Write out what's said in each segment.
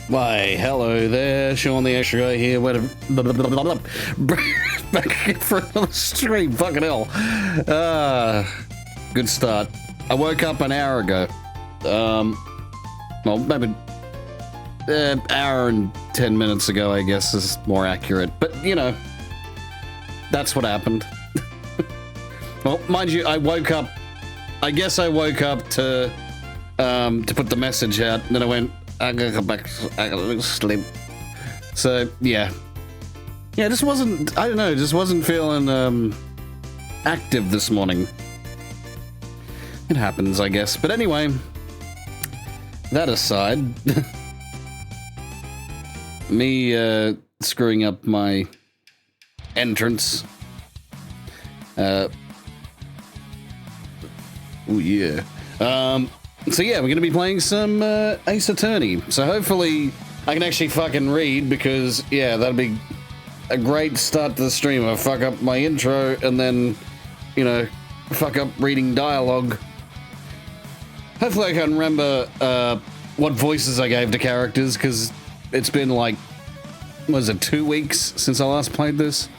Why, hello there, Sean the Extra Guy here. Back for another stream, fucking hell. Good start. I woke up an hour ago. Well, maybe hour and 10 minutes ago, I guess, is more accurate. But, you know, that's what happened. Well, mind you, I guess I woke up to put the message out, and then I went, I gotta go back, I gotta sleep. So, yeah. Yeah, just wasn't, I don't know, just wasn't feeling, active this morning. It happens, I guess. But anyway, that aside, me, screwing up my entrance. Oh, yeah. So yeah, we're gonna be playing some Ace Attorney. So hopefully I can actually fucking read, because yeah, that'd be a great start to the stream. I fuck up my intro and then, you know, fuck up reading dialogue. Hopefully I can remember what voices I gave to characters, because it's been like, was it 2 weeks since I last played this?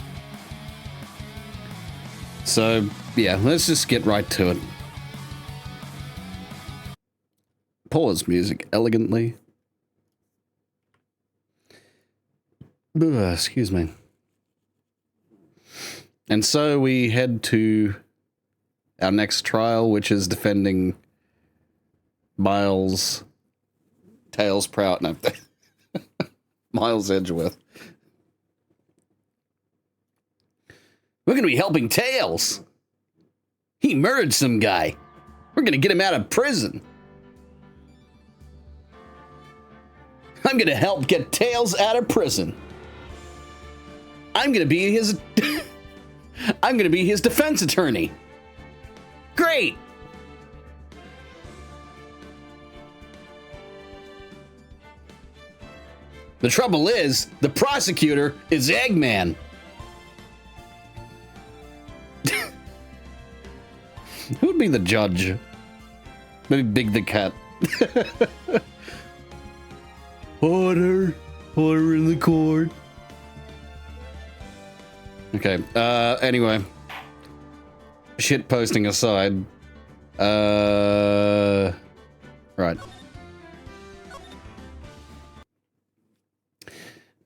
So yeah, let's just get right to it. Pause music elegantly. Excuse me. And so we head to our next trial, which is defending Miles Tails Prout. No, Miles Edgeworth. We're gonna be helping Tails. He murdered some guy. We're gonna get him out of prison. I'm gonna help get Tails out of prison. I'm gonna be his defense attorney. Great. The trouble is, the prosecutor is Eggman. Who would be the judge? Maybe Big the Cat. Order in the court. Okay, anyway. Shit posting aside. Right.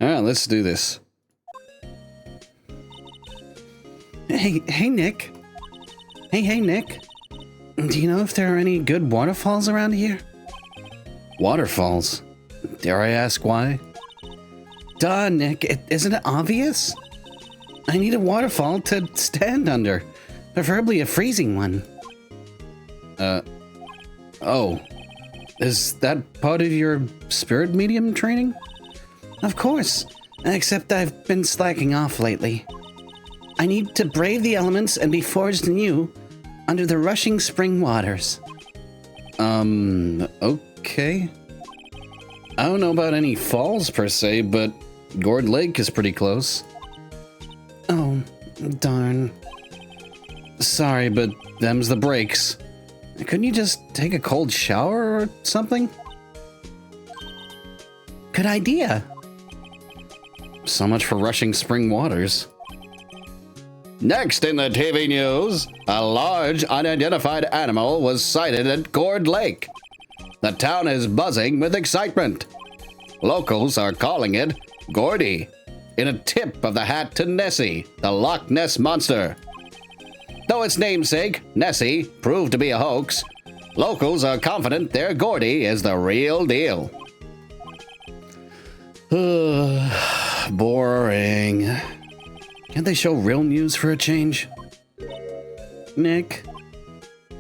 Alright, let's do this. Hey, Nick. Hey, Nick. Do you know if there are any good waterfalls around here? Waterfalls? Dare I ask why? Duh, Nick, isn't it obvious? I need a waterfall to stand under, preferably a freezing one. Oh. Is that part of your spirit medium training? Of course, except I've been slacking off lately. I need to brave the elements and be forged anew under the rushing spring waters. Okay. I don't know about any falls per se, but Gourd Lake is pretty close. Oh, darn. Sorry, but them's the breaks. Couldn't you just take a cold shower or something? Good idea. So much for rushing spring waters. Next in the TV news, a large unidentified animal was sighted at Gourd Lake. The town is buzzing with excitement. Locals are calling it Gordy, in a tip of the hat to Nessie, the Loch Ness Monster. Though its namesake, Nessie, proved to be a hoax, locals are confident their Gordy is the real deal. Boring. Can't they show real news for a change? Nick?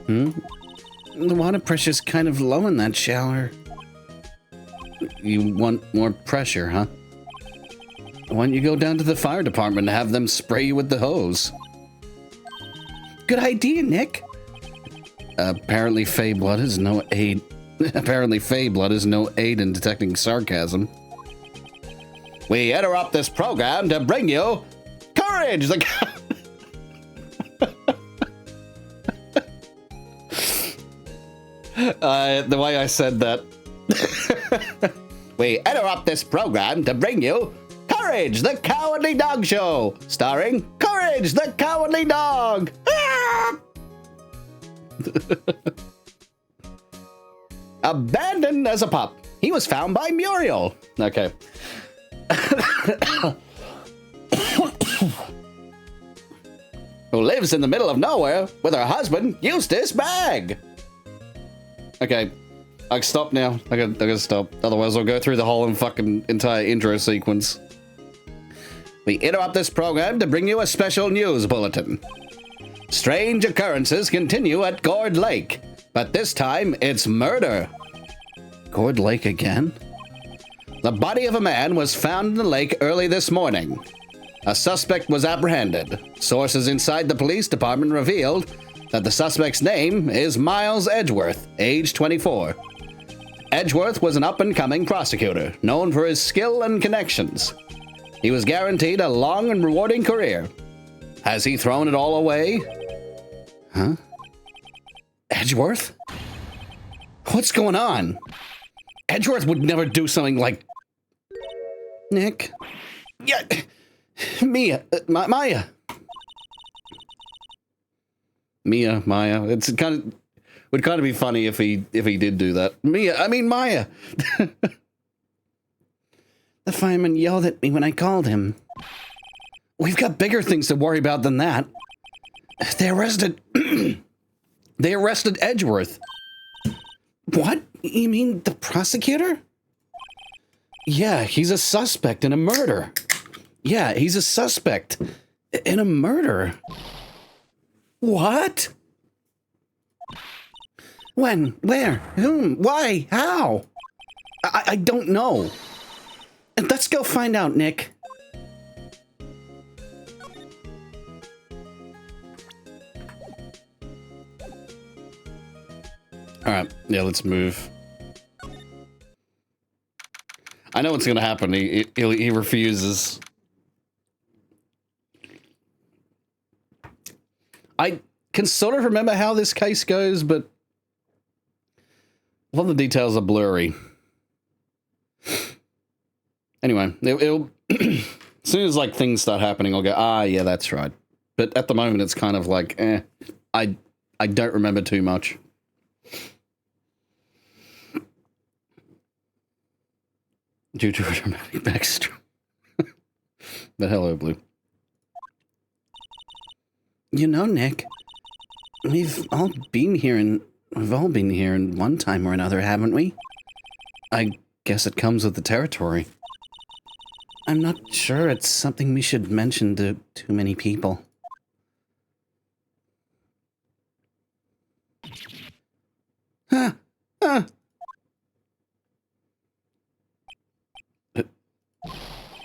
The water pressure's kind of low in that shower. You want more pressure, huh? Why don't you go down to the fire department and have them spray you with the hose? Good idea, Nick. Apparently Fey blood is no aid in detecting sarcasm. We interrupt this program to bring you Courage! The way I said that we interrupt this program to bring you Courage, the Cowardly Dog Show, starring Courage, the Cowardly Dog. Abandoned as a pup, he was found by Muriel. Okay. Who lives in the middle of nowhere with her husband, Eustace Bagg. Okay, I can stop now. I gotta stop. Otherwise, I'll go through the whole fucking entire intro sequence. We interrupt this program to bring you a special news bulletin. Strange occurrences continue at Gourd Lake, but this time it's murder. Gourd Lake again? The body of a man was found in the lake early this morning. A suspect was apprehended. Sources inside the police department revealed that the suspect's name is Miles Edgeworth, age 24. Edgeworth was an up-and-coming prosecutor, known for his skill and connections. He was guaranteed a long and rewarding career. Has he thrown it all away? Huh? Edgeworth? What's going on? Edgeworth would never do something like... Nick? Yeah... Mia, Maya. Maya. It's would kind of be funny if he did do that. Maya. The fireman yelled at me when I called him. We've got bigger things to worry about than that. They arrested Edgeworth. What? You mean the prosecutor? Yeah, he's a suspect in a murder. Yeah, he's a suspect in a murder. What? When? Where? Whom? Why? How? I don't know. Let's go find out, Nick. Alright, yeah, let's move. I know what's gonna happen. He refuses. I can sort of remember how this case goes, but a lot of the details are blurry. Anyway, it'll as soon as like things start happening, I'll go, yeah, that's right. But at the moment, it's kind of like, I don't remember too much. Due to a dramatic backstory. But hello, Blue. You know, Nick, we've all been here in one time or another, haven't we? I guess it comes with the territory. I'm not sure it's something we should mention to too many people.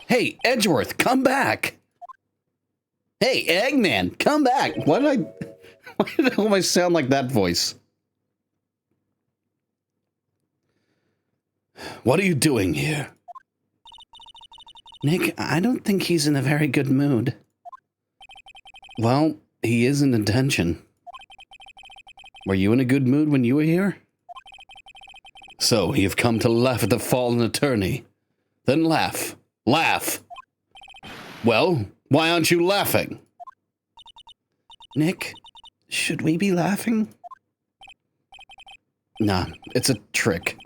Hey, Edgeworth, come back! Hey, Eggman, come back! Why did I almost sound like that voice? What are you doing here? Nick, I don't think he's in a very good mood. Well, he is in detention. Were you in a good mood when you were here? So, you've come to laugh at the fallen attorney. Then laugh. Laugh! Well, why aren't you laughing? Nick, should we be laughing? Nah, it's a trick.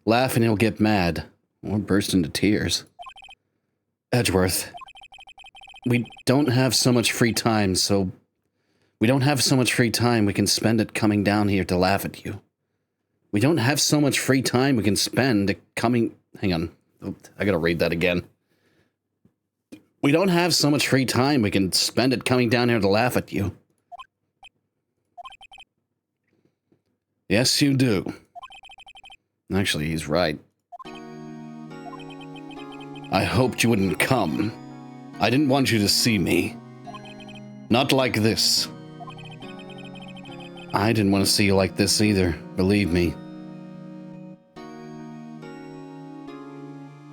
Laugh and he'll get mad, or burst into tears. Edgeworth, we don't have so much free time we can spend it coming down here to laugh at you. We don't have so much free time we can spend coming... Hang on. Oh, I gotta read that again. We don't have so much free time we can spend it coming down here to laugh at you. Yes, you do. Actually, he's right. I hoped you wouldn't come. I didn't want you to see me. Not like this. I didn't want to see you like this either, believe me.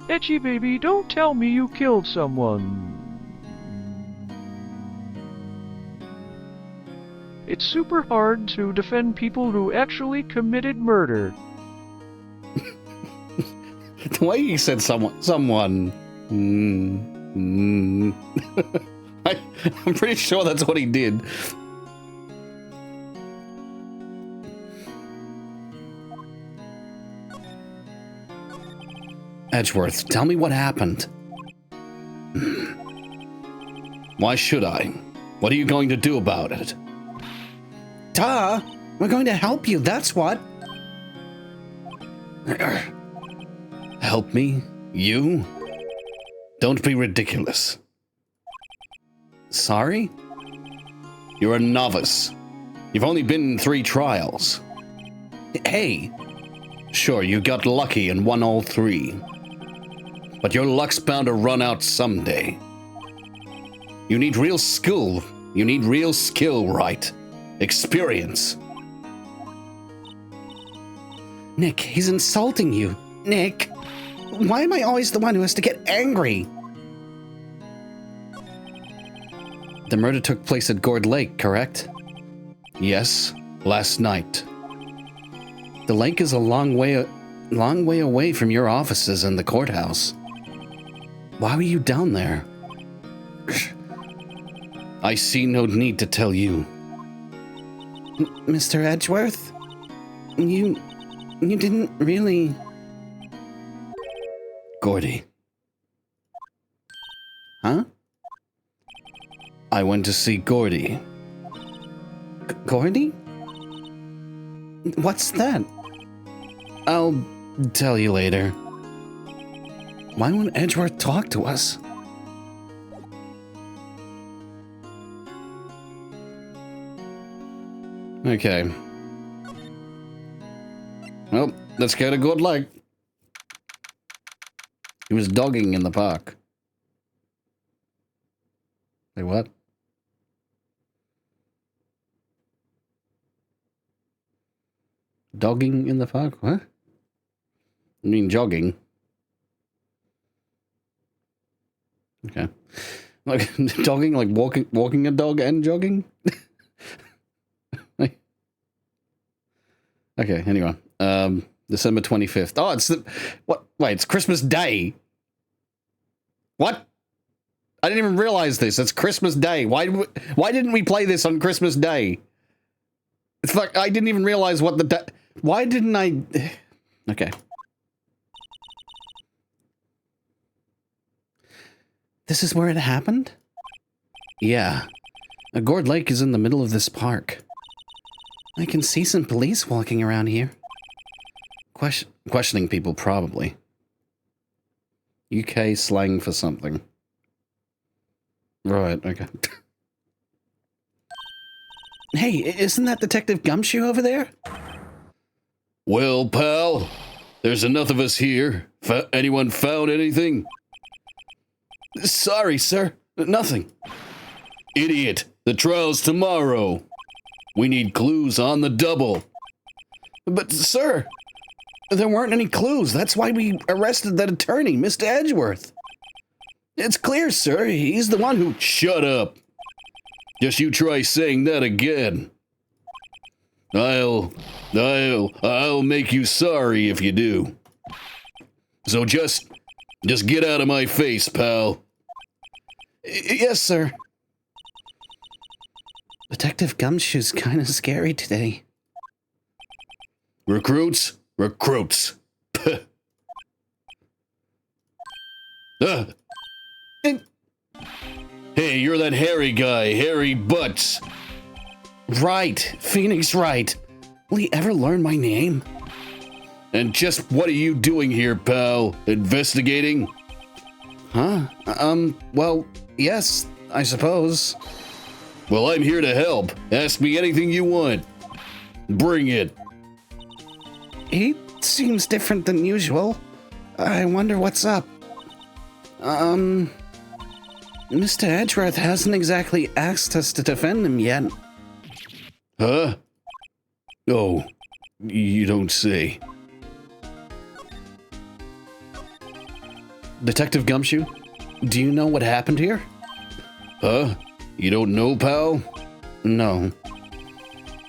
Etchy baby, don't tell me you killed someone. It's super hard to defend people who actually committed murder. The way he said someone. I'm pretty sure that's what he did. Edgeworth, tell me what happened. Why should I? What are you going to do about it? Duh! We're going to help you, that's what. Help me? You? Don't be ridiculous. Sorry? You're a novice. You've only been in 3 trials. Hey! Sure, you got lucky and won all 3. But your luck's bound to run out someday. You need real skill. You need real skill, Wright. Experience. Nick, he's insulting you. Nick, why am I always the one who has to get angry? The murder took place at Gourd Lake, correct? Yes, last night. The lake is a long way away from your offices and the courthouse. Why were you down there? I see no need to tell you. Mr. Edgeworth? You didn't really... Gordy. Huh? I went to see Gordy. Gordy? What's that? I'll tell you later. Why won't Edgeworth talk to us? Okay. Well, let's go to Good Lake. He was dogging in the park. Say what? Dogging in the park? What? I mean jogging. Okay. Like dogging, like walking a dog and jogging? Okay, anyway. December 25th. Oh, it's the... What? Wait, it's Christmas Day. What? I didn't even realize this. It's Christmas Day. Why didn't we play this on Christmas Day? It's like, I didn't even realize what the... Why didn't I... Okay. This is where it happened? Yeah. Gourd Lake is in the middle of this park. I can see some police walking around here. Questioning people, probably. UK slang for something. Right, okay. Hey, isn't that Detective Gumshoe over there? Well, pal, there's enough of us here. Anyone found anything? Sorry, sir. Nothing. Idiot. The trial's tomorrow. We need clues on the double. But, sir, there weren't any clues. That's why we arrested that attorney, Mr. Edgeworth. It's clear, sir. He's the one who... Shut up. Just you try saying that again. I'll make you sorry if you do. So just get out of my face, pal. Yes, sir. Detective Gumshoe's kind of scary today. Recruits? Recruits. Hey, you're that hairy guy, Harry Butts. Right, Phoenix Wright. Will he ever learn my name? And just what are you doing here, pal? Investigating? Huh? Well, yes, I suppose. Well, I'm here to help. Ask me anything you want. Bring it. He seems different than usual. I wonder what's up. Mr. Edgeworth hasn't exactly asked us to defend him yet. Huh? Oh, you don't say. Detective Gumshoe, do you know what happened here? Huh? You don't know, pal? No.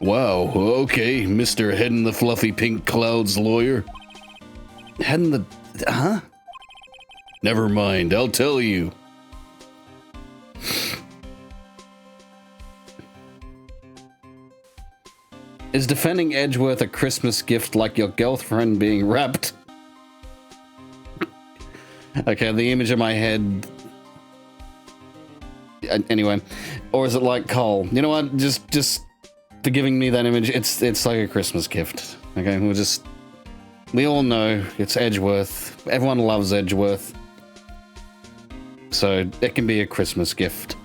Wow, okay, Mr. Head in the Fluffy Pink Clouds lawyer. Head in the... Huh? Never mind, I'll tell you. Is defending Edgeworth a Christmas gift like your girlfriend being wrapped? Okay, the image in my head... Anyway. Or is it like Cole? You know what? Just for giving me that image, it's like a Christmas gift. Okay, we all know it's Edgeworth. Everyone loves Edgeworth. So it can be a Christmas gift.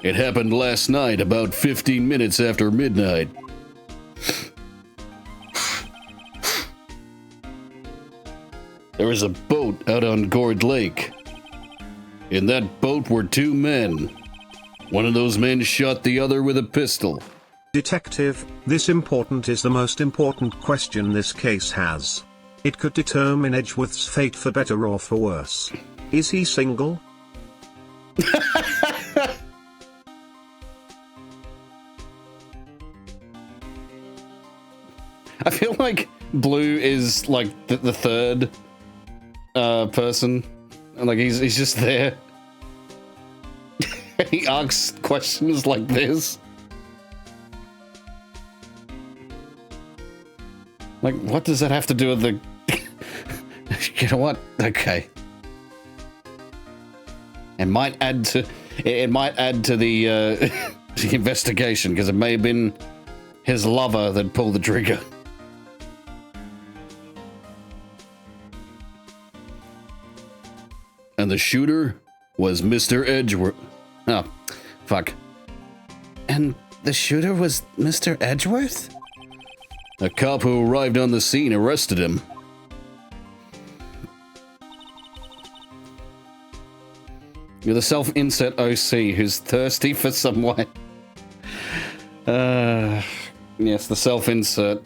It happened last night, about 15 minutes after midnight. There was a boat out on Gourd Lake. In that boat were 2 men. One of those men shot the other with a pistol. Detective, this important is the most important question this case has. It could determine Edgeworth's fate for better or for worse. Is he single? I feel like Blue is like the third person. And like he's just there. He asks questions like this. Like, what does that have to do with the... You know what? Okay. It might add to the, the investigation, because it may have been his lover that pulled the trigger. And the shooter was Mr. Edgeworth. Oh, fuck. And the shooter was Mr. Edgeworth? A cop who arrived on the scene arrested him. You're the self-insert OC who's thirsty for someone. Yes, the self-insert.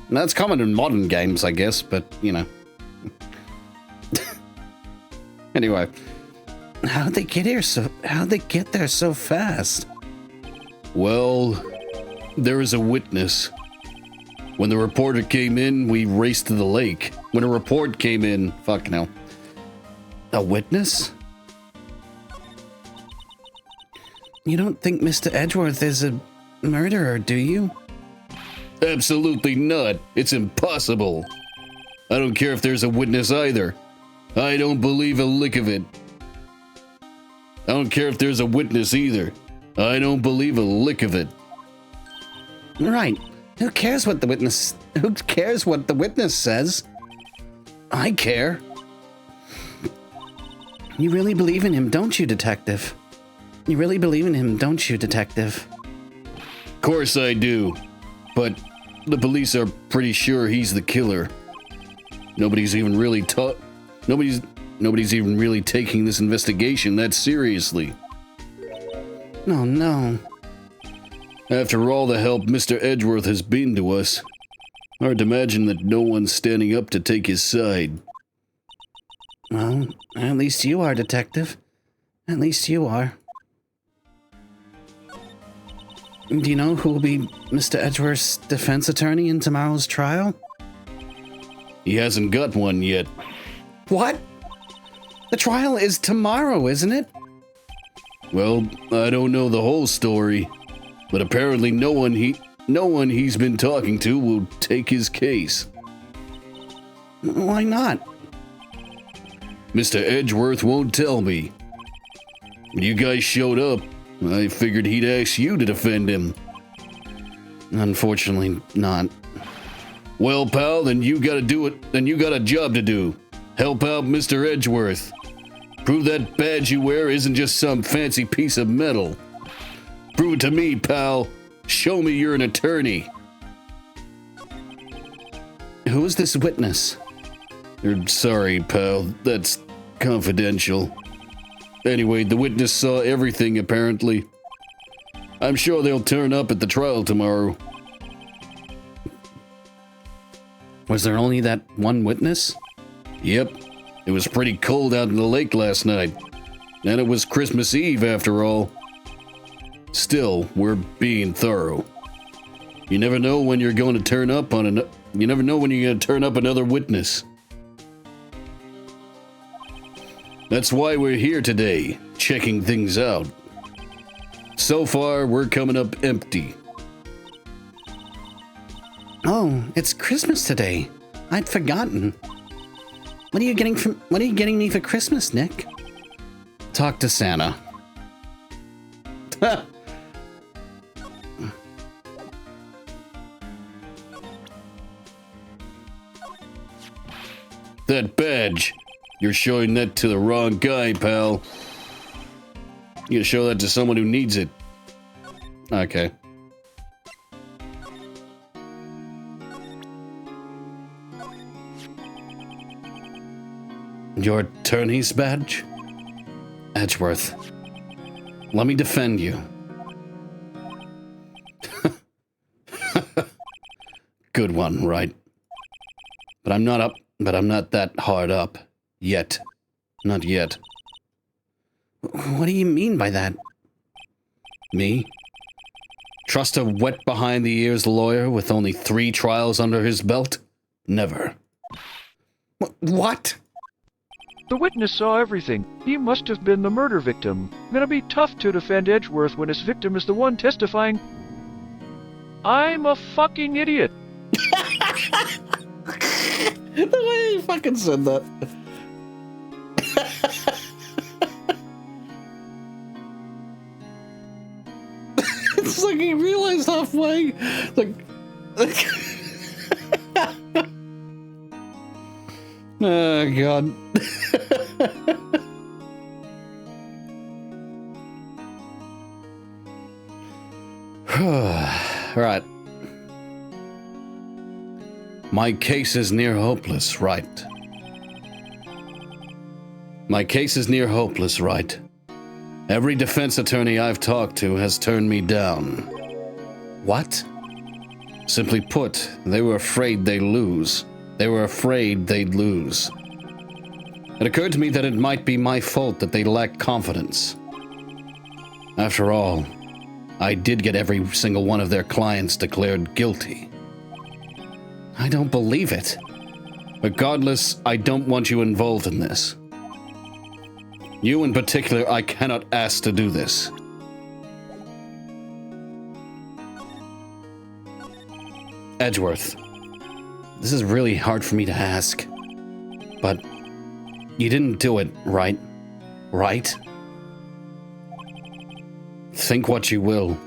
That's common in modern games, I guess, but, you know. Anyway. How'd they get there so fast? Well, there is a witness. When the reporter came in, we raced to the lake. When a report came in, fuck no. A witness? You don't think Mr. Edgeworth is a murderer, do you? Absolutely not. It's impossible. I don't care if there's a witness either. I don't believe a lick of it. I don't care if there's a witness either. I don't believe a lick of it. Right. Who cares what the witness says? I care. You really believe in him, don't you, Detective? You really believe in him, don't you, Detective? Of course I do. But the police are pretty sure he's the killer. Nobody's even really taking this investigation that seriously. Oh no. After all the help Mr. Edgeworth has been to us, hard to imagine that no one's standing up to take his side. Well, at least you are, Detective. At least you are. Do you know who will be Mr. Edgeworth's defense attorney in tomorrow's trial? He hasn't got one yet. What? The trial is tomorrow, isn't it? Well, I don't know the whole story, but apparently no one he's been talking to will take his case. Why not? Mr. Edgeworth won't tell me. When you guys showed up, I figured he'd ask you to defend him. Unfortunately, not. Well, pal, then you gotta do it. Then you got a job to do. Help out Mr. Edgeworth. Prove that badge you wear isn't just some fancy piece of metal. Prove it to me, pal. Show me you're an attorney. Who is this witness? Sorry, pal. That's confidential. Anyway, the witness saw everything, apparently. I'm sure they'll turn up at the trial tomorrow. Was there only that one witness? Yep. It was pretty cold out in the lake last night. And it was Christmas Eve, after all. Still, we're being thorough. You never know when you're going to turn up another witness. That's why we're here today, checking things out. So far, we're coming up empty. Oh, it's Christmas today. I'd forgotten. What are you getting me for Christmas, Nick? Talk to Santa. That badge. You're showing that to the wrong guy, pal. You gotta show that to someone who needs it. Okay. Your attorney's badge? Edgeworth, let me defend you. Good one, Wright. But I'm not that hard up. Yet. Not yet. What do you mean by that? Me? Trust a wet behind the ears lawyer with only 3 trials under his belt? Never. What? The witness saw everything. He must have been the murder victim. Gonna be tough to defend Edgeworth when his victim is the one testifying. I'm a fucking idiot. The way he fucking said that. It's like he realized halfway. Oh, God. Right. My case is near hopeless, Wright. My case is near hopeless, Wright. Every defense attorney I've talked to has turned me down. What? Simply put, they were afraid they'd lose. They were afraid they'd lose. It occurred to me that it might be my fault that they lacked confidence. After all, I did get every single one of their clients declared guilty. I don't believe it. Regardless, I don't want you involved in this. You in particular, I cannot ask to do this. Edgeworth, this is really hard for me to ask, but you didn't do it, right? Right? Think what you will.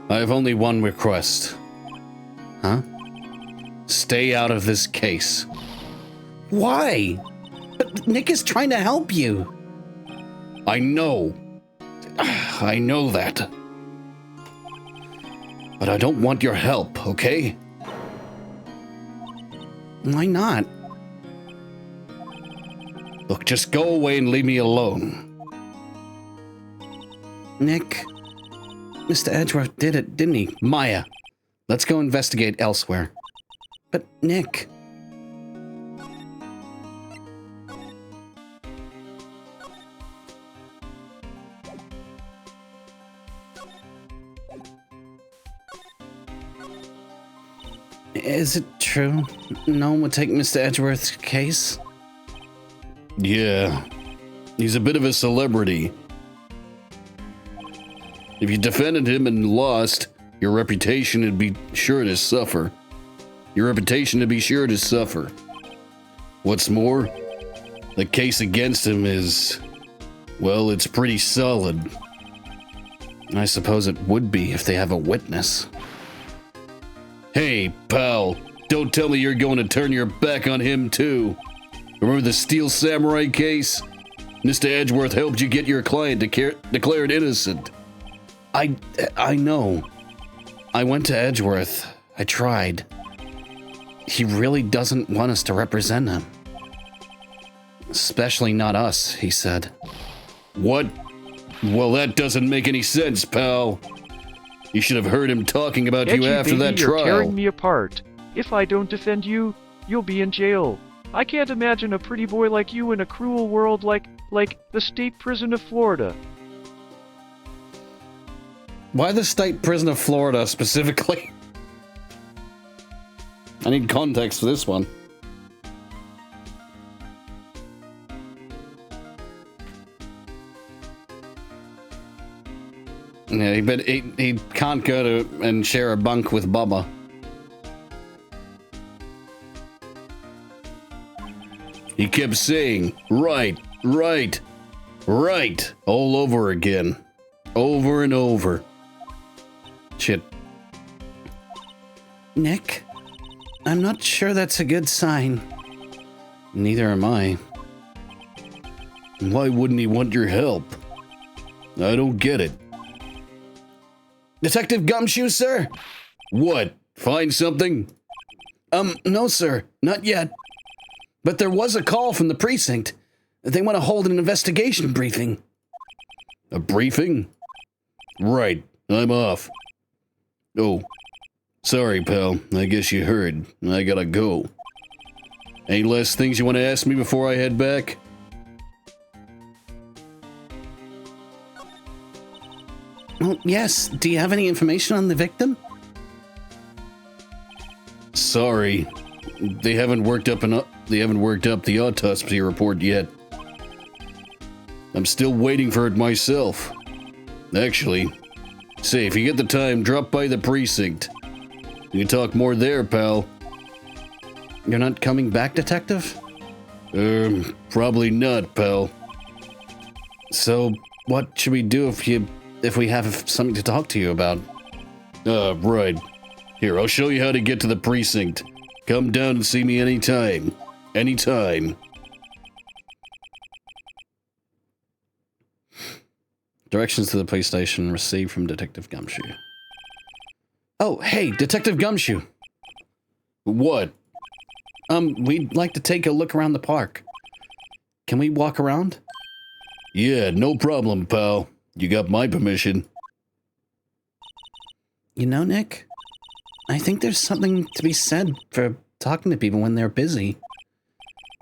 I have only one request. Huh? Stay out of this case. Why? But Nick is trying to help you. I know. I know that. But I don't want your help, okay? Why not? Look, just go away and leave me alone. Nick, Mr. Edgeworth did it, didn't he? Maya, let's go investigate elsewhere. But Nick... Is it true? No one would take Mr. Edgeworth's case? Yeah. He's a bit of a celebrity. If you defended him and lost, your reputation would be sure to suffer. Your reputation would be sure to suffer. What's more, the case against him is, well, it's pretty solid. I suppose it would be if they have a witness. Hey, pal, don't tell me you're going to turn your back on him, too. Remember the Steel Samurai case? Mr. Edgeworth helped you get your client declared innocent. I know. I went to Edgeworth. I tried. He really doesn't want us to represent him. Especially not us, he said. What? Well, that doesn't make any sense, pal. You should have heard him talking about you after that trial. You're tearing me apart. If I don't defend you, you'll be in jail. I can't imagine a pretty boy like you in a cruel world like the state prison of Florida. Why the state prison of Florida specifically? I need context for this one. Yeah, but he can't go to and share a bunk with Bubba. He kept saying, right, right, right, all over again. Over and over. Shit. Nick, I'm not sure that's a good sign. Neither am I. Why wouldn't he want your help? I don't get it. Detective Gumshoe, sir? What? Find something? No, sir. Not yet. But there was a call from the precinct. They want to hold an investigation briefing. A briefing? Right. I'm off. Oh. Sorry, pal. I guess you heard. I gotta go. Any last things you want to ask me before I head back? Well, yes. Do you have any information on the victim? Sorry. They haven't worked up the autopsy report yet. I'm still waiting for it myself. Actually, say, if you get the time, drop by the precinct. We can talk more there, pal. You're not coming back, Detective? Probably not, pal. So, what should we do if we have something to talk to you about? Right. Here, I'll show you how to get to the precinct. Come down and see me anytime. Anytime. Directions to the police station received from Detective Gumshoe. Oh, hey, Detective Gumshoe. What? We'd like to take a look around the park. Can we walk around? Yeah, no problem, pal. You got my permission. You know, Nick, I think there's something to be said for talking to people when they're busy.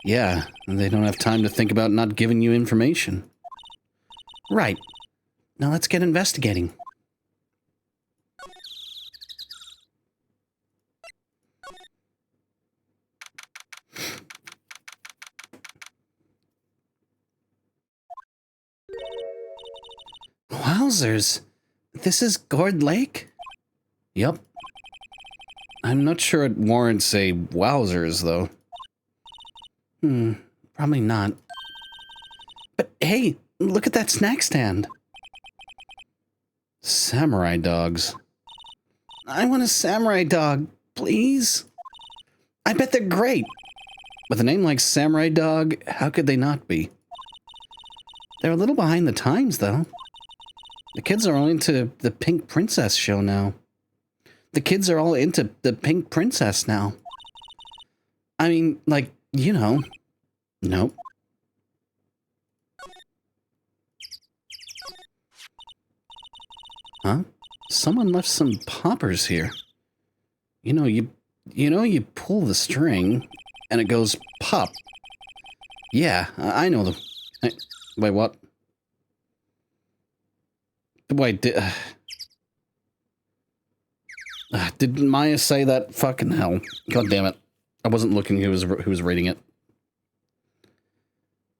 Yeah, and they don't have time to think about not giving you information. Right. Now let's get investigating. Wowzers. This is Gourd Lake? Yep. I'm not sure it warrants a wowzers, though. Probably not. But hey, look at that snack stand. Samurai dogs. I want a samurai dog, please. I bet they're great. With a name like Samurai Dog, how could they not be? They're a little behind the times, though. The kids are all into the Pink Princess show now. The kids are all into the Pink Princess now. I mean, like, you know. Nope. Huh? Someone left some poppers here. You know, you pull the string, and it goes pop. Yeah, I know them. Wait, what? Wait, did Maya say that? Fucking hell. God damn it. I wasn't looking who was reading it.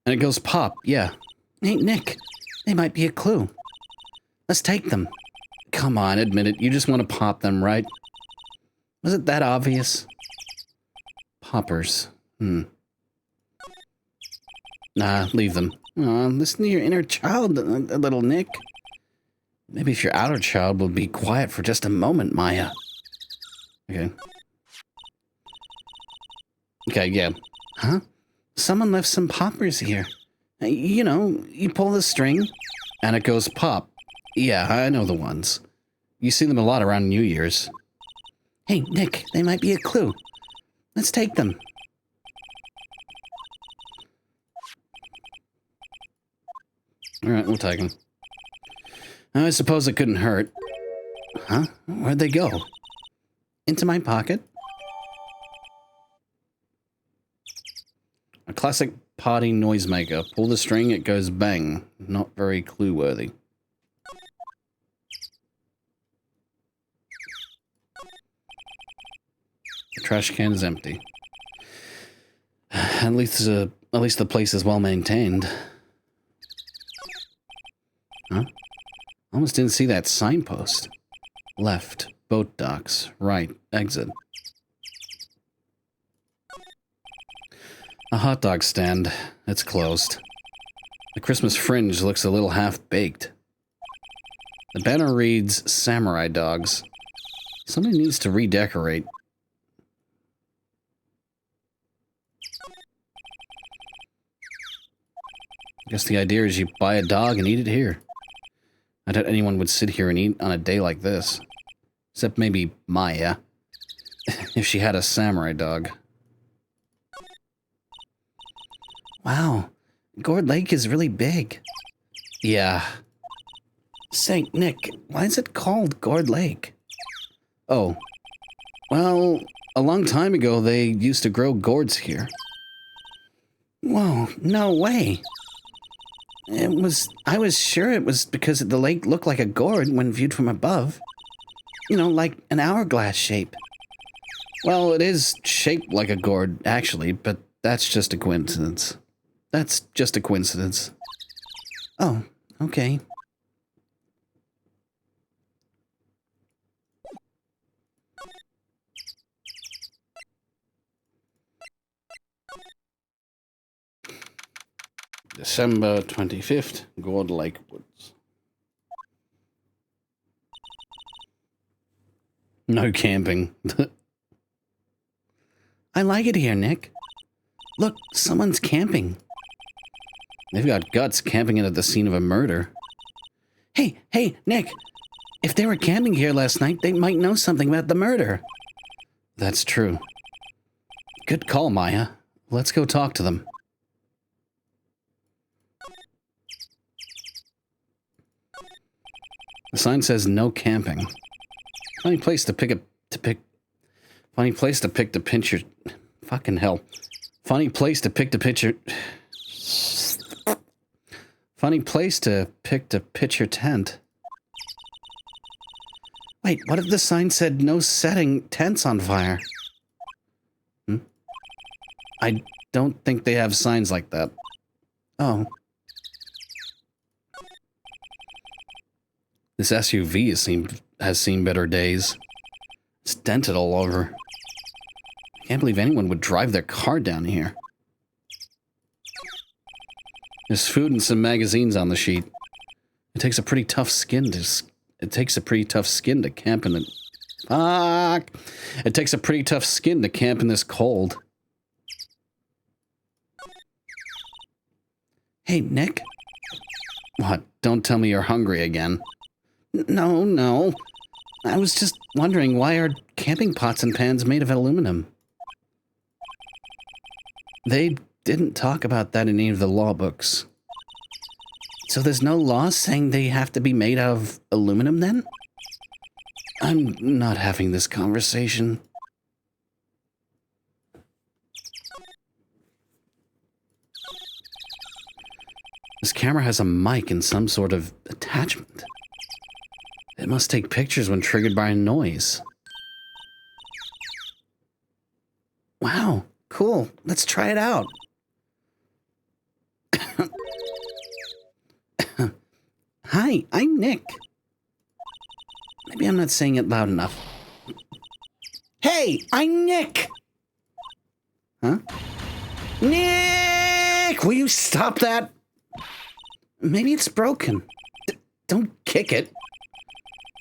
And it goes pop, yeah. Hey, Nick, they might be a clue. Let's take them. Come on, admit it. You just want to pop them, right? Was it that obvious? Poppers. Nah, leave them. Aw, listen to your inner child, little Nick. Maybe if your outer child will be quiet for just a moment, Maya. Okay. Okay, yeah. Huh? Someone left some poppers here. You know, you pull the string, and it goes pop. Yeah, I know the ones. You see them a lot around New Year's. Hey, Nick, they might be a clue. Let's take them. Alright, we'll take them. I suppose it couldn't hurt. Huh? Where'd they go? Into my pocket? A classic party noisemaker. Pull the string, it goes bang. Not very clue-worthy. Trash can is empty. At least the place is well maintained. Huh? Almost didn't see that signpost. Left, boat docks. Right, exit. A hot dog stand. It's closed. The Christmas fringe looks a little half-baked. The banner reads, Samurai Dogs. Somebody needs to redecorate. I guess the idea is you buy a dog and eat it here. I doubt anyone would sit here and eat on a day like this. Except maybe Maya. If she had a samurai dog. Wow. Gourd Lake is really big. Yeah. Say, Nick, why is it called Gourd Lake? Oh. Well, a long time ago they used to grow gourds here. Whoa, no way. I was sure it was because the lake looked like a gourd when viewed from above. You know, like an hourglass shape. Well, it is shaped like a gourd, actually, but that's just a coincidence. That's just a coincidence. Oh, okay. December 25th, Gourd Lake Woods. No camping. I like it here, Nick. Look, someone's camping. They've got guts camping at the scene of a murder. Hey, Nick. If they were camping here last night, they might know something about the murder. That's true. Good call, Maya. Let's go talk to them. The sign says no camping. Funny place to pick the picture. Fucking hell. Funny place to pick the picture. Funny place to pick to pitch your tent. Wait, what if the sign said no setting tents on fire? I don't think they have signs like that. Oh. This SUV has seen better days. It's dented all over. I can't believe anyone would drive their car down here. There's food and some magazines on the sheet. It takes a pretty tough skin to camp in the... Fuck! It takes a pretty tough skin to camp in this cold. Hey, Nick? What? Don't tell me you're hungry again. No. I was just wondering, why are camping pots and pans made of aluminum? They didn't talk about that in any of the law books. So there's no law saying they have to be made out of aluminum then? I'm not having this conversation. This camera has a mic and some sort of attachment. It must take pictures when triggered by a noise. Wow, cool. Let's try it out. Hi, I'm Nick. Maybe I'm not saying it loud enough. Hey, I'm Nick! Huh? Nick! Will you stop that? Maybe it's broken. Don't kick it.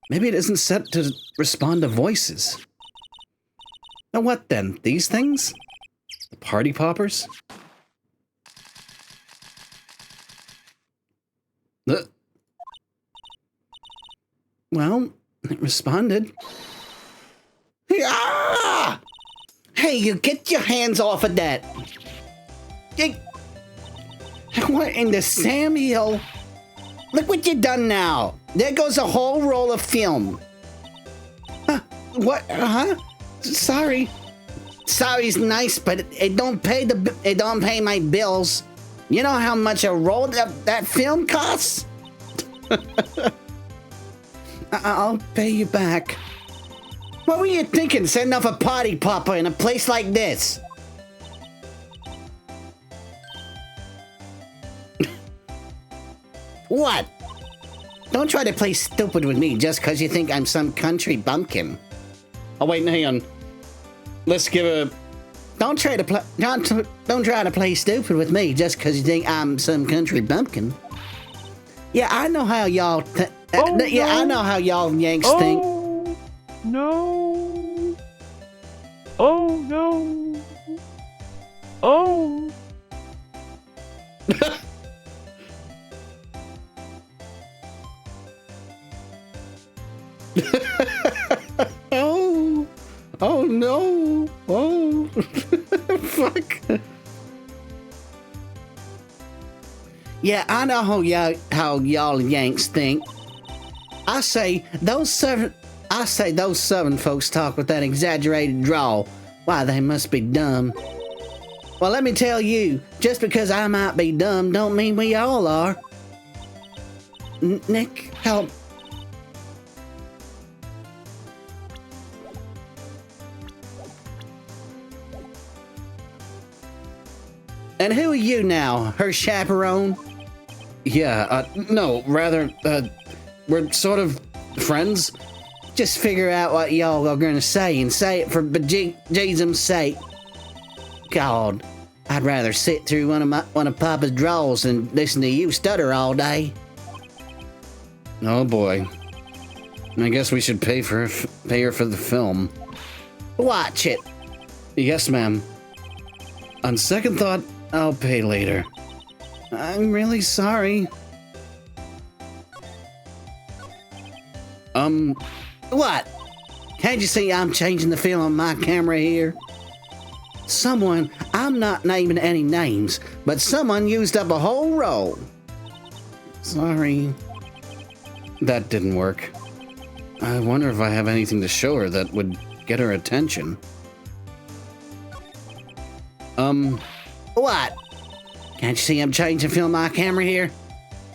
Maybe it isn't set to respond to voices. Now what then? These things? The party poppers? Well, it responded. Ah! Hey, you get your hands off of that. What in the Samuel? Look what you done now. There goes a whole roll of film. What? Huh? Sorry. Sorry's nice, but it don't pay my bills. You know how much a roll of that film costs? I'll pay you back. What were you thinking, setting off a party popper in a place like this? What? Don't try to play stupid with me just because you think I'm some country bumpkin. Oh wait, hang on. Let's give a. Don't try to play stupid with me just because you think I'm some country bumpkin. Yeah, I know how y'all. I know how y'all Yanks think. No. Oh no. Oh. Oh. Oh no. Oh. Fuck. Yeah, I know how y'all Yanks think. I say those Southern folks talk with that exaggerated drawl. Why, they must be dumb. Well, let me tell you, just because I might be dumb don't mean we all are. Nick, help. And who are you now? Her chaperone? Yeah, no, rather, we're sort of friends. Just figure out what y'all are gonna say and say it for Jesus' sake. God, I'd rather sit through one of Papa's draws than listen to you stutter all day. Oh boy. I guess we should pay her for the film. Watch it. Yes, ma'am. On second thought, I'll pay later. I'm really sorry. What? Can't you see I'm changing the film on my camera here? Someone, I'm not naming any names, but someone used up a whole roll. Sorry. That didn't work. I wonder if I have anything to show her that would get her attention. What? Can't you see I'm changing film on my camera here?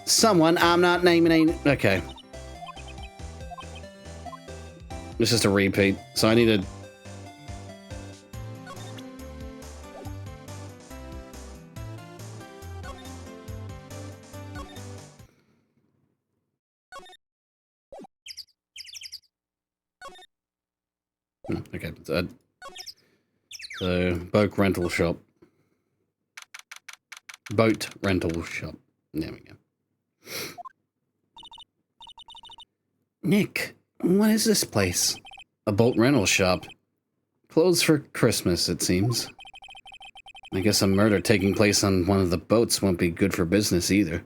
Someone, I'm not naming any... Okay. It's just a repeat, so I need to... Okay, so boat rental shop. Boat rental shop. There we go. Nick, what is this place? A boat rental shop. Closed for Christmas, it seems. I guess a murder taking place on one of the boats won't be good for business either.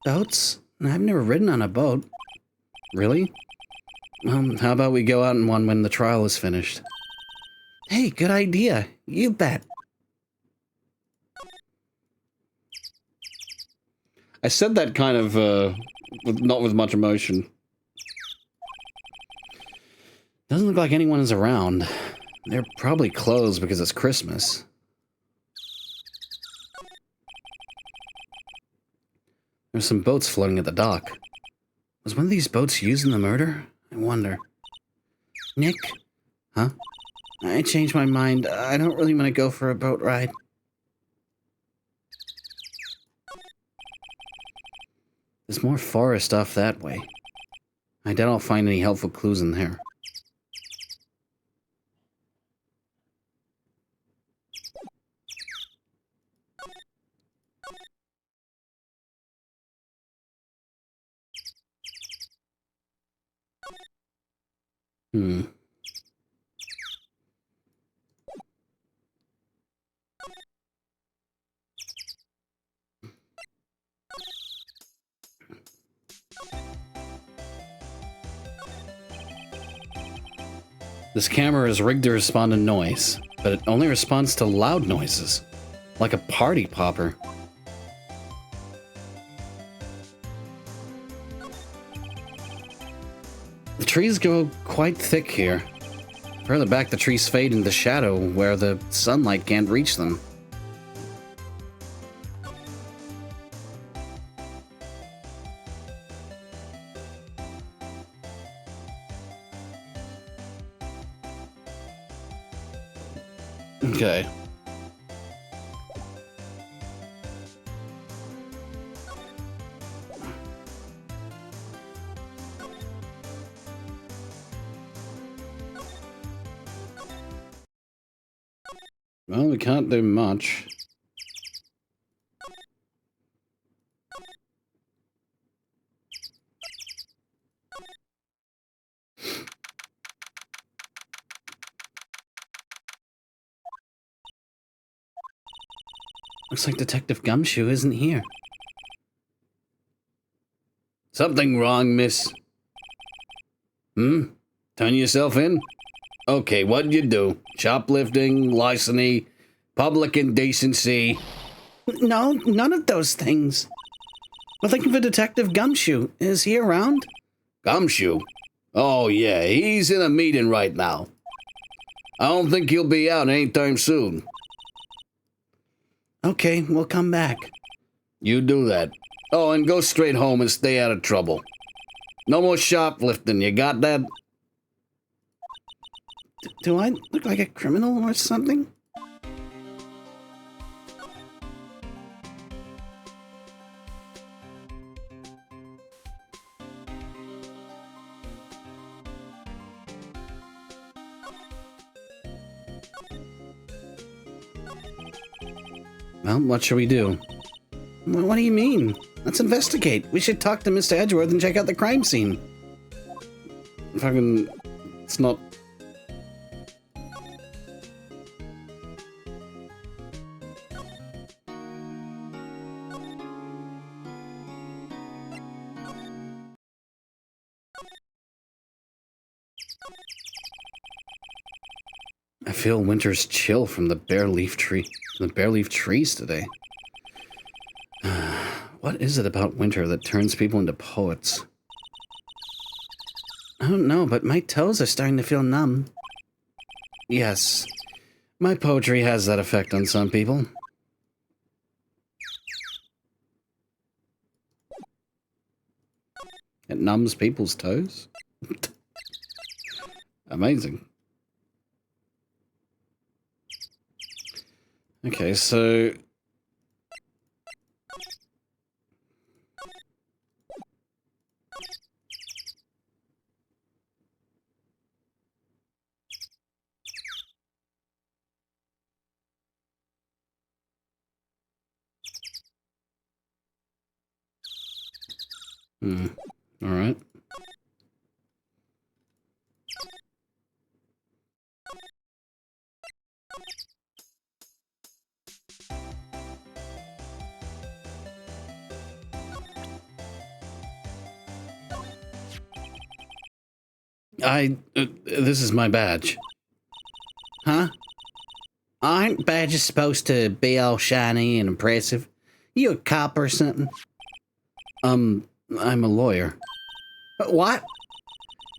Boats? I've never ridden on a boat. Really? How about we go out in one when the trial is finished? Hey, good idea. You bet. I said that kind of, not with much emotion. Doesn't look like anyone is around. They're probably closed because it's Christmas. There's some boats floating at the dock. Was one of these boats used in the murder? I wonder. Nick? Huh? I changed my mind. I don't really want to go for a boat ride. There's more forest off that way. I doubt I'll find any helpful clues in there. This camera is rigged to respond to noise, but it only responds to loud noises, like a party popper. The trees grow quite thick here. Further back, the trees fade into shadow where the sunlight can't reach them. Okay. Well, we can't do much. Looks like Detective Gumshoe isn't here. Something wrong, miss? Turn yourself in? Okay, what'd you do? Shoplifting, larceny, public indecency? No, none of those things. We're looking for Detective Gumshoe. Is he around? Gumshoe? Oh, yeah, he's in a meeting right now. I don't think he'll be out anytime soon. Okay, we'll come back. You do that. Oh, and go straight home and stay out of trouble. No more shoplifting, you got that? Do I look like a criminal or something? Well, what should we do? What do you mean? Let's investigate. We should talk to Mr. Edgeworth and check out the crime scene. Fucking... It's not... I feel winter's chill from the bare leaf trees today. What is it about winter that turns people into poets? I don't know, but my toes are starting to feel numb. Yes, my poetry has that effect on some people. It numbs people's toes? Amazing. Okay, so... all right. This is my badge. Huh? Aren't badges supposed to be all shiny and impressive? You a cop or something? I'm a lawyer. What?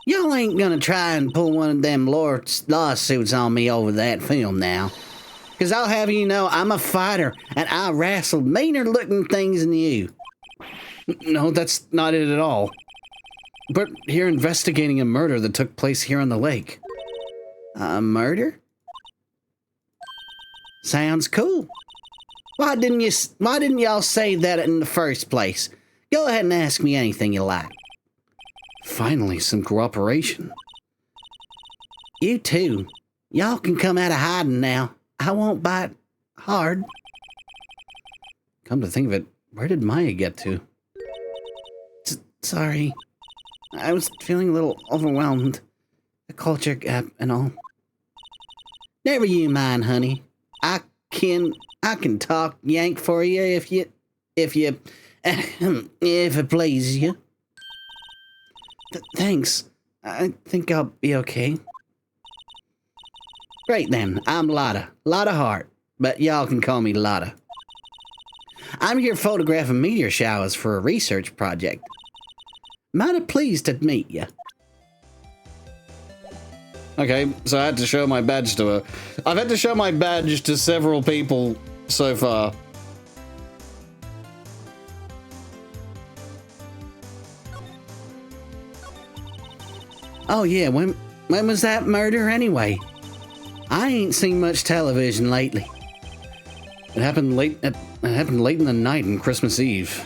Y'all ain't gonna try and pull one of them lawsuits on me over that film now. Cause I'll have you know I'm a fighter and I wrestled meaner looking things than you. No, that's not it at all. But you're investigating a murder that took place here on the lake. A murder? Sounds cool. Why didn't y'all say that in the first place? Go ahead and ask me anything you like. Finally, some cooperation. You too. Y'all can come out of hiding now. I won't bite hard. Come to think of it, where did Maya get to? Sorry. I was feeling a little overwhelmed. The culture gap and all. Never you mind, honey. I can talk yank for you if it pleases you. Thanks. I think I'll be okay. Great then. I'm Lotta. Lotta Hart. But y'all can call me Lotta. I'm here photographing meteor showers for a research project. Mighty pleased to meet you. Okay, so I had to show my badge to her. I've had to show my badge to several people so far. Oh yeah, when was that murder anyway? I ain't seen much television lately. It happened late in the night on Christmas Eve.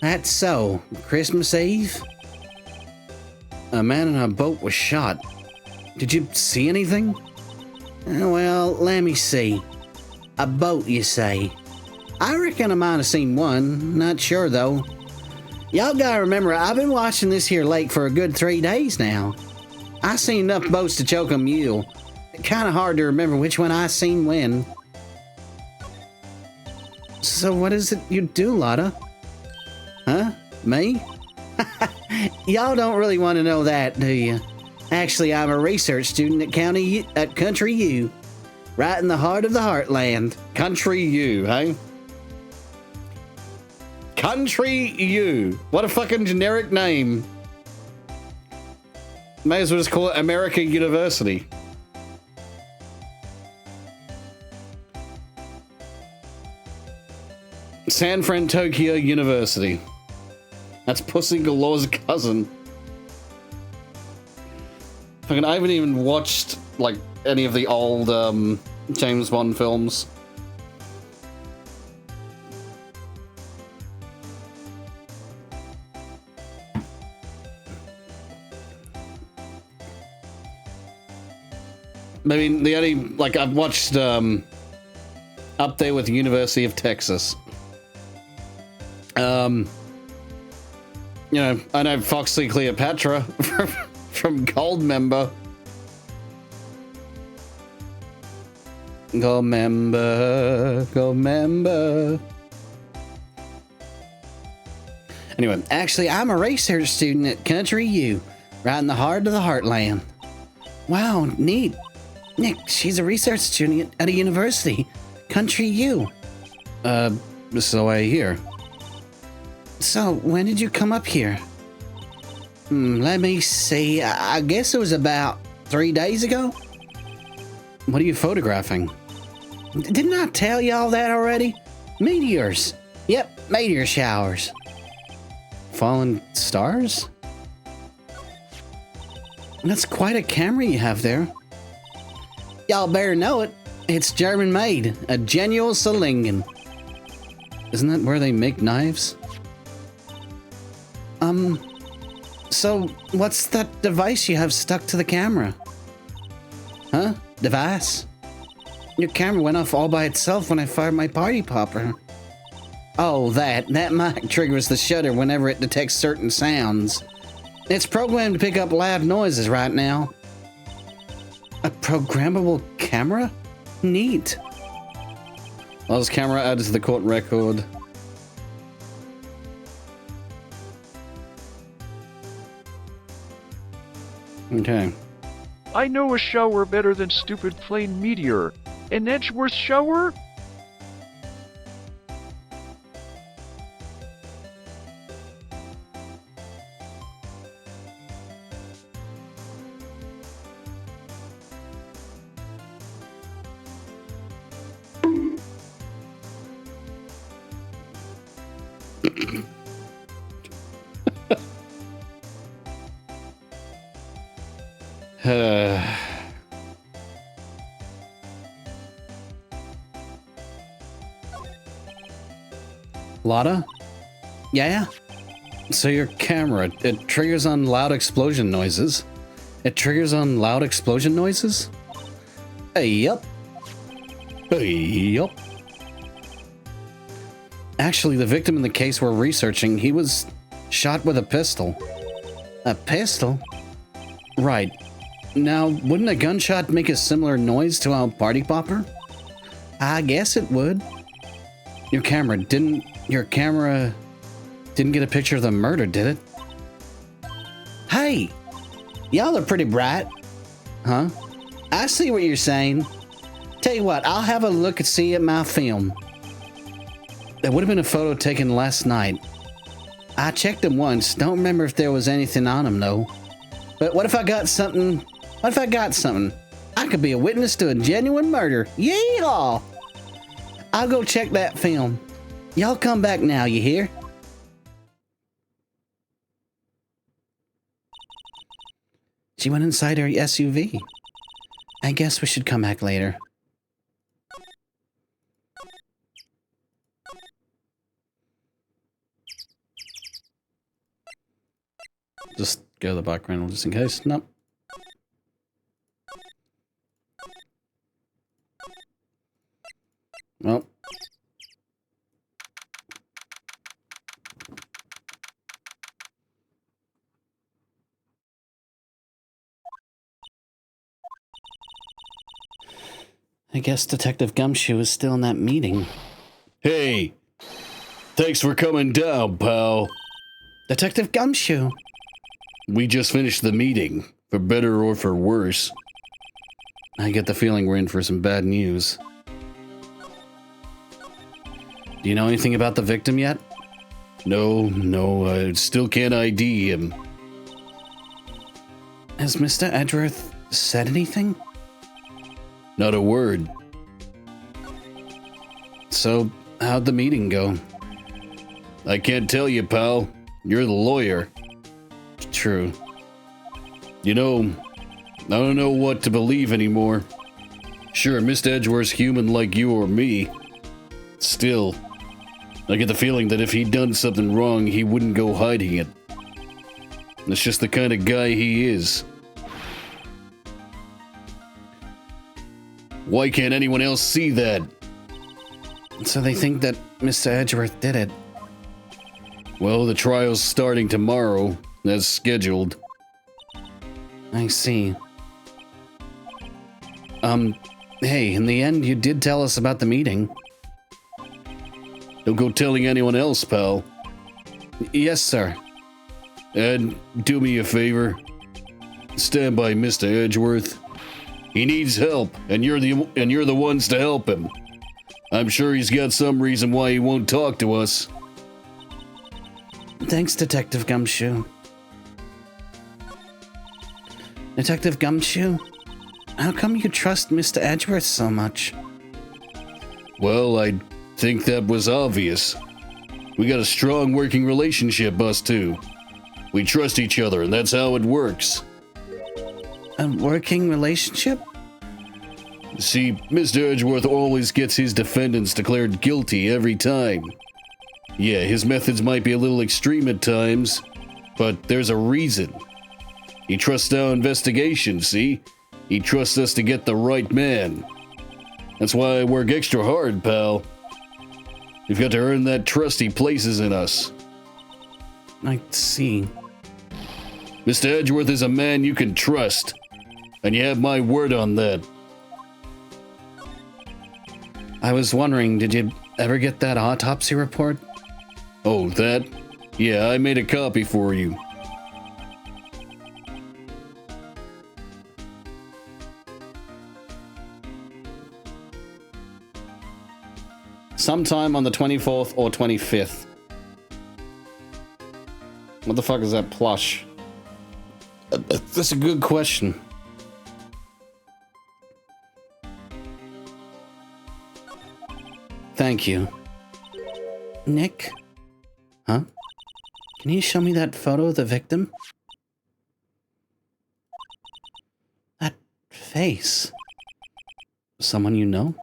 That's so. Christmas Eve? A man in a boat was shot. Did you see anything? Well, let me see. A boat, you say? I reckon I might have seen one. Not sure, though. Y'all gotta remember, I've been watching this here lake for a good 3 days now. I seen enough boats to choke a mule. Kinda hard to remember which one I seen when. So what is it you do, Lotta? Huh? Me? Y'all don't really want to know that, do you? Actually, I'm a research student at Country U. Right in the heart of the heartland. Country U, hey? Country U. What a fucking generic name. May as well just call it America University. San Fran Tokyo University. That's Pussy Galore's cousin. Fucking, I haven't even watched, like, any of the old, James Bond films. I mean, the only, like, I've watched, Up There with the University of Texas. You know, I know Foxy Cleopatra from Goldmember. Goldmember. Anyway, Actually, I'm a research student at Country U, right in the heart of the heartland. Wow, neat. Nick, she's a research student at a university. Country U. so I hear. So, when did you come up here? Let me see. I guess it was about 3 days ago? What are you photographing? Didn't I tell y'all that already? Meteors. Yep, meteor showers. Fallen stars? That's quite a camera you have there. Y'all better know it. It's German made. A genuine Solingen. Isn't that where they make knives? So what's that device you have stuck to the camera? Huh? Device? Your camera went off all by itself when I fired my party popper. Oh, that mic triggers the shutter whenever it detects certain sounds. It's programmed to pick up loud noises right now. A programmable camera? Neat. Well, this camera added to the court record. Okay. I know a shower better than stupid plain meteor. An Edgeworth shower? Lotta? Yeah? So your camera, it triggers on loud explosion noises? It triggers on loud explosion noises? Yep. Yup. Actually, the victim in the case we're researching, he was shot with a pistol. A pistol? Right. Now, wouldn't a gunshot make a similar noise to a party popper? I guess it would. Your camera didn't get a picture of the murder, did it? Hey! Y'all are pretty bright. Huh? I see what you're saying. Tell you what, I'll have a look and see at my film. There would have been a photo taken last night. I checked them once. Don't remember if there was anything on them, though. But what if I got something? What if I got something? I could be a witness to a genuine murder. Yeehaw! I'll go check that film. Y'all come back now, you hear? She went inside her SUV. I guess we should come back later. Just go to the background just in case. Nope. Well. I guess Detective Gumshoe is still in that meeting. Hey, thanks for coming down, pal. Detective Gumshoe! We just finished the meeting, for better or for worse. I get the feeling we're in for some bad news. Do you know anything about the victim yet? No, I still can't ID him. Has Mr. Edgeworth said anything? Not a word. So, how'd the meeting go? I can't tell you, pal. You're the lawyer. True. You know, I don't know what to believe anymore. Sure, Mr. Edgeworth's human like you or me. Still, I get the feeling that if he'd done something wrong, he wouldn't go hiding it. That's just the kind of guy he is. Why can't anyone else see that? So they think that Mr. Edgeworth did it. Well, the trial's starting tomorrow, as scheduled. I see. Hey, in the end, you did tell us about the meeting. Don't go telling anyone else, pal. Yes, sir. And do me a favor. Stand by Mr. Edgeworth. He needs help, and you're the ones to help him. I'm sure he's got some reason why he won't talk to us. Thanks, Detective Gumshoe. Detective Gumshoe, how come you trust Mr. Edgeworth so much? Well, I think that was obvious. We got a strong working relationship, us two. We trust each other, and that's how it works. A working relationship? See, Mr. Edgeworth always gets his defendants declared guilty every time. Yeah, his methods might be a little extreme at times, but there's a reason. He trusts our investigation, see? He trusts us to get the right man. That's why I work extra hard, pal. We've got to earn that trust he places in us. I see. Mr. Edgeworth is a man you can trust, and you have my word on that. I was wondering, did you ever get that autopsy report? Oh, that? Yeah, I made a copy for you. Sometime on the 24th or 25th. What the fuck is that plush? That's a good question. Thank you. Nick? Huh? Can you show me that photo of the victim? That face. Someone you know?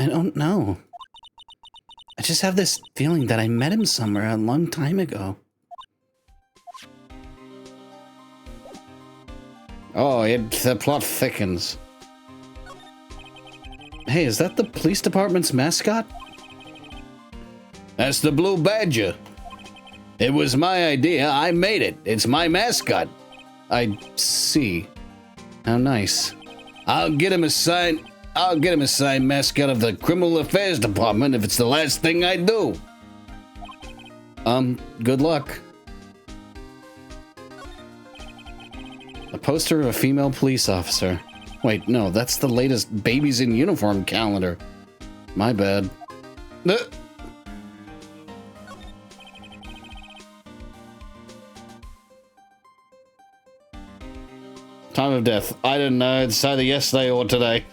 I don't know. I just have this feeling that I met him somewhere a long time ago. Oh, the plot thickens. Hey, is that the police department's mascot? That's the Blue Badger. It was my idea. I made it. It's my mascot. I see. How nice. I'll get him a signed mascot of the Criminal Affairs Department if it's the last thing I do. Good luck. A poster of a female police officer. Wait, no, that's the latest Babies in Uniform calendar. My bad. Time of death. I didn't know. It's either yesterday or today.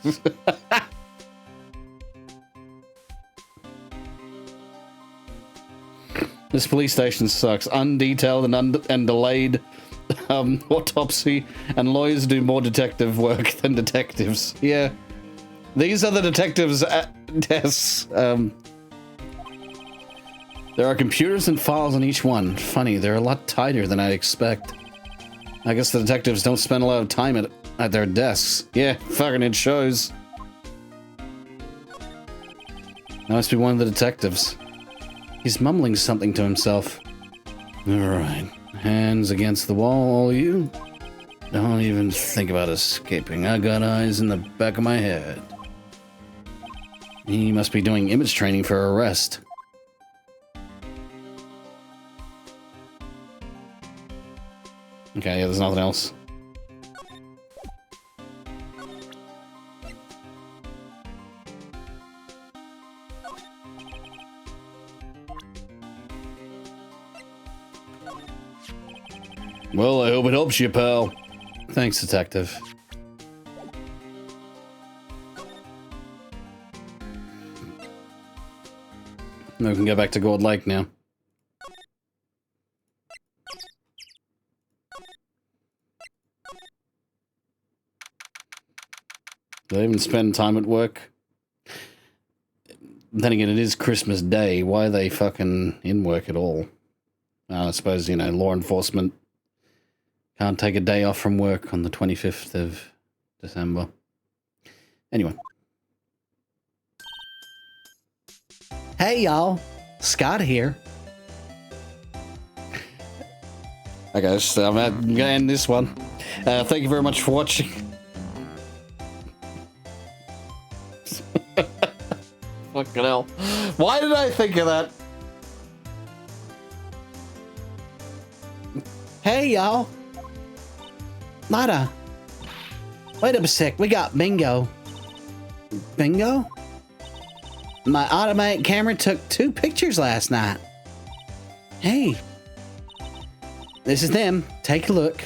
This police station sucks. Undetailed and delayed. autopsy, and lawyers do more detective work than detectives. Yeah. These are the detectives' tests. There are computers and files on each one. Funny, they're a lot tighter than I'd expect. I guess the detectives don't spend a lot of time at their desks. Yeah, fucking it shows. That must be one of the detectives. He's mumbling something to himself. Alright. Hands against the wall, all you. Don't even think about escaping. I got eyes in the back of my head. He must be doing image training for arrest. Okay, yeah, there's nothing else. Well, I hope it helps you, pal. Thanks, detective. We can go back to Gold Lake now. Do they even spend time at work? Then again, it is Christmas Day. Why are they fucking in work at all? I suppose, you know, law enforcement can't take a day off from work on the 25th of December. Anyway. Hey, y'all. Scott here. Okay, so I'm going to end this one. Thank you very much for watching. Fucking hell. Why did I think of that? Hey, y'all. Lada. Wait a sec. We got bingo. Bingo? My automatic camera took 2 pictures last night. Hey. This is them. Take a look.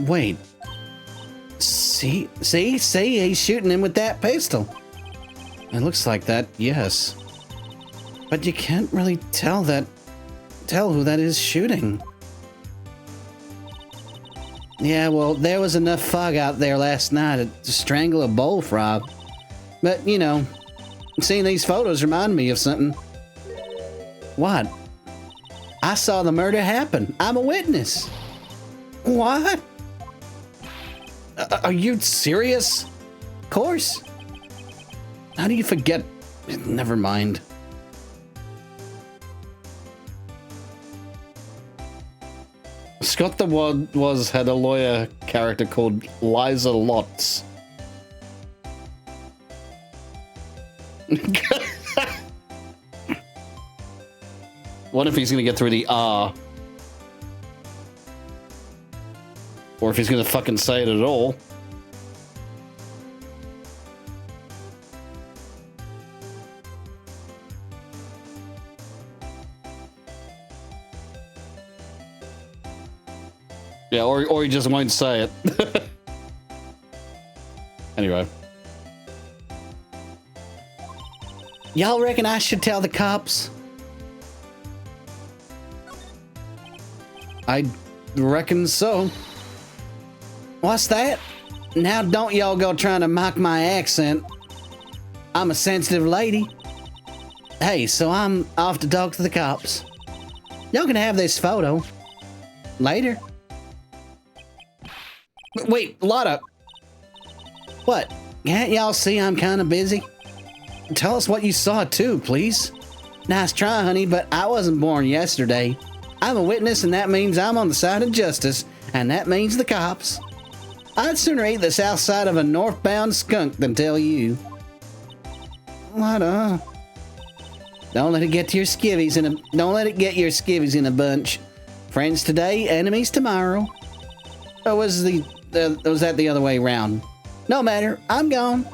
Wait. See, he's shooting him with that pistol. It looks like that, yes. But you can't really tell who that is shooting. Yeah, well, there was enough fog out there last night to strangle a bullfrog. But, you know, seeing these photos remind me of something. What? I saw the murder happen. I'm a witness. What? Are you serious? Of course. How do you forget? Never mind. Scott the Was had a lawyer character called Liza Lotz. What if he's gonna get through the R? Or if he's gonna fucking say it at all. Yeah, or he just won't say it. Anyway. Y'all reckon I should tell the cops? I reckon so. What's that? Now don't y'all go trying to mock my accent. I'm a sensitive lady. Hey, so I'm off to talk to the cops. Y'all can have this photo. Later. Wait, Lotta. What? Can't y'all see I'm kind of busy? Tell us what you saw too, please. Nice try, honey, but I wasn't born yesterday. I'm a witness, and that means I'm on the side of justice, and that means the cops. I'd sooner eat the south side of a northbound skunk than tell you. Lotta. Don't let it get to your skivvies don't let it get your skivvies in a bunch. Friends today, enemies tomorrow. Or was that the other way around? No matter, I'm gone.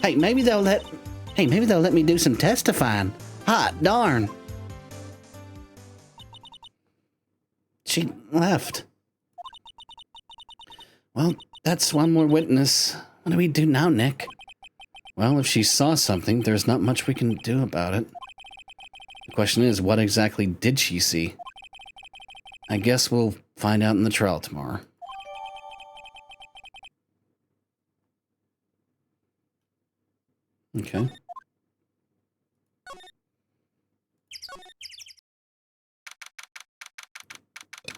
Hey, maybe they'll let me do some testifying. Hot darn. She left. Well, that's one more witness. What do we do now, Nick? Well, if she saw something, there's not much we can do about it. Question is, what exactly did she see? I guess we'll find out in the trial tomorrow. Okay.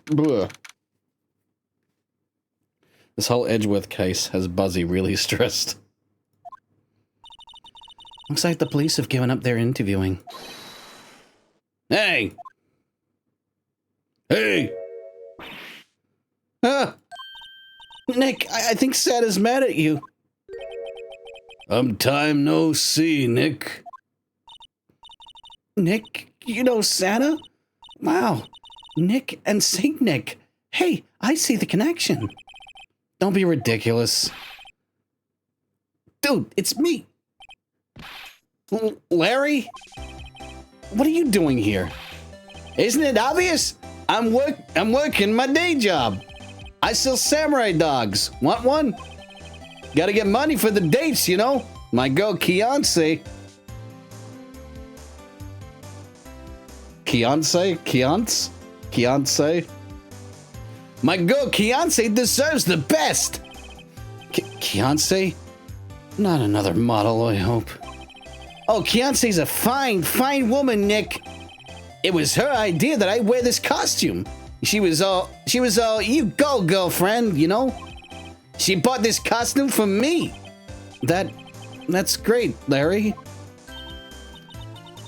Blah. This whole Edgeworth case has Buzzy really stressed. Looks like the police have given up their interviewing. Hey! Hey! Ah! Nick, I think Santa's mad at you. Time no see, Nick. Nick, you know Santa? Wow. Nick and Saint Nick. Hey, I see the connection. Don't be ridiculous. Dude, it's me. Larry? What are you doing here? Isn't it obvious? I'm working my day job. I sell samurai dogs. Want one? Gotta get money for the dates, you know? My girl Fiance. Fiance? My girl Fiance deserves the best. Fiance? Not another model, I hope. Oh, Fiance's a fine, fine woman, Nick. It was her idea that I wear this costume. She was all, you go, girlfriend, you know? She bought this costume for me. That's great, Larry.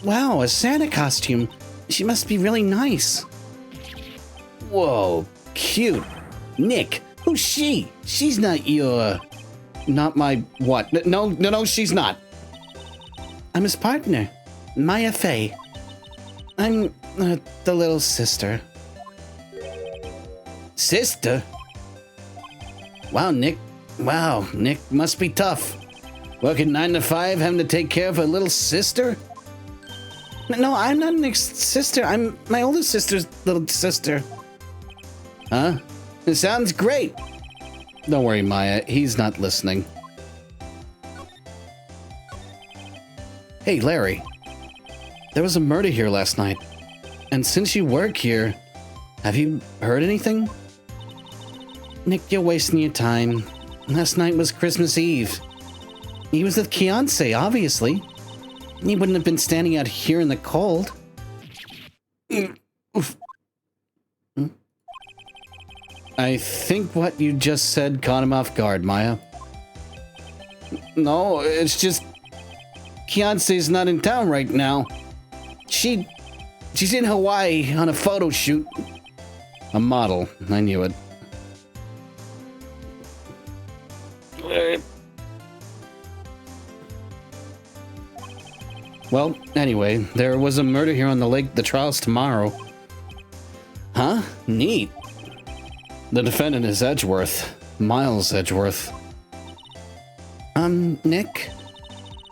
Wow, a Santa costume. She must be really nice. Whoa, cute. Nick, who's she? She's not your... Not my what? No, she's not. I'm his partner, Maya Fey. I'm the little sister. Sister? Wow, Nick must be tough. Working 9 to 5, having to take care of a little sister? No, I'm not Nick's sister. I'm my older sister's little sister. Huh? It sounds great. Don't worry, Maya. He's not listening. Hey, Larry. There was a murder here last night. And since you work here, have you heard anything? Nick, you're wasting your time. Last night was Christmas Eve. He was with Fiance, obviously. He wouldn't have been standing out here in the cold. I think what you just said caught him off guard, Maya. No, it's just... Fiance's not in town right now. She's in Hawaii on a photo shoot. A model. I knew it. Well, anyway, there was a murder here on the lake. The trial's tomorrow. Huh? Neat. The defendant is Edgeworth. Miles Edgeworth. Nick?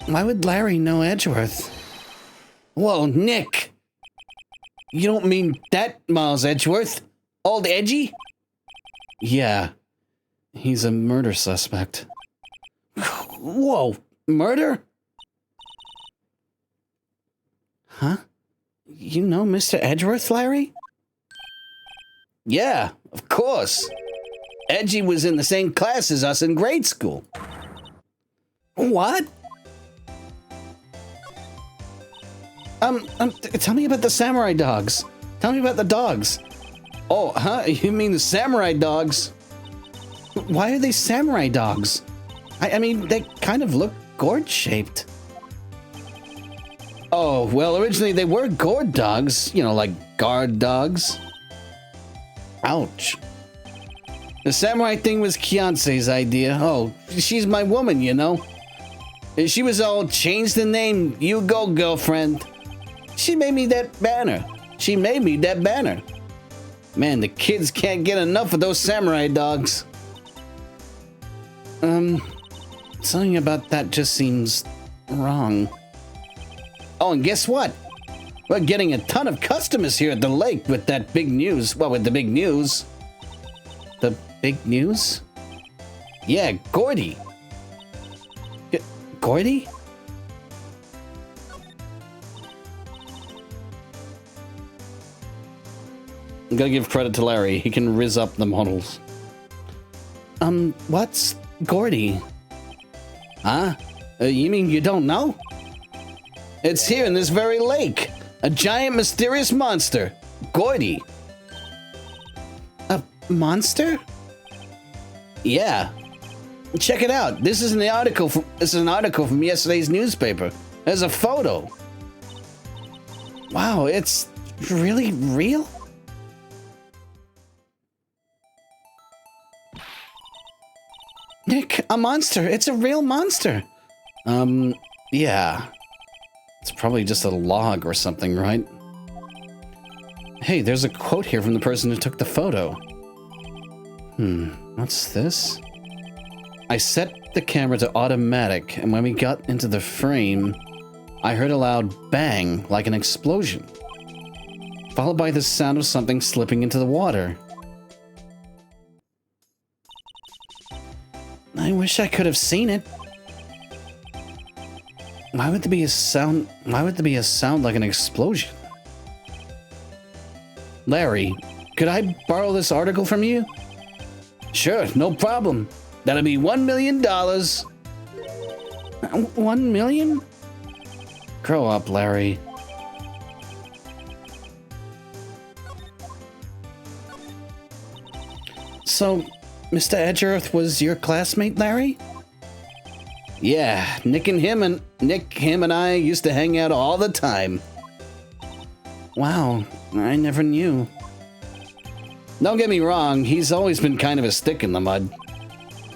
Why would Larry know Edgeworth? Whoa, Nick! You don't mean that Miles Edgeworth? Old Edgy? Yeah. He's a murder suspect. Whoa, murder? Huh? You know Mr. Edgeworth, Larry? Yeah, of course. Edgy was in the same class as us in grade school. What? Tell me about the samurai dogs. Tell me about the dogs. Oh, huh? You mean the samurai dogs? Why are they samurai dogs? I mean, they kind of look gourd-shaped. Oh, well, originally they were gourd dogs. You know, like guard dogs. Ouch. The samurai thing was Fiance's idea. Oh, she's my woman, you know. She was all, change the name, you go, girlfriend. She made me that banner. She made me that banner. Man, the kids can't get enough of those samurai dogs. Something about that just seems wrong. Oh, and guess what? We're getting a ton of customers here at the lake with that big news. Well, with the big news. The big news? Yeah, Gordy. Gordy? I'm gonna give credit to Larry. He can rizz up the models. What's Gordy? Huh? You mean you don't know? It's here in this very lake. A giant mysterious monster. Gordy. A monster? Yeah. Check it out. This is an article from yesterday's newspaper. There's a photo. Wow, it's really real? Nick, a monster. It's a real monster. Yeah. It's probably just a log or something, right? Hey, there's a quote here from the person who took the photo. What's this? I set the camera to automatic, and when we got into the frame, I heard a loud bang, like an explosion, followed by the sound of something slipping into the water. I wish I could have seen it. Why would there be a sound like an explosion? Larry, could I borrow this article from you? Sure, no problem. That'll be $1 million. $1 million? Grow up, Larry. So, Mr. Edgeworth was your classmate, Larry? Yeah, Nick, him and I used to hang out all the time. Wow, I never knew. Don't get me wrong, he's always been kind of a stick in the mud.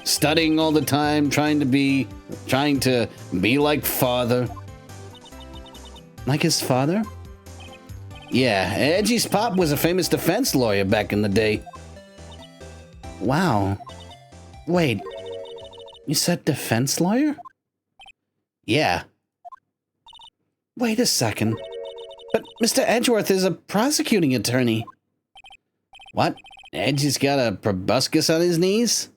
Studying all the time, trying to be like father. Like his father? Yeah, Edgy's pop was a famous defense lawyer back in the day. Wow. Wait, you said defense lawyer? Yeah. Wait a second. But Mr. Edgeworth is a prosecuting attorney. What? Edgy's got a proboscis on his knees?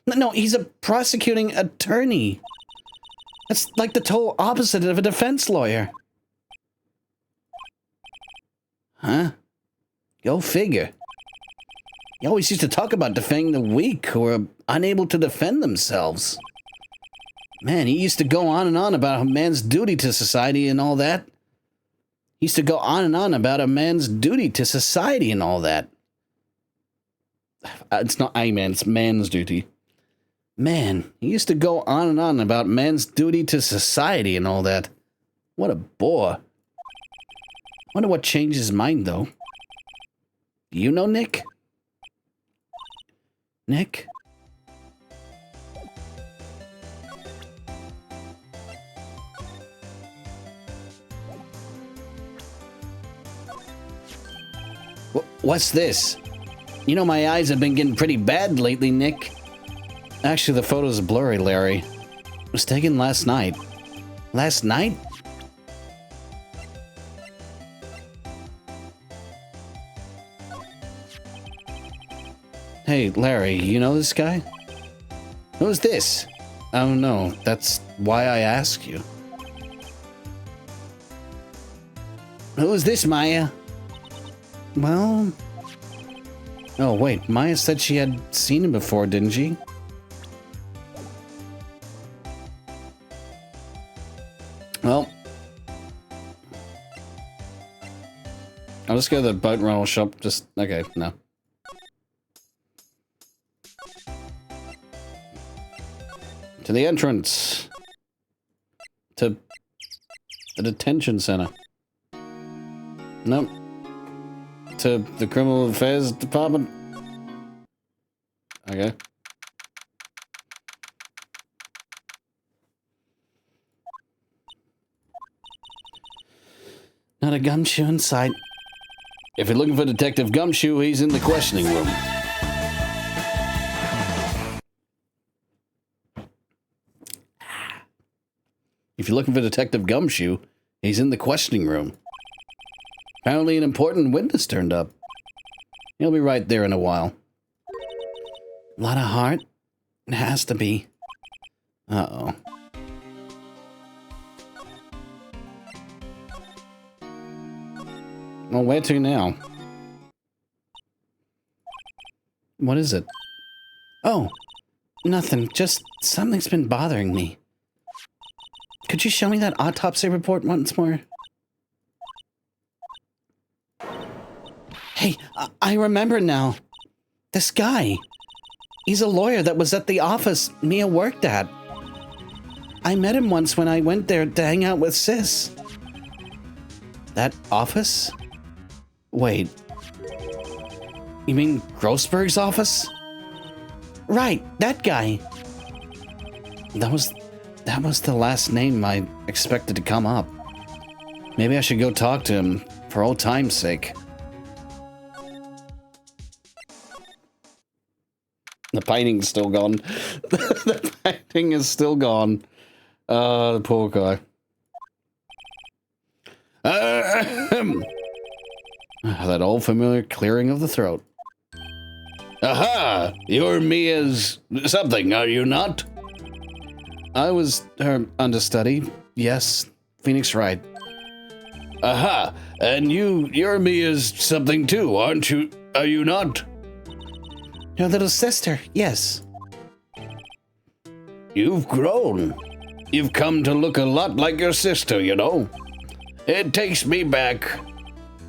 No, he's a prosecuting attorney. That's like the total opposite of a defense lawyer. Huh? Go figure. He always used to talk about defending the weak who are unable to defend themselves. Man, he used to go on and on about a man's duty to society and all that. He used to go on and on about a man's duty to society and all that. It's not a man, it's man's duty. Man, he used to go on and on about man's duty to society and all that. What a bore. Wonder what changed his mind, though. Do you know Nick? Nick? What's this? You know my eyes have been getting pretty bad lately, Nick. Actually, the photo's blurry, Larry. It was taken last night. Last night? Hey, Larry, you know this guy? Who's this? Oh no, that's why I asked you. Who's this, Maya? Well... Oh, wait, Maya said she had seen him before, didn't she? Well... I'll just go to the boat rental shop, okay, no. To the entrance. To the detention center. Nope. To the criminal affairs department. Okay. Not a gumshoe in sight. If you're looking for Detective Gumshoe, he's in the questioning room. If you're looking for Detective Gumshoe, he's in the questioning room. Apparently an important witness turned up. He'll be right there in a while. A lot of heart? It has to be. Uh-oh. Well, where to now? What is it? Oh, nothing. Just something's been bothering me. Could you show me that autopsy report once more? Hey, I remember now. This guy. He's a lawyer that was at the office Mia worked at. I met him once when I went there to hang out with Sis. That office? Wait. You mean Grossberg's office? Right, that guy. That was the last name I expected to come up. Maybe I should go talk to him for old time's sake. The painting's still gone. The painting is still gone. The poor guy. That old familiar clearing of the throat. Aha! You're Mia's something, are you not? I was her understudy. Yes, Phoenix Wright. Aha! And you're Mia's something too, aren't you? Are you not? Your little sister, yes. You've grown. You've come to look a lot like your sister, you know. It takes me back.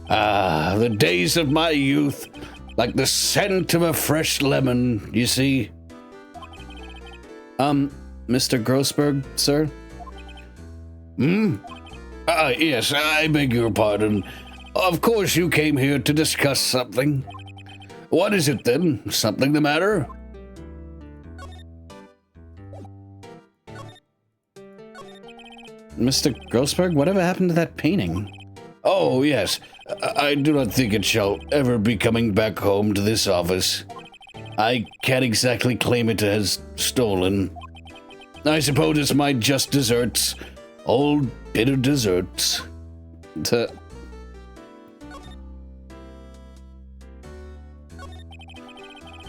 Ah, the days of my youth, like the scent of a fresh lemon, you see. Mr. Grossberg, sir? Yes, I beg your pardon. Of course you came here to discuss something. What is it then? Something the matter? Mr. Grossberg, whatever happened to that painting? Oh, yes. I do not think it shall ever be coming back home to this office. I can't exactly claim it as stolen. I suppose it's my just desserts. Old bitter desserts. There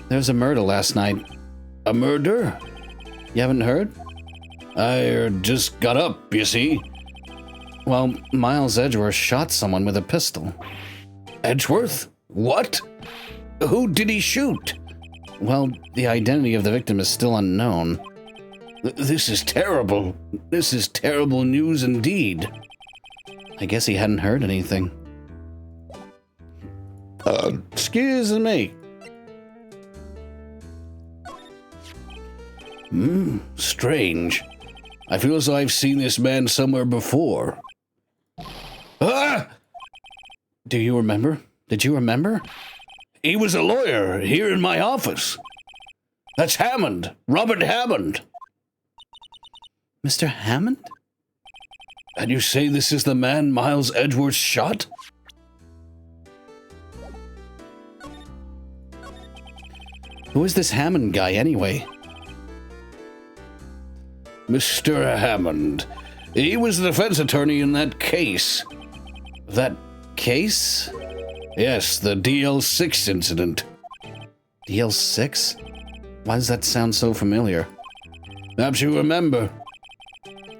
was a murder last night. A murder? You haven't heard? I just got up, you see. Well, Miles Edgeworth shot someone with a pistol. Edgeworth? What? Who did he shoot? Well, the identity of the victim is still unknown. This is terrible. This is terrible news indeed. I guess he hadn't heard anything. Excuse me. Strange. I feel as though I've seen this man somewhere before. Ah! Do you remember? Did you remember? He was a lawyer here in my office. That's Hammond. Robert Hammond. Mr. Hammond? And you say this is the man Miles Edgeworth shot? Who is this Hammond guy, anyway? Mr. Hammond. He was the defense attorney in that case. That case? Yes, the DL6 incident. DL6? Why does that sound so familiar? Perhaps you remember.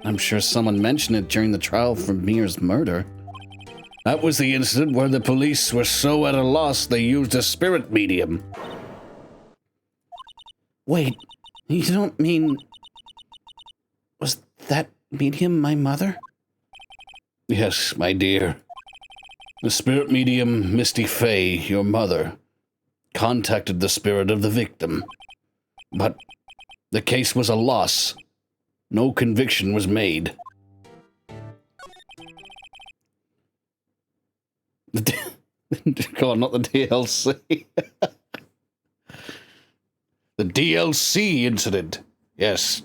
I'm sure someone mentioned it during the trial for Mia's murder. That was the incident where the police were so at a loss they used a spirit medium. Wait, you don't mean... Was that medium my mother? Yes, my dear. The spirit medium, Misty Fey, your mother, contacted the spirit of the victim. But the case was a loss. No conviction was made. God, not the DLC. The DLC incident. Yes.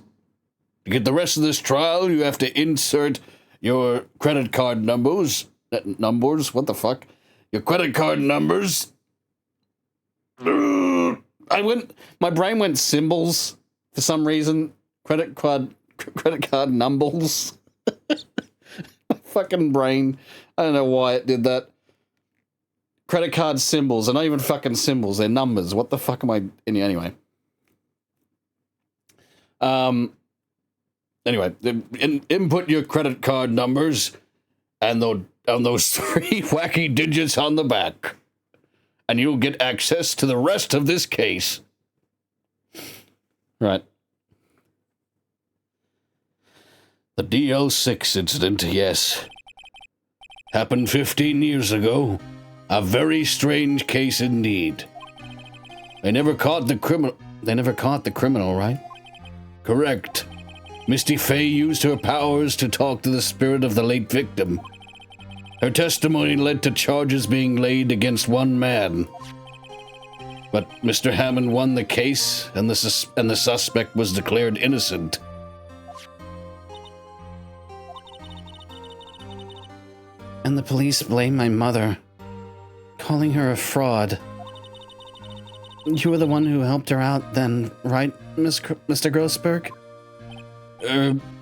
To get the rest of this trial, you have to insert your credit card numbers. Numbers? What the fuck? Your credit card numbers. My brain went symbols for some reason. Credit card numbers. My fucking brain. I don't know why it did that. Credit card symbols. They're not even fucking symbols. They're numbers. What the fuck am I... Anyway. Anyway, input your credit card numbers and those three wacky digits on the back. and you'll get access to the rest of this case. Right. The DL6 incident, yes. Happened 15 years ago. A very strange case indeed. They never caught the criminal, right? Correct. Misty Fey used her powers to talk to the spirit of the late victim. Her testimony led to charges being laid against one man. But Mr. Hammond won the case, and the suspect was declared innocent. And the police blame my mother, calling her a fraud. You were the one who helped her out then, right, Mr. Grossberg?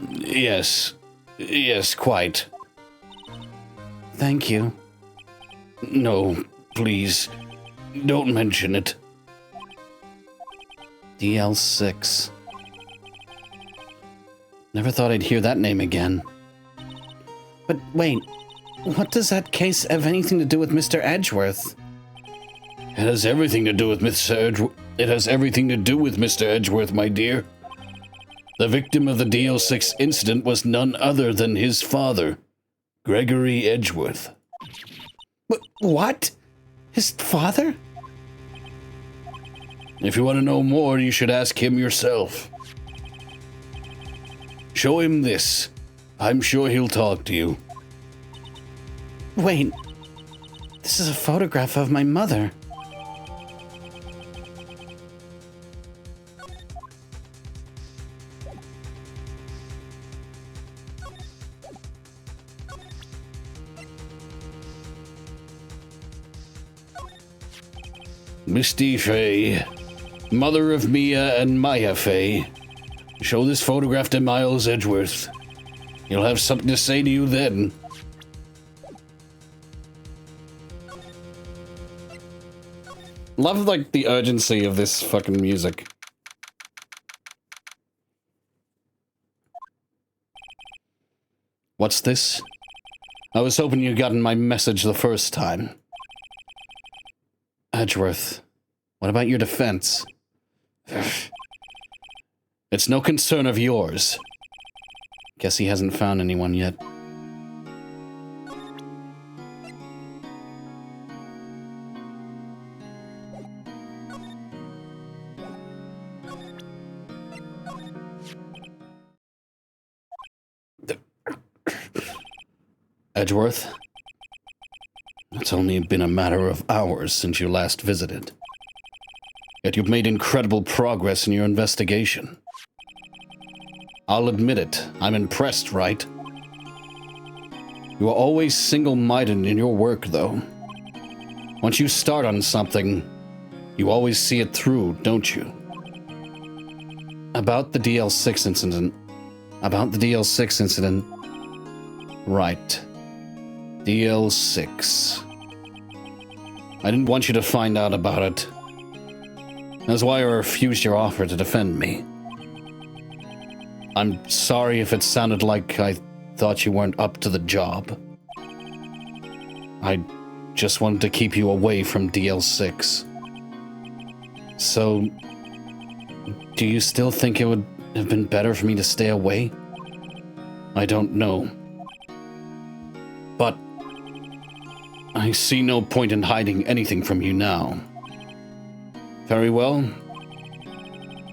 Yes. Yes, quite. Thank you. No, please, don't mention it. DL6. Never thought I'd hear that name again. But wait, what does that case have anything to do with Mr. Edgeworth? It has everything to do with Mr. Edgeworth, my dear. The victim of the DL6 incident was none other than his father, Gregory Edgeworth. What? His father? If you want to know more, you should ask him yourself. Show him this. I'm sure he'll talk to you. Wait, this is a photograph of my mother. Misty Fey, mother of Mia and Maya Fey. Show this photograph to Miles Edgeworth. He'll have something to say to you then. Love, like, the urgency of this fucking music. What's this? I was hoping you'd gotten my message the first time. Edgeworth, what about your defense? It's no concern of yours. Guess he hasn't found anyone yet. Edgeworth, it's only been a matter of hours since you last visited. Yet you've made incredible progress in your investigation. I'll admit it, I'm impressed, Wright. You are always single-minded in your work, though. Once you start on something, you always see it through, don't you? About the DL6 incident. Right. DL6. I didn't want you to find out about it. That's why I refused your offer to defend me. I'm sorry if it sounded like I thought you weren't up to the job. I just wanted to keep you away from DL6. So, do you still think it would have been better for me to stay away? I don't know. But I see no point in hiding anything from you now. Very well.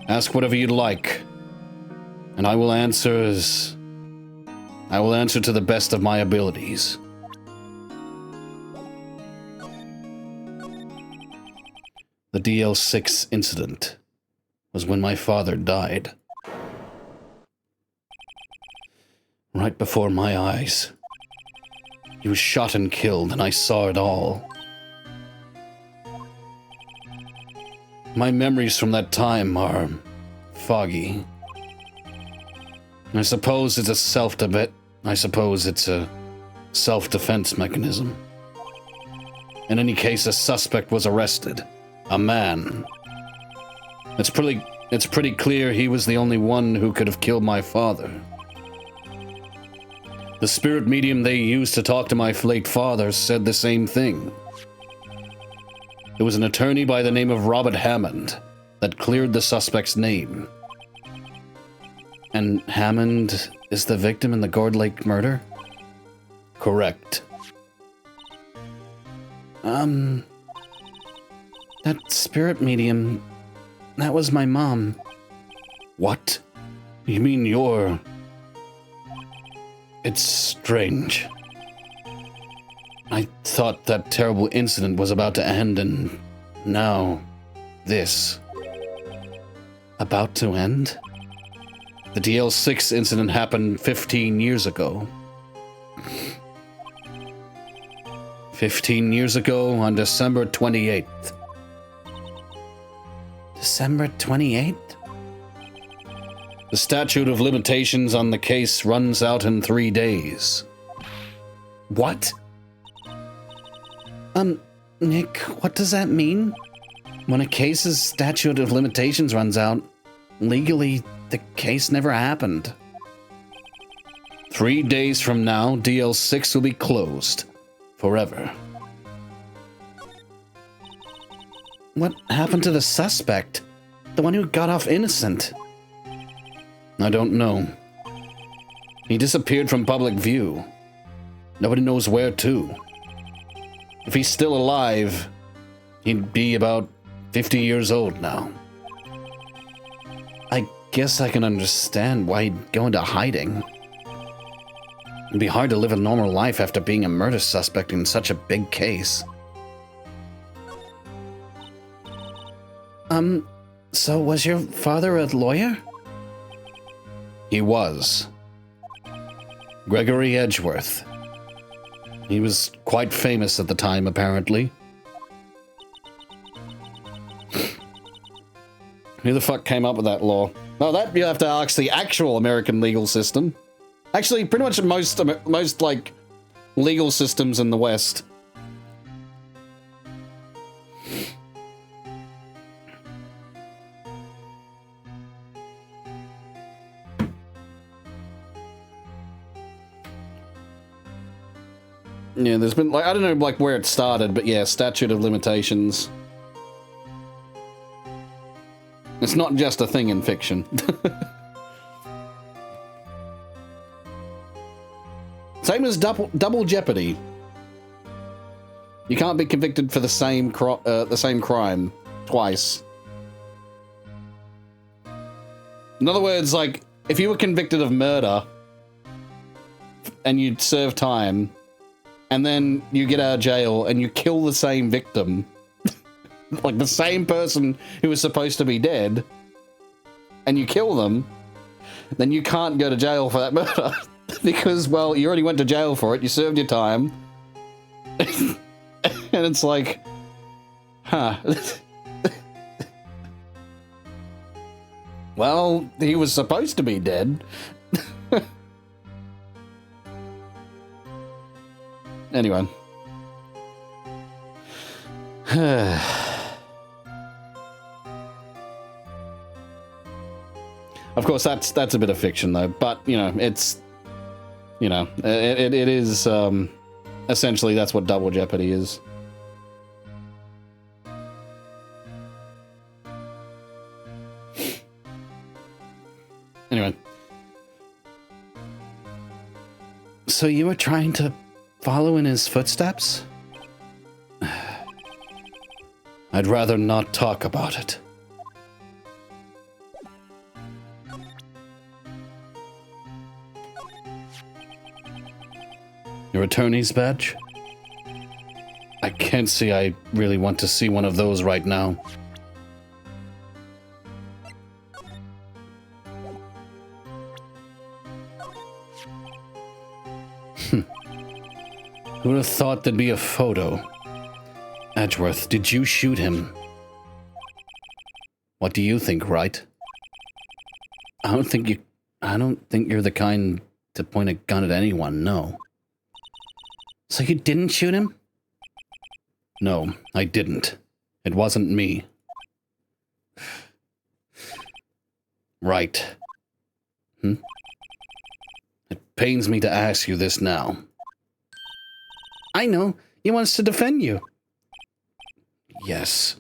Ask whatever you'd like, and I will answer to the best of my abilities. The DL6 incident was when my father died. Right before my eyes. He was shot and killed, and I saw it all. My memories from that time are foggy. I suppose it's a self-defense mechanism. In any case, a suspect was arrested. A man. It's pretty clear he was the only one who could have killed my father. The spirit medium they used to talk to my late father said the same thing. It was an attorney by the name of Robert Hammond that cleared the suspect's name. And Hammond is the victim in the Gourd Lake murder? Correct. That spirit medium, that was my mom. What? You mean you're... It's strange. I thought that terrible incident was about to end, and now this. About to end? The DL6 incident happened 15 years ago. 15 years ago on December 28th. December 28th? The statute of limitations on the case runs out in 3 days. What? Nick, what does that mean? When a case's statute of limitations runs out, legally, the case never happened. 3 days from now, DL6 will be closed. Forever. What happened to the suspect? The one who got off innocent? I don't know. He disappeared from public view. Nobody knows where to. If he's still alive, he'd be about 50 years old now. I guess I can understand why he'd go into hiding. It'd be hard to live a normal life after being a murder suspect in such a big case. So was your father a lawyer? He was. Gregory Edgeworth. He was quite famous at the time, apparently. Who the fuck came up with that law? Well, that you have to ask the actual American legal system. Actually, pretty much most like legal systems in the West. Yeah, there's been like I don't know like where it started, but yeah, statute of limitations. It's not just a thing in fiction. Same as double jeopardy. You can't be convicted for the same crime twice. In other words, like if you were convicted of murder and you'd serve time, and then you get out of jail and you kill the same victim, like the same person who was supposed to be dead, and you kill them, then you can't go to jail for that murder. Because, well, you already went to jail for it, you served your time. And it's like, huh. Well, he was supposed to be dead. Anyway. Of course, that's a bit of fiction, though. But, you know, it's... You know, it is, essentially, that's what double jeopardy is. Anyway. So you were trying to follow in his footsteps? I'd rather not talk about it. Your attorney's badge? I can't see I really want to see one of those right now. Who would have thought there'd be a photo? Edgeworth, did you shoot him? What do you think, Wright? I don't think you're the kind to point a gun at anyone, no. So you didn't shoot him? No, I didn't. It wasn't me. Right. It pains me to ask you this now. I know. He wants to defend you. Yes.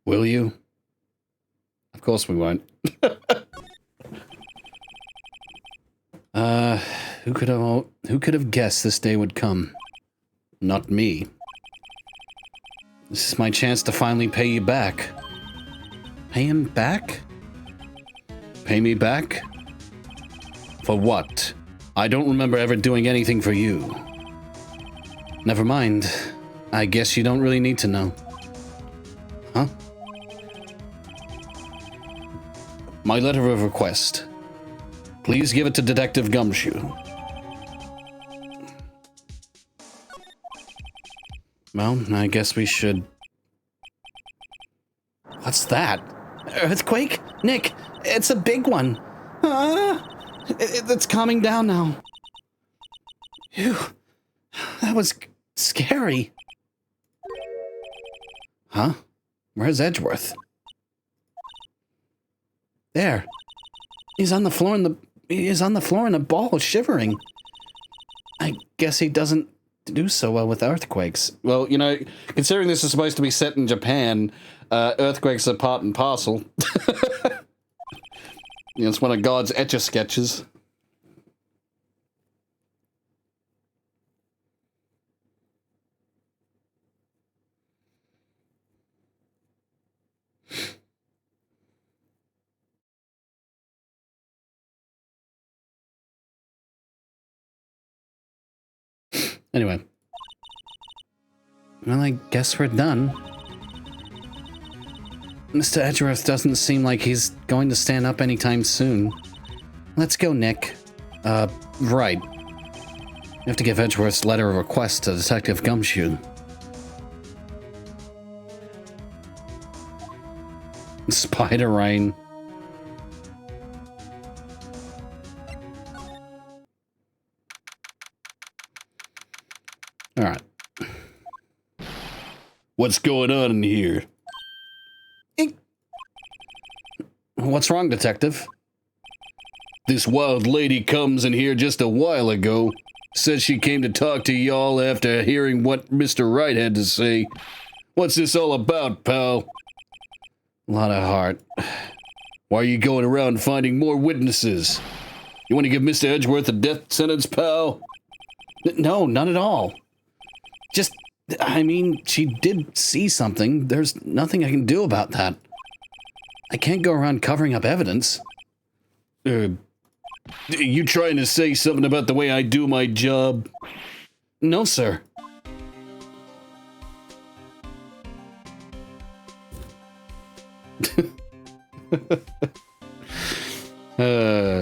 Will you? Of course we won't. Who could have guessed this day would come? Not me. This is my chance to finally pay you back. Pay him back? Pay me back? For what? I don't remember ever doing anything for you. Never mind. I guess you don't really need to know. Huh? My letter of request. Please give it to Detective Gumshoe. Well, I guess we should... What's that? Earthquake? Nick, it's a big one. It's calming down now. Phew. That was scary. Huh? Where's Edgeworth? There. He's on the floor in a ball, shivering. I guess he doesn't do so well with earthquakes. Well, you know, considering this is supposed to be set in Japan, earthquakes are part and parcel. You know, it's one of God's etch-a-sketches. Anyway. Well, I guess we're done. Mr. Edgeworth doesn't seem like he's going to stand up anytime soon. Let's go, Nick. Right. You have to give Edgeworth's letter of request to Detective Gumshoe. Spider Rain. Alright. What's going on in here? What's wrong, Detective? This wild lady comes in here just a while ago. Says she came to talk to y'all after hearing what Mr. Wright had to say. What's this all about, pal? A lot of heart. Why are you going around finding more witnesses? You want to give Mr. Edgeworth a death sentence, pal? No, not at all. Just, I mean, she did see something. There's nothing I can do about that. I can't go around covering up evidence. You trying to say something about the way I do my job? No, sir.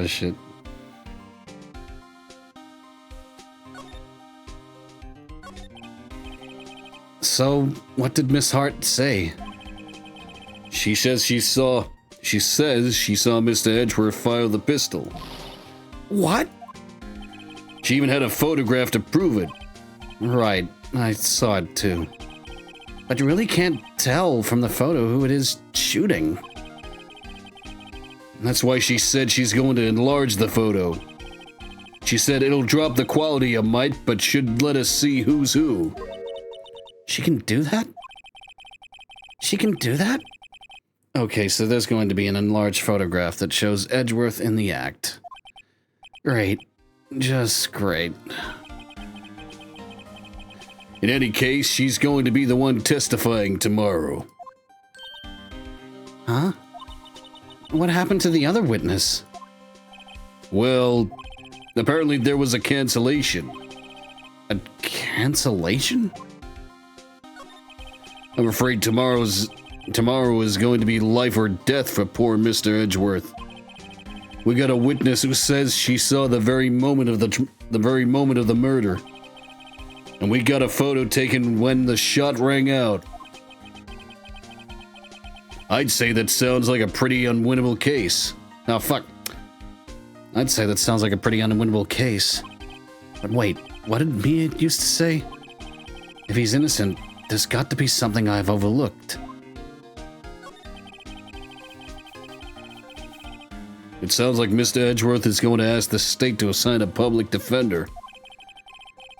Shit. So, what did Miss Hart say? She says she saw Mr. Edgeworth fire the pistol. What? She even had a photograph to prove it. Right, I saw it too. But you really can't tell from the photo who it is shooting. That's why she said she's going to enlarge the photo. She said it'll drop the quality a mite, but should let us see who's who. She can do that? She can do that? Okay, so there's going to be an enlarged photograph that shows Edgeworth in the act. Great. Just great. In any case, she's going to be the one testifying tomorrow. Huh? What happened to the other witness? Well, apparently there was a cancellation. A cancellation? I'm afraid tomorrow is going to be life or death for poor Mr. Edgeworth. We got a witness who says she saw the very moment of the murder. And we got a photo taken when the shot rang out. I'd say that sounds like a pretty unwinnable case. Oh, fuck. I'd say that sounds like a pretty unwinnable case. But wait, what did Mia used to say? If he's innocent, there's got to be something I've overlooked. It sounds like Mr. Edgeworth is going to ask the state to assign a public defender.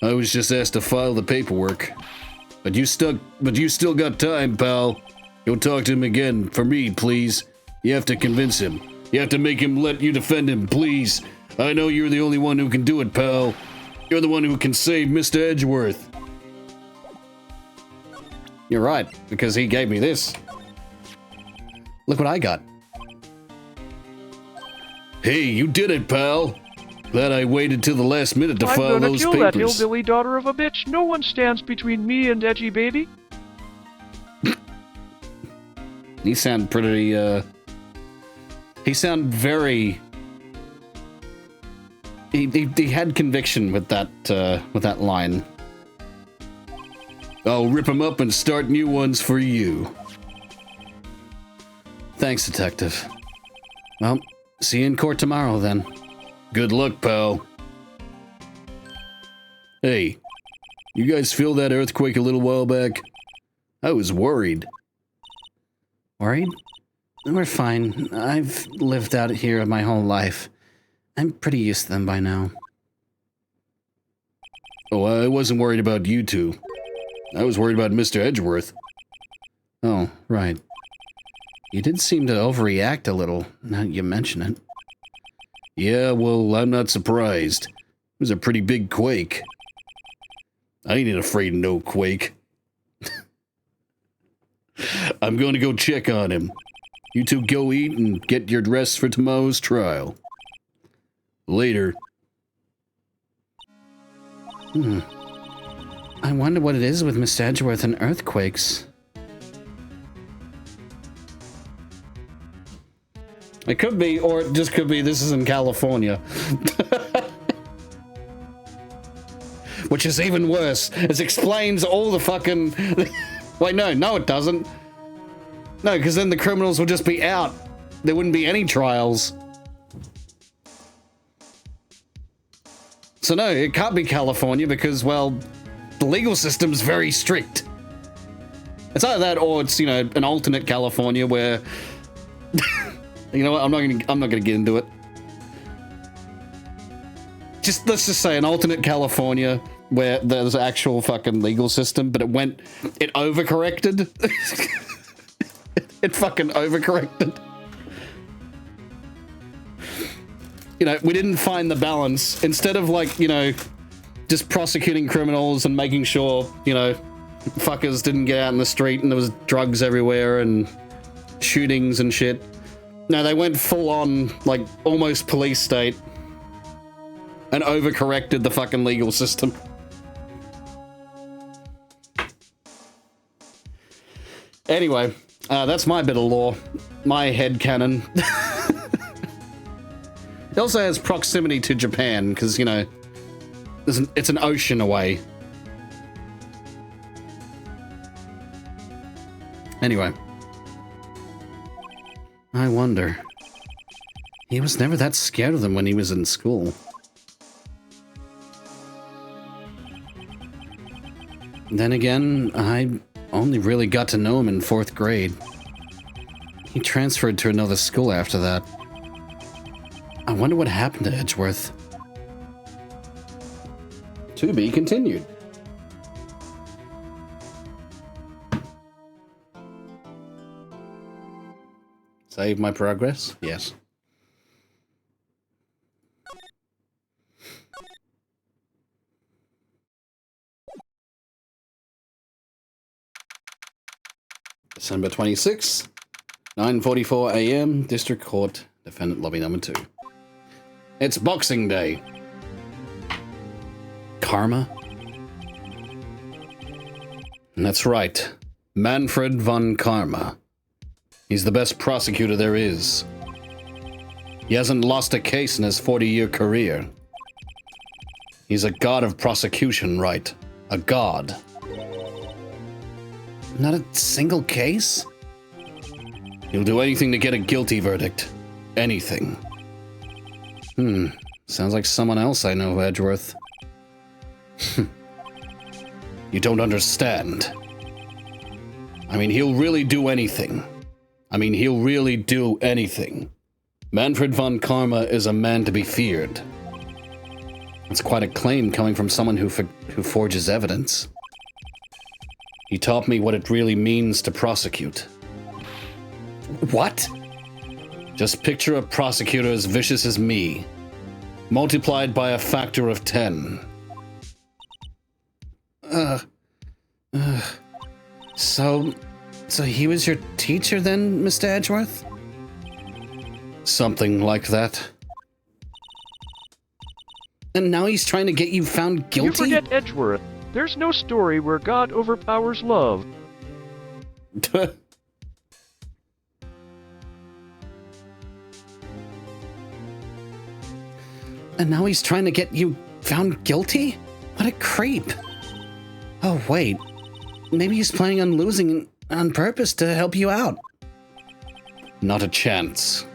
I was just asked to file the paperwork. But you still got time, pal. Go talk to him again, for me, please. You have to convince him. You have to make him let you defend him, please. I know you're the only one who can do it, pal. You're the one who can save Mr. Edgeworth. You're right, because he gave me this. Look what I got. Hey, you did it, pal. Glad I waited till the last minute to file those papers. I'm gonna kill that hillbilly daughter of a bitch. No one stands between me and Edgy Baby. You sound pretty, he sound very... He had conviction with that line. I'll rip him up and start new ones for you. Thanks, Detective. Well, see you in court tomorrow, then. Good luck, pal. Hey, you guys feel that earthquake a little while back? I was worried. Worried? We're fine. I've lived out here my whole life. I'm pretty used to them by now. Oh, I wasn't worried about you two. I was worried about Mr. Edgeworth. Oh, right. You did seem to overreact a little, now that you mention it. Yeah, well, I'm not surprised. It was a pretty big quake. I ain't afraid of no quake. I'm going to go check on him. You two go eat and get your dress for tomorrow's trial. Later. I wonder what it is with Mr. Edgeworth and earthquakes. It could be, or it just could be this is in California. Which is even worse. It explains all the fucking... Wait, no, it doesn't. No, because then the criminals would just be out. There wouldn't be any trials. So no, it can't be California because, well, the legal system's very strict. It's either that or it's, you know, an alternate California where... You know what? I'm not gonna get into it. Let's just say an alternate California where there's an actual fucking legal system, but it overcorrected. It fucking overcorrected. You know, we didn't find the balance. Instead of, like, you know, just prosecuting criminals and making sure, you know, fuckers didn't get out in the street and there was drugs everywhere and shootings and shit. No, they went full on, like, almost police state and overcorrected the fucking legal system. Anyway, that's my bit of lore. My headcanon. It also has proximity to Japan, because, you know, it's an ocean away. Anyway. I wonder. He was never that scared of them when he was in school. Then again, I only really got to know him in 4th grade. He transferred to another school after that. I wonder what happened to Edgeworth. To be continued. Save my progress? Yes. December 26th, 9:44 a.m., District Court, Defendant Lobby Number 2. It's Boxing Day. Karma? And that's right. Manfred von Karma. He's the best prosecutor there is. He hasn't lost a case in his 40-year career. He's a god of prosecution, Wright. A god. Not a single case? He'll do anything to get a guilty verdict. Anything. Sounds like someone else I know, Edgeworth. You don't understand. I mean, he'll really do anything. Manfred von Karma is a man to be feared. It's quite a claim coming from someone who forges evidence. He taught me what it really means to prosecute. What? Just picture a prosecutor as vicious as me, multiplied by a factor of 10. So he was your teacher then, Mr. Edgeworth? Something like that. And now he's trying to get you found guilty? You forget Edgeworth. There's no story where God overpowers love. And now he's trying to get you found guilty? What a creep. Oh, wait. Maybe he's planning on losing on purpose to help you out. Not a chance.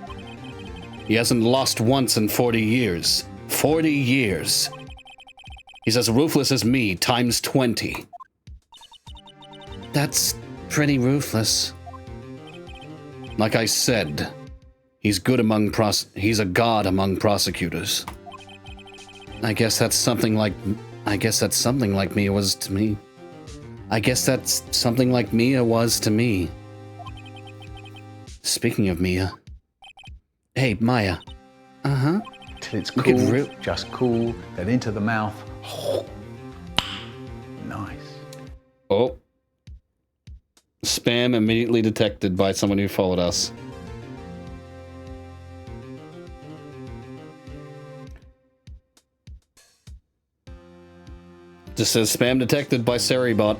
He hasn't lost once in 40 years. 40 years. He's as ruthless as me, times 20. That's pretty ruthless. Like I said, he's good among he's a god among prosecutors. I guess that's something like Mia was to me. I guess that's something like Mia was to me. Speaking of Mia. Hey, Maya. Uh-huh. Till it's cool, just cool, then into the mouth. Nice. Oh. Spam immediately detected by someone who followed us. Just says spam detected by Seribot.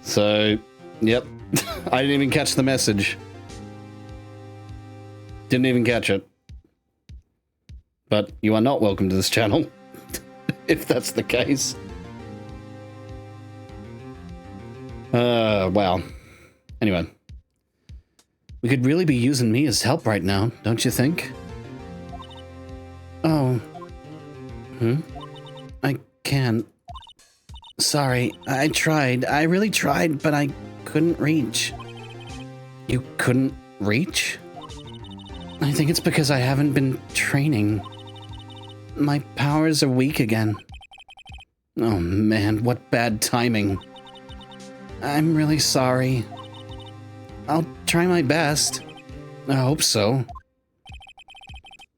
So, yep. I didn't even catch the message. Didn't even catch it. But you are not welcome to this channel, if that's the case. Wow. Anyway. We could really be using Mia's help right now, don't you think? Oh. I can't. Sorry, I tried. I really tried, but I couldn't reach. You couldn't reach? I think it's because I haven't been training. My powers are weak again. Oh man, what bad timing. I'm really sorry. I'll try my best. I hope so.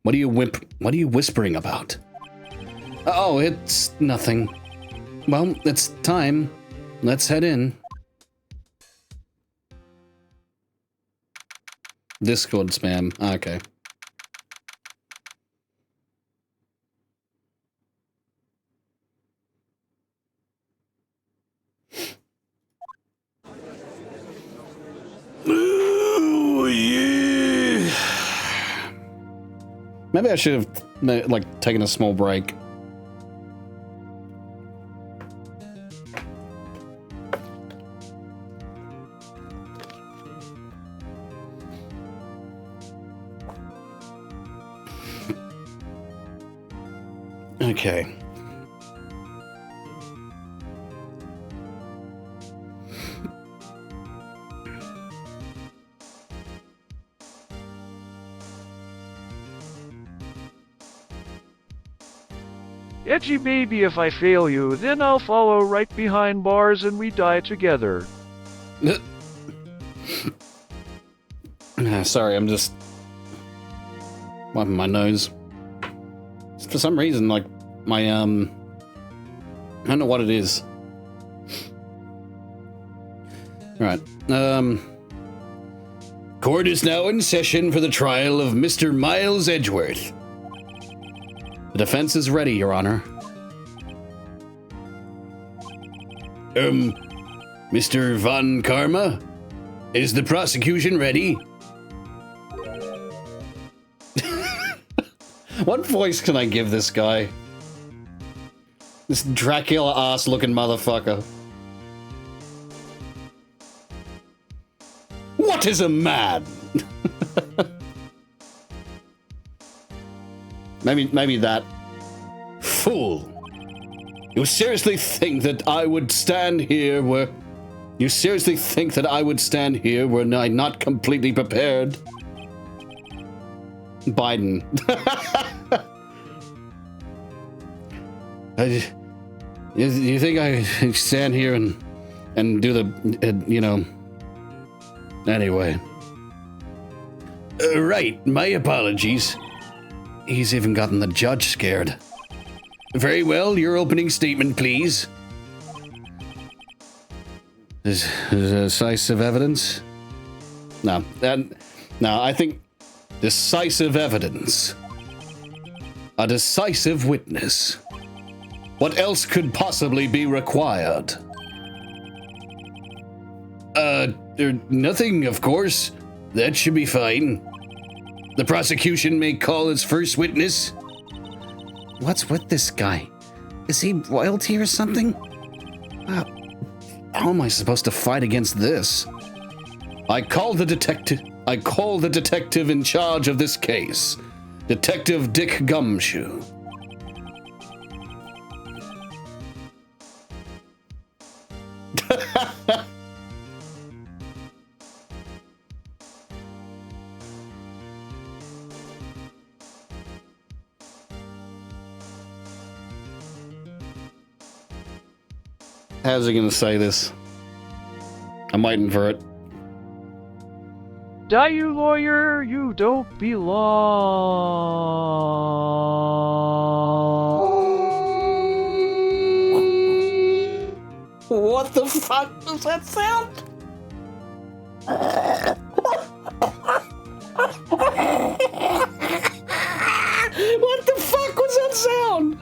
What are you whispering about? Oh, it's nothing. Well, it's time. Let's head in. Discord spam. Okay. Ooh, yeah. Maybe I should have like taken a small break. Okay. Edgy baby, if I fail you, then I'll follow right behind bars and we die together. Sorry, I'm just wiping my nose. For some reason, like, my, I don't know what it is. Right. Court is now in session for the trial of Mr. Miles Edgeworth. The defense is ready, Your Honor. Mr. Von Karma? Is the prosecution ready? What voice can I give this guy? This Dracula ass looking motherfucker. What is a man? maybe that. Fool. You seriously think that I would stand here were... You seriously think that I would stand here were I not completely prepared? Biden. You think I stand here and do the, you know... Anyway. Right, my apologies. He's even gotten the judge scared. Very well, your opening statement, please. Is decisive evidence? No, I think decisive evidence. A decisive witness. What else could possibly be required? Nothing, of course. That should be fine. The prosecution may call its first witness. What's with this guy? Is he royalty or something? How am I supposed to fight against this? I call the detective in charge of this case. Detective Dick Gumshoe. How's he gonna say this? I'm waiting for it. Die, you lawyer, you don't belong. What the fuck does that sound? What the fuck was that sound?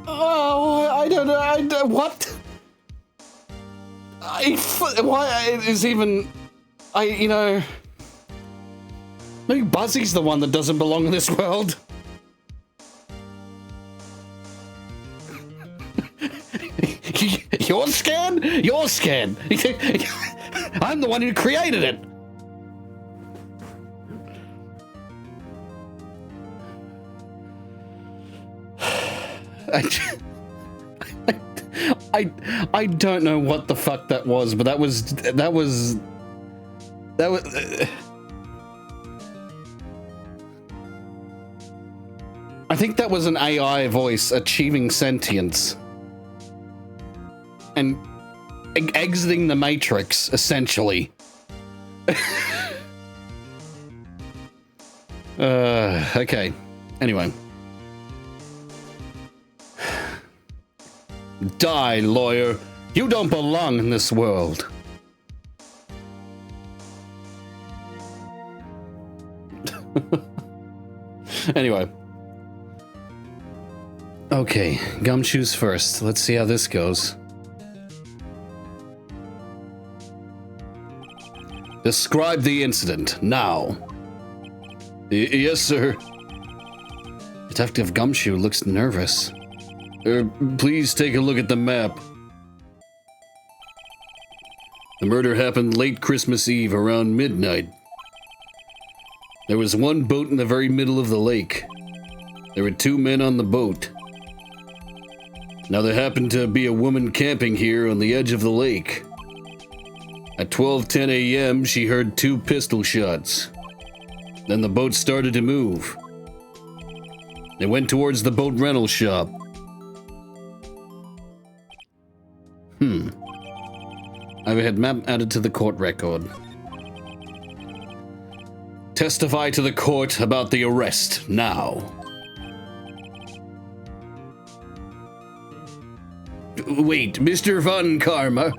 Oh, I don't know. What? Why is even? You know. Maybe Buzzy's the one that doesn't belong in this world. You're scared? You're scared. I'm the one who created it. I don't know what the fuck that was, but that was I think that was an AI voice achieving sentience and exiting the Matrix, essentially. Okay. Anyway. Die, lawyer. You don't belong in this world. Anyway. Okay, Gumshoes first. Let's see how this goes. Describe the incident, now. Yes, sir. Detective Gumshoe looks nervous. Please take a look at the map. The murder happened late Christmas Eve around midnight. There was one boat in the very middle of the lake. There were 2 men on the boat. Now there happened to be a woman camping here on the edge of the lake. At 12:10 a.m., she heard 2 pistol shots. Then the boat started to move. They went towards the boat rental shop. I've had map added to the court record. Testify to the court about the arrest, now. Wait, Mr. Von Karma?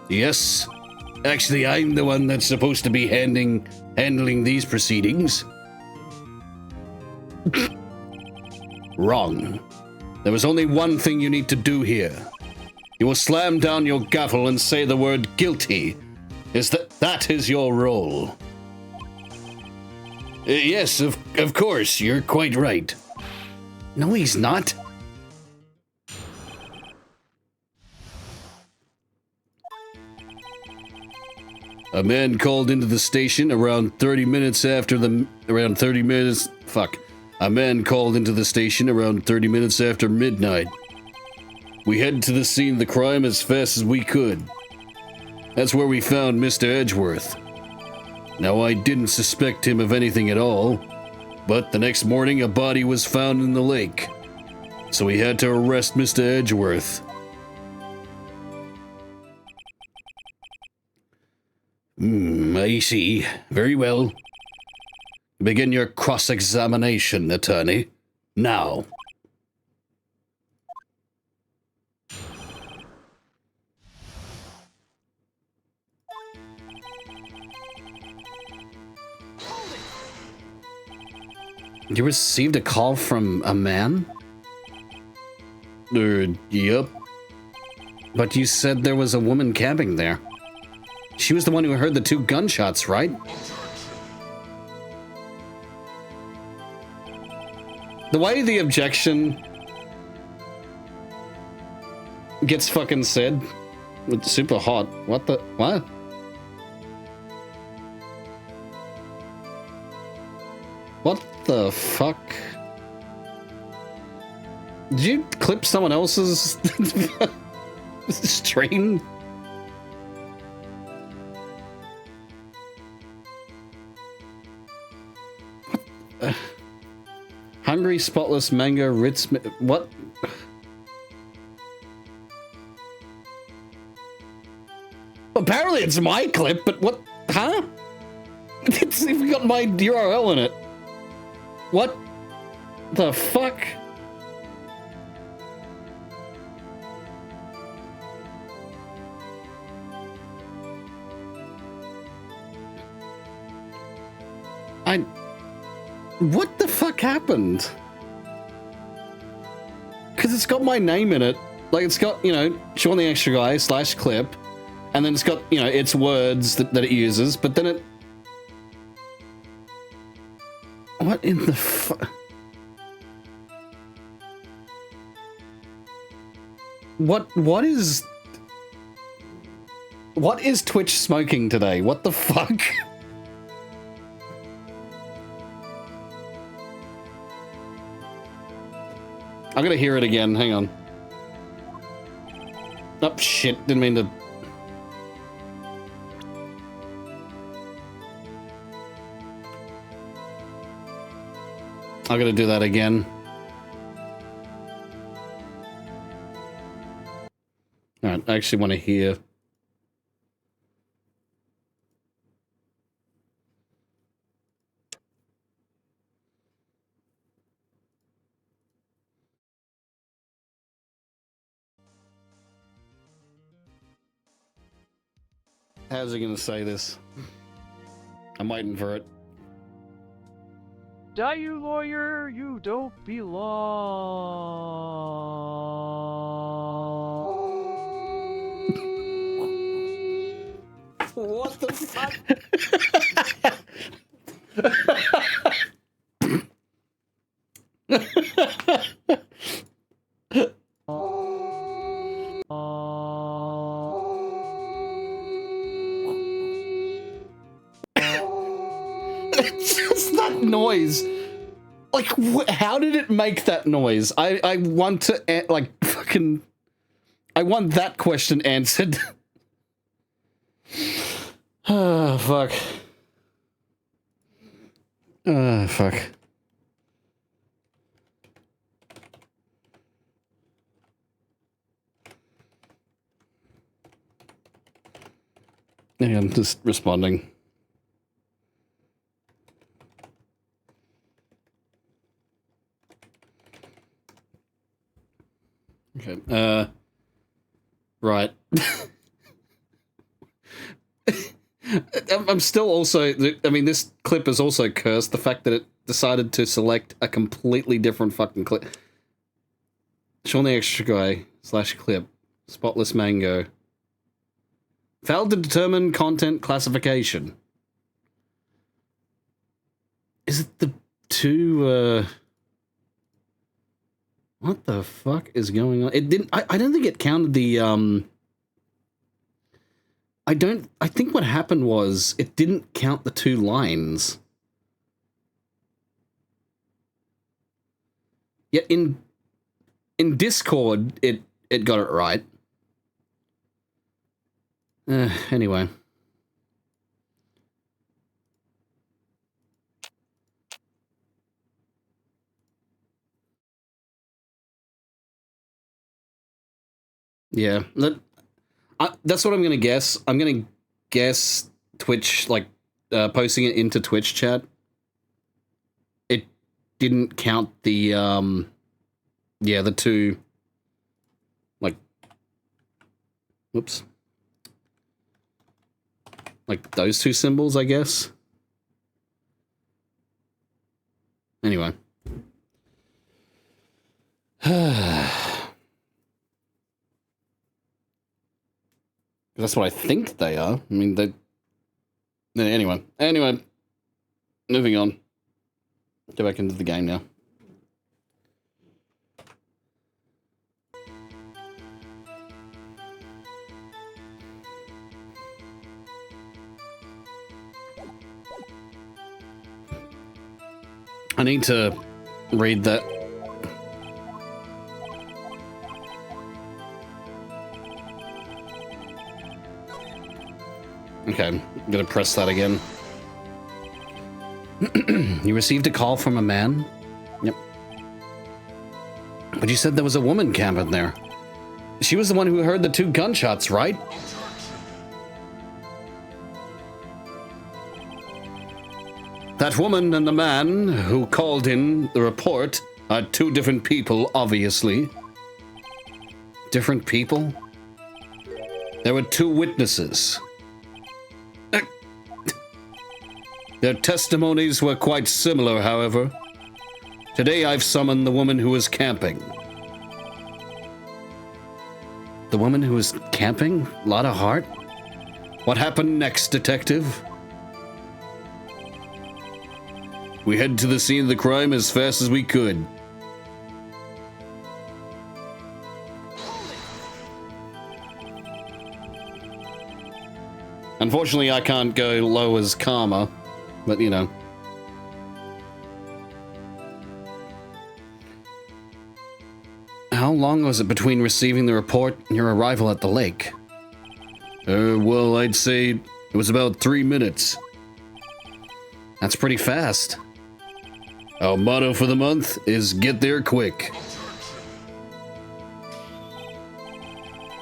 Yes? Actually, I'm the one that's supposed to be handling these proceedings. Wrong. There was only one thing you need to do here. You will slam down your gavel and say the word guilty. That is your role? Yes, of course, you're quite right. No, he's not. A man called into the station around 30 minutes after A man called into the station around 30 minutes after midnight. We headed to the scene of the crime as fast as we could. That's where we found Mr. Edgeworth. Now, I didn't suspect him of anything at all, but the next morning a body was found in the lake. so we had to arrest Mr. Edgeworth. I see. Very well. Begin your cross-examination, attorney. Now. You received a call from a man? Yep. But you said there was a woman camping there. She was the one who heard the 2 gunshots, right? The way the objection gets fucking said, it's super hot. What the? What? What the fuck? Did you clip someone else's stream? Hungry, spotless, mango, Ritz... What? Apparently it's my clip, but what? Huh? It's even got my URL in it. What the fuck? What the fuck happened? Because it's got my name in it. Like, it's got, you know, Sean the Extra Guy / clip. And then it's got, you know, its words that it uses. But then it... What in the fuck? What is Twitch smoking today? What the fuck? I'm gonna hear it again, hang on. Oh shit, didn't mean to... I'm gonna do that again. Alright, I actually want to hear... How's he gonna say this? I'm waiting for it. Die, you lawyer, you don't belong. What the fuck? It's just that noise. Like, how did it make that noise? I want to, like, fucking... I want that question answered. Oh, fuck. Oh, fuck. Yeah, I'm just responding. Okay, right. I'm still also, I mean, this clip is also cursed. The fact that it decided to select a completely different fucking clip. Sean the Extra Guy / clip. Spotless Mango. Failed to determine content classification. Is it the 2, what the fuck is going on? It didn't... I don't think it counted the, I think what happened was it didn't count the 2 lines. Yet in Discord, it got it right. Anyway. Yeah, that's what I'm gonna guess. I'm gonna guess Twitch, like, posting it into Twitch chat. It didn't count the, the two, like, whoops. Like, those two symbols, I guess. Anyway. That's what I think they are. I mean, they... Anyway, moving on. Go back into the game now. I need to read that. Okay, I'm gonna press that again. You received a call from a man? Yep. But you said there was a woman camping there. She was the one who heard the 2 gunshots, right? That woman and the man who called in the report are 2 different people, obviously. Different people? There were 2 witnesses. Their testimonies were quite similar, however. Today I've summoned the woman who was camping. The woman who was camping? Lot of heart? What happened next, detective? We head to the scene of the crime as fast as we could. Unfortunately, I can't go low as karma, but you know. How long was it between receiving the report and your arrival at the lake? Well, I'd say it was about 3 minutes. That's pretty fast. Our motto for the month is get there quick.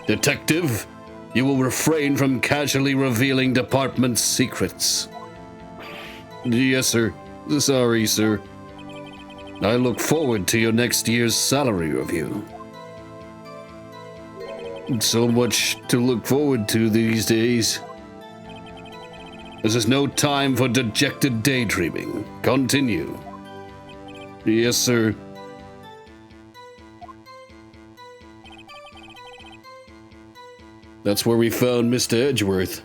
Detective, you will refrain from casually revealing department secrets. Yes, sir. Sorry, sir. I look forward to your next year's salary review. So much to look forward to these days. This is no time for dejected daydreaming. Continue. Yes, sir. That's where we found Mr. Edgeworth.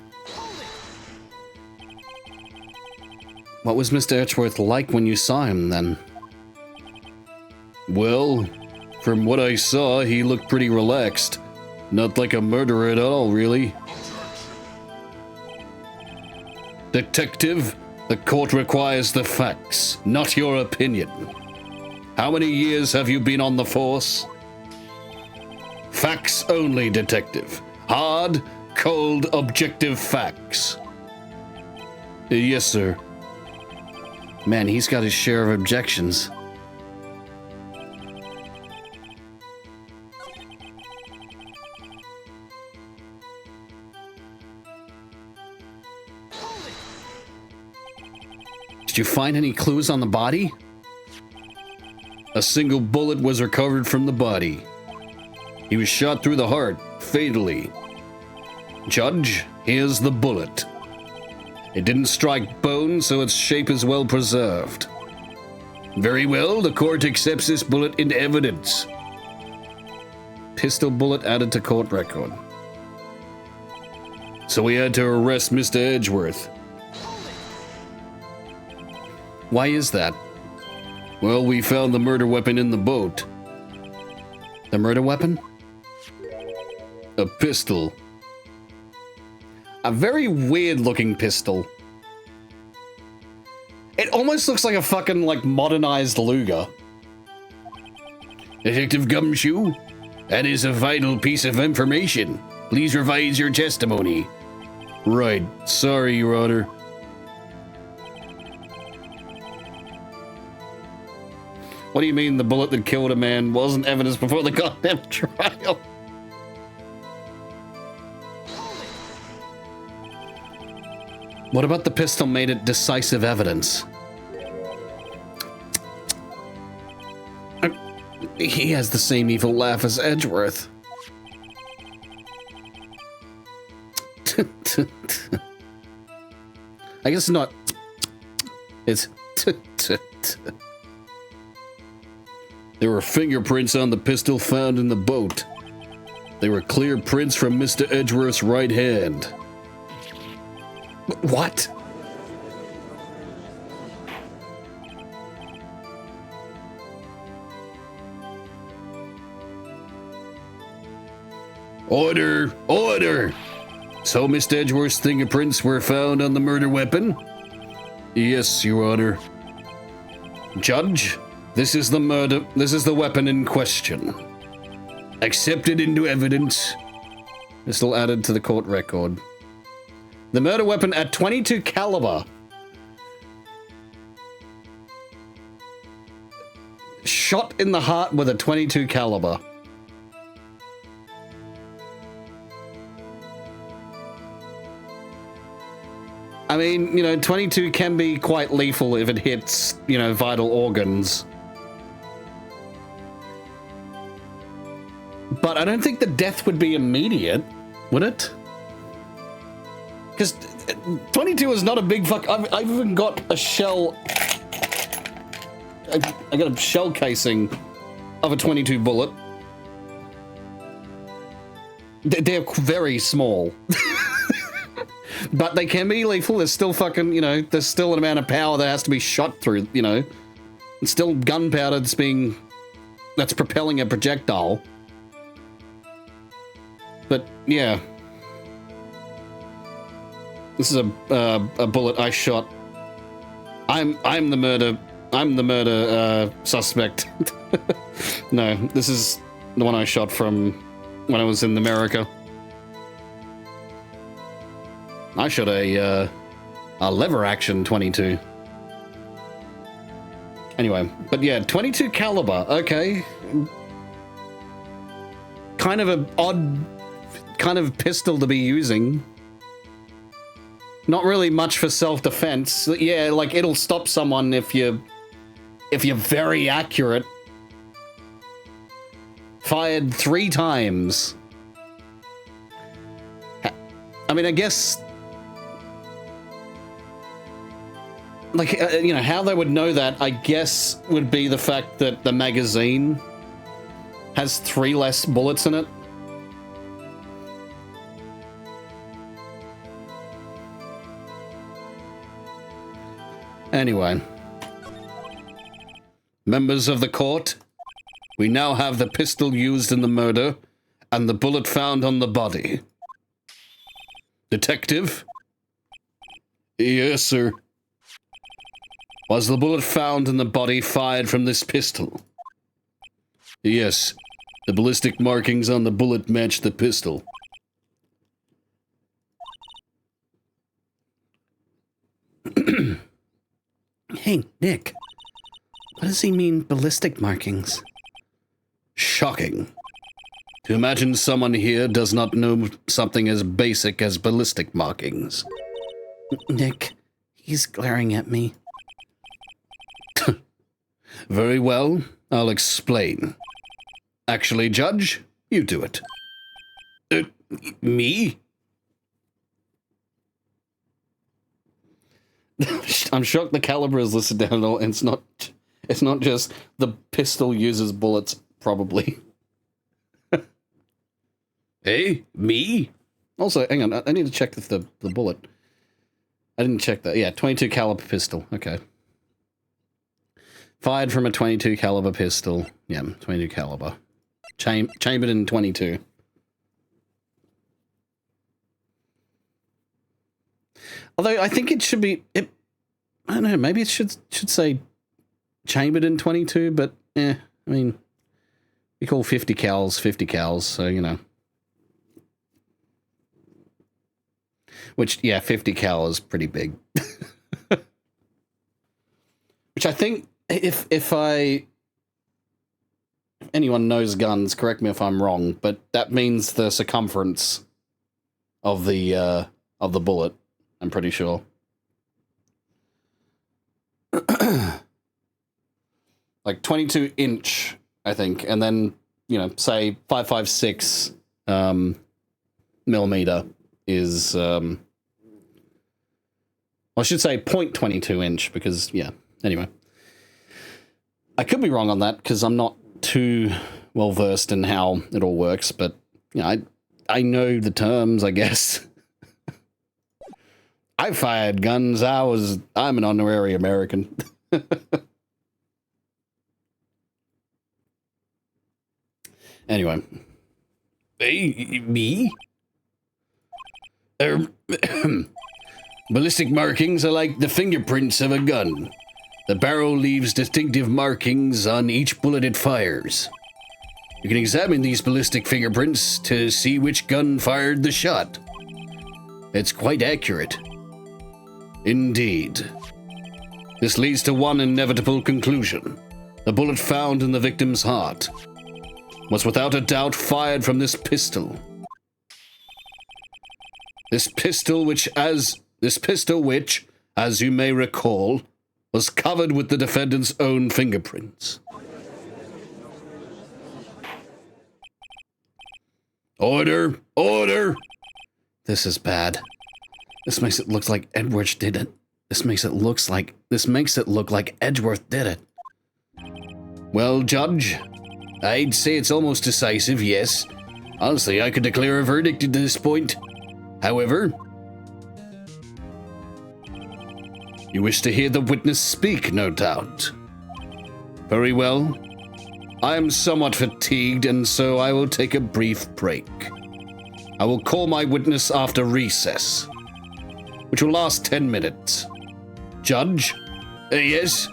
What was Mr. Edgeworth like when you saw him, then? Well, from what I saw, he looked pretty relaxed. Not like a murderer at all, really. Detective, the court requires the facts, not your opinion. How many years have you been on the force? Facts only, detective. Hard, cold, objective facts. Yes, sir. Man, he's got his share of objections. Did you find any clues on the body? A single bullet was recovered from the body. He was shot through the heart, fatally. Judge, here's the bullet. It didn't strike bone, so its shape is well preserved. Very well, the court accepts this bullet into evidence. Pistol bullet added to court record. So we had to arrest Mr. Edgeworth. Why is that? Well, we found the murder weapon in the boat. The murder weapon? A pistol. A very weird-looking pistol. It almost looks like a fucking, like, modernized Luger. Detective Gumshoe, that is a vital piece of information. Please revise your testimony. Right. Sorry, Your Honor. What do you mean the bullet that killed a man wasn't evidence before the goddamn trial? What about the pistol made it decisive evidence? He has the same evil laugh as Edgeworth. I guess it's not. It's. There were fingerprints on the pistol found in the boat. They were clear prints from Mr. Edgeworth's right hand. What? Order! Order! So Mr. Edgeworth's fingerprints were found on the murder weapon? Yes, Your Honor. Judge, this is the weapon in question. Accepted into evidence. Pistol added to the court record. The murder weapon at .22 caliber. Shot in the heart with a .22 caliber. I mean, you know, 22 can be quite lethal if it hits, you know, vital organs. But I don't think the death would be immediate, would it? Because 22 is not a big fuck. I've even got a shell. I got a shell casing of a 22 bullet. They're very small. But they can be lethal. There's still fucking, you know, there's still an amount of power that has to be shot through, you know. It's still gunpowder that's propelling a projectile. But, yeah. This is a bullet I shot. I'm the murder suspect. No, this is the one I shot from when I was in America. I shot a lever action 22. Anyway, but yeah, 22 caliber. Okay, kind of an odd kind of pistol to be using. Not really much for self-defense. Yeah, like it'll stop someone if you're very accurate. Fired 3 times. I mean, I guess. Like, you know, how they would know that, I guess, would be the fact that the magazine has 3 less bullets in it. Anyway. Members of the court, we now have the pistol used in the murder and the bullet found on the body. Detective? Yes, sir. Was the bullet found in the body fired from this pistol? Yes. The ballistic markings on the bullet match the pistol. Hey, Nick. What does he mean, ballistic markings? Shocking. To imagine someone here does not know something as basic as ballistic markings. Nick, he's glaring at me. Very well, I'll explain. Actually, Judge, you do it. Me? I'm shocked the caliber is listed down at all, and it's not just the pistol uses bullets, probably. Hey, me? Also, hang on, I need to check if the bullet. I didn't check that. Yeah, 22 caliber pistol. Okay. Fired from a 22 caliber pistol. Yeah, 22 caliber. Chambered in 22. Although I think it should be. I don't know. Maybe it should say chambered in 22. But I mean, we call 50 cals 50 cals. So you know. Which 50 cal is pretty big. Which I think. If anyone knows guns, correct me if I'm wrong, but that means the circumference of the bullet, I'm pretty sure. like 22-inch, I think, and then, you know, say 5.56 millimeter is, I should say 0.22 inch because, yeah, anyway. I could be wrong on that because I'm not too well versed in how it all works, but, you know, I know the terms, I guess. I fired guns. I'm an honorary American. Anyway. Hey, me? Ballistic markings are like the fingerprints of a gun. The barrel leaves distinctive markings on each bullet it fires. You can examine these ballistic fingerprints to see which gun fired the shot. It's quite accurate. Indeed. This leads to one inevitable conclusion. The bullet found in the victim's heart was without a doubt fired from this pistol. This pistol which, as you may recall, was covered with the defendant's own fingerprints. Order! Order! This is bad. This makes it look like Edwards did it. This makes it look like Edgeworth did it. Well, Judge, I'd say it's almost decisive, yes. Honestly, I could declare a verdict at this point. However, you wish to hear the witness speak, no doubt. Very well. I am somewhat fatigued, and so I will take a brief break. I will call my witness after recess, which will last 10 minutes. Judge? Yes?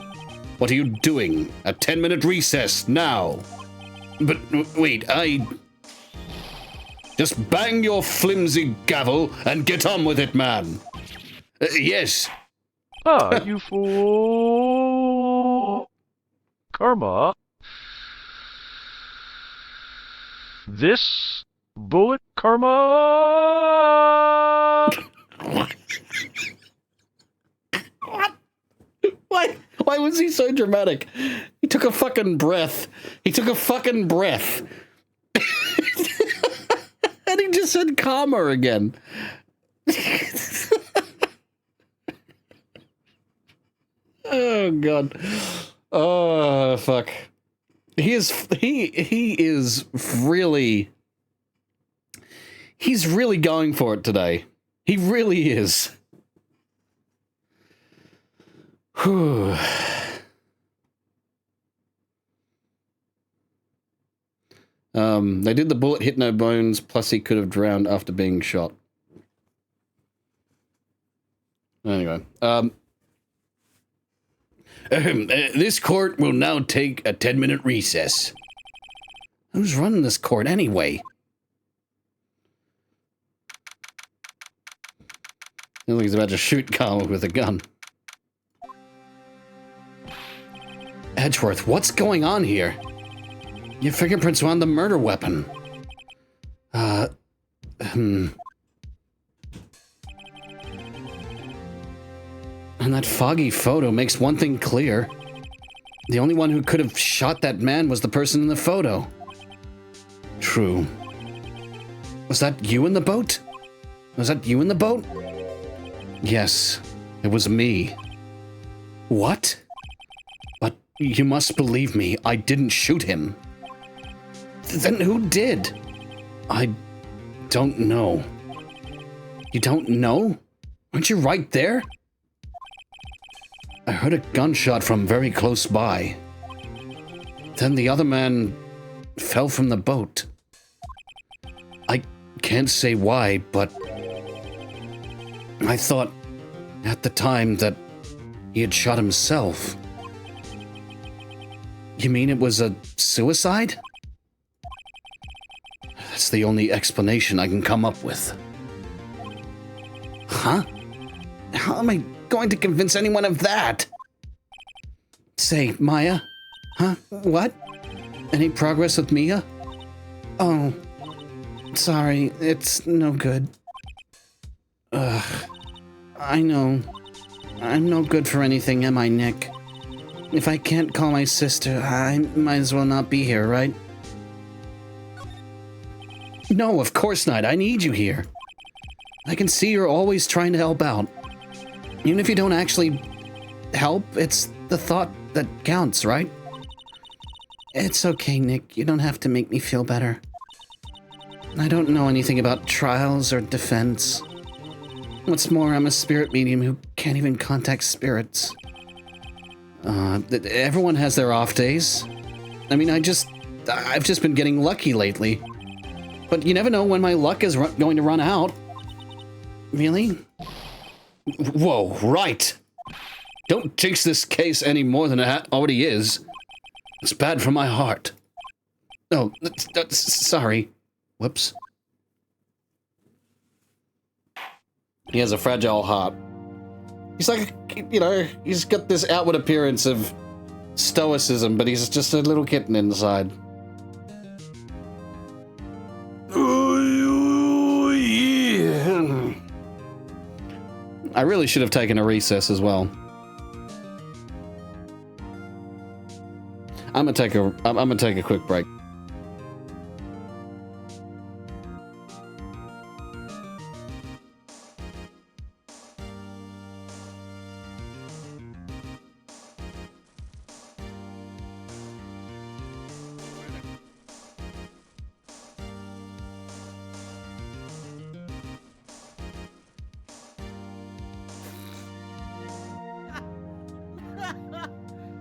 What are you doing? A 10-minute recess, now. But, wait, Just bang your flimsy gavel and get on with it, man. Yes. Ah, you fool. Karma. This bullet karma. What? Why was he so dramatic? He took a fucking breath. And he just said karma again. Oh, God. Oh, fuck. He's really going for it today. He really is. Whew. They did the bullet hit no bones, plus he could have drowned after being shot. Anyway, this court will now take a 10-minute recess. Who's running this court anyway? Looks like he's about to shoot Karma with a gun. Edgeworth, what's going on here? Your fingerprints were on the murder weapon. And that foggy photo makes one thing clear. The only one who could have shot that man was the person in the photo. True. Was that you in the boat? Yes, it was me. What? But you must believe me, I didn't shoot him. Then who did? I don't know. You don't know? Aren't you right there? I heard a gunshot from very close by. Then the other man fell from the boat. I can't say why, but I thought at the time that he had shot himself. You mean it was a suicide? That's the only explanation I can come up with. Huh? How am I going to convince anyone of that? Say, Maya? Huh? What? Any progress with Mia? Oh, sorry, it's no good. Ugh. I know. I'm no good for anything, am I, Nick? If I can't call my sister, I might as well not be here, right? No, of course not. I need you here. I can see you're always trying to help out. Even if you don't actually help, it's the thought that counts, right? It's okay, Nick. You don't have to make me feel better. I don't know anything about trials or defense. What's more, I'm a spirit medium who can't even contact spirits. Everyone has their off days. I mean, I've just been getting lucky lately. But you never know when my luck is going to run out. Really? Whoa, right. Don't jinx this case any more than it already is. It's bad for my heart. Oh, sorry. Whoops. He has a fragile heart. He's like, you know, he's got this outward appearance of stoicism, but he's just a little kitten inside. Oh, yeah. I really should have taken a recess as well. I'm gonna take a quick break.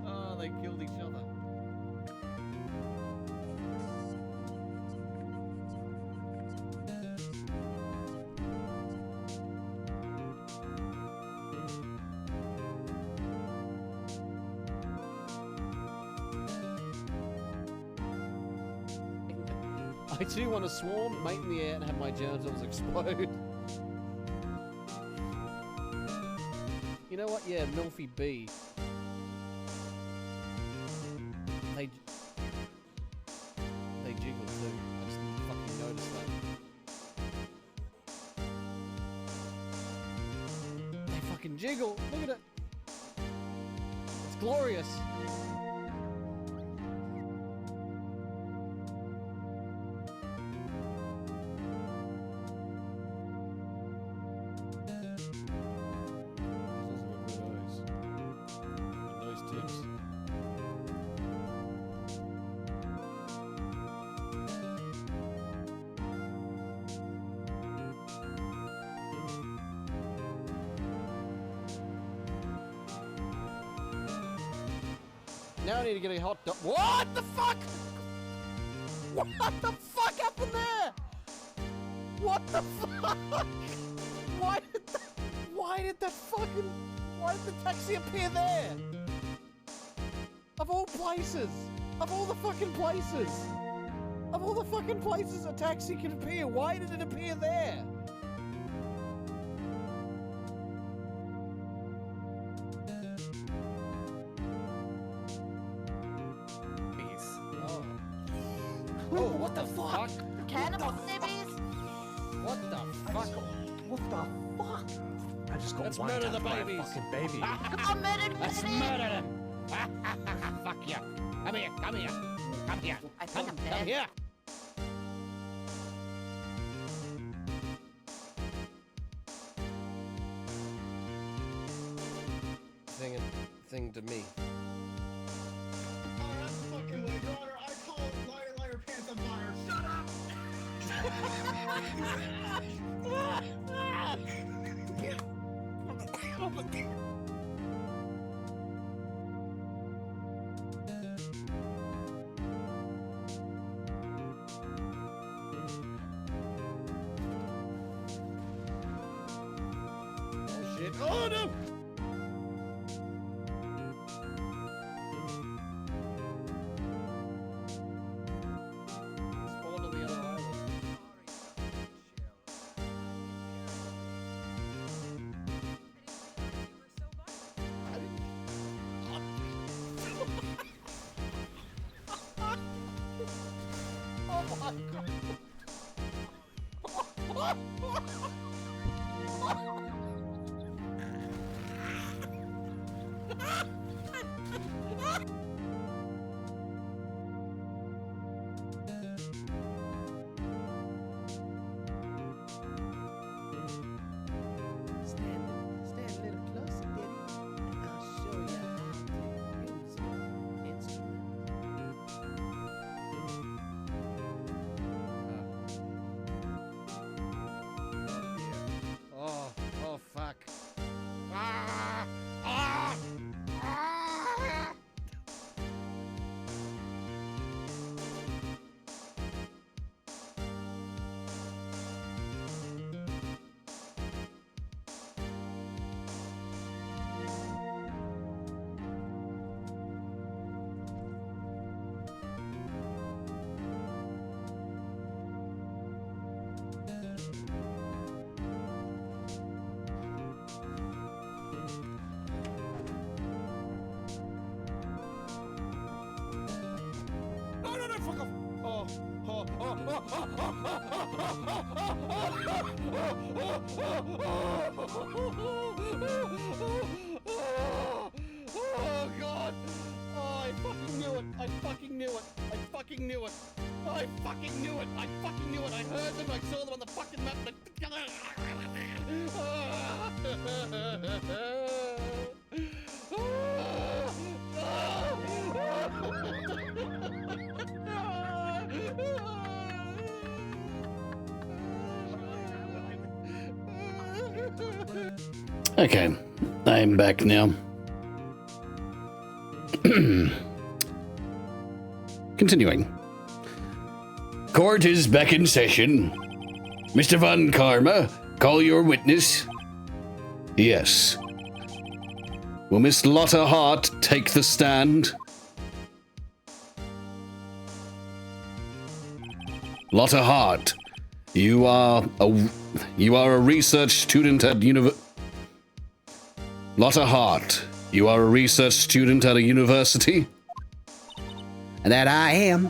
Oh, they killed each other. I do want to swarm, mate in the air, and have my genitals explode. You know what? Yeah, Milfy B. They jiggle too. I just didn't fucking notice that. They fucking jiggle. Look at it. It's glorious. Now I need to get a hot dog. What the fuck? What the fuck happened there? What the fuck? Why did the taxi appear there? Of all places. Of all the fucking places. Of all the fucking places a taxi can appear, why did it appear there? Oh, what the fuck? Cannibal babies? What the fuck? What the fuck? I just got Let's wiped murder out the by a babies. fucking baby. I murdered Let's babies. murder them! Fuck you! Come here! Come here! Come here! I think I'm Come dead. here! Thing to me. That's fucking way, Your Honor. I call liar, liar, pants on fire. Shut up! Oh shit! Oh no! Spawn on the other island. Oh my god! Oh, God. Oh, I fucking knew it. I fucking knew it. I fucking knew it. I fucking knew it. I fucking knew it. I heard them. I saw them on the fucking map. Okay, I'm back now. Continuing. Court is back in session. Mr. Von Karma, call your witness. Yes. Will Miss Lotta Hart take the stand? Lotta Hart, you are a research student at Lotta Hart, you are a research student at a university? That I am.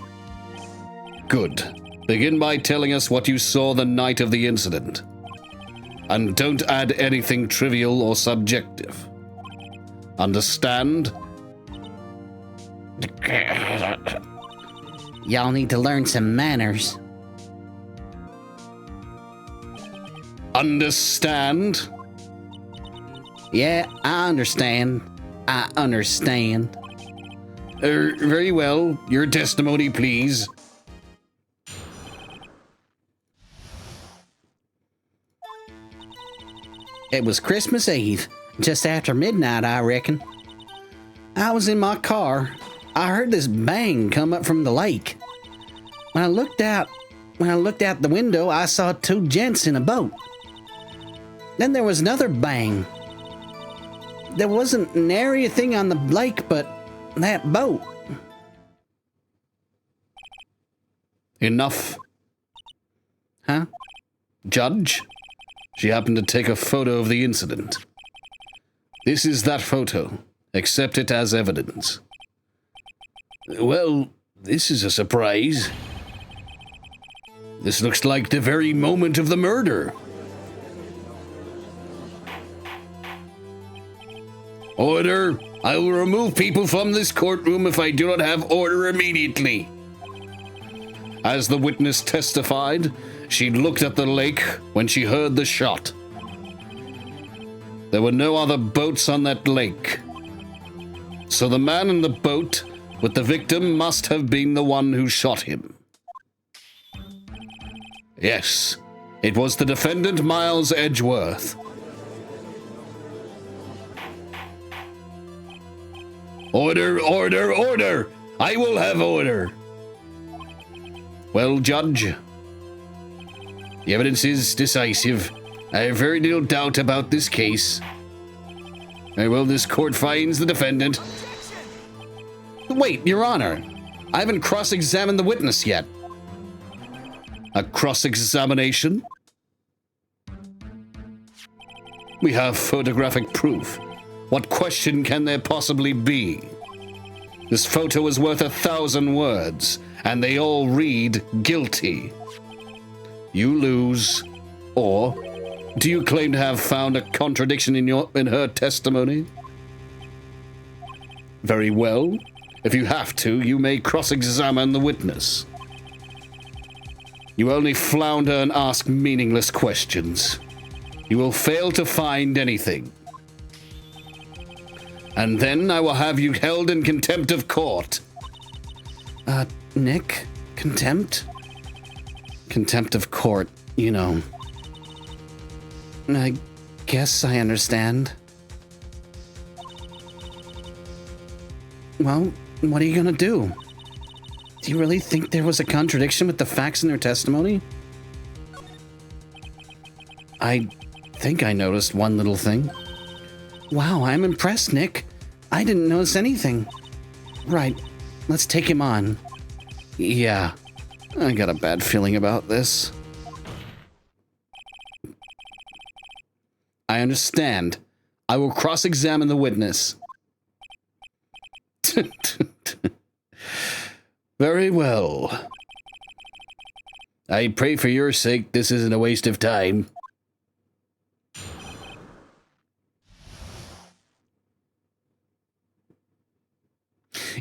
Good. Begin by telling us what you saw the night of the incident. And don't add anything trivial or subjective. Understand? Y'all need to learn some manners. Understand? Yeah, I understand. I understand. Very well. Your testimony, please. It was Christmas Eve, just after midnight, I reckon. I was in my car. I heard this bang come up from the lake. When I looked out the window, I saw two gents in a boat. Then there was another bang. There wasn't nary a thing on the lake but that boat. Enough. Huh? Judge, she happened to take a photo of the incident. This is that photo. Accept it as evidence. Well, this is a surprise. This looks like the very moment of the murder. Order! I will remove people from this courtroom if I do not have order immediately. As the witness testified, she looked at the lake when she heard the shot. There were no other boats on that lake. So the man in the boat with the victim must have been the one who shot him. Yes, it was the defendant Miles Edgeworth. Order, order, order! I will have order! Well, Judge, the evidence is decisive. I have very little doubt about this case. Very well, this court finds the defendant. Wait, Your Honor, I haven't cross-examined the witness yet. A cross-examination? We have photographic proof. What question can there possibly be? This photo is worth 1,000 words, and they all read guilty. You lose. Or, do you claim to have found a contradiction in her testimony? Very well. If you have to, you may cross-examine the witness. You only flounder and ask meaningless questions. You will fail to find anything. And then I will have you held in contempt of court. Nick? Contempt? Contempt of court, you know. I guess I understand. Well, what are you gonna do? Do you really think there was a contradiction with the facts in her testimony? I think I noticed one little thing. Wow, I'm impressed, Nick. I didn't notice anything. Right, let's take him on. Yeah, I got a bad feeling about this. I understand. I will cross-examine the witness. Very well. I pray for your sake this isn't a waste of time.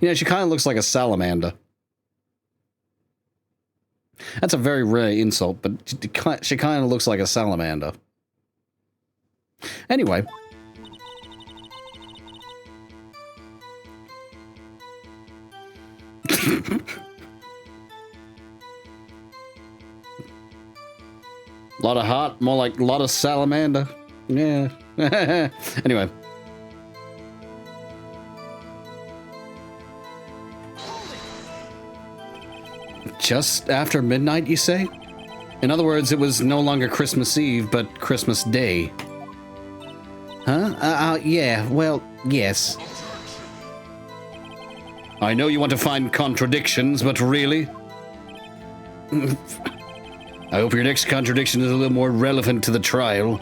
You know, she kind of looks like a salamander. That's a very rare insult, but she kind of looks like a salamander. Anyway. Lot of heart, more like a lot of salamander. Yeah. Anyway. Just after midnight, you say? In other words, it was no longer Christmas Eve, but Christmas Day. Huh? Yeah, well, yes. I know you want to find contradictions, but really? I hope your next contradiction is a little more relevant to the trial.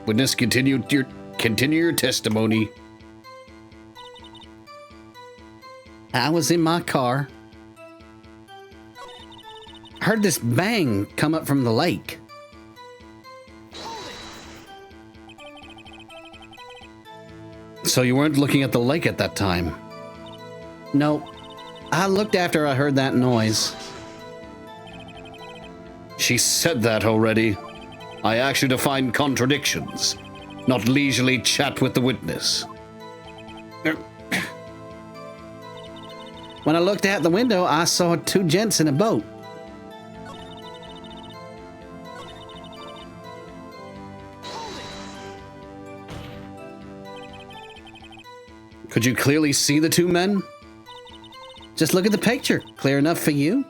Witness, continue your testimony. I was in my car. Heard this bang come up from the lake. So you weren't looking at the lake at that time? No, I looked after I heard that noise. She said that already. I asked you to find contradictions, not leisurely chat with the witness. When I looked out the window, I saw two gents in a boat. Could you clearly see the two men? Just look at the picture. Clear enough for you?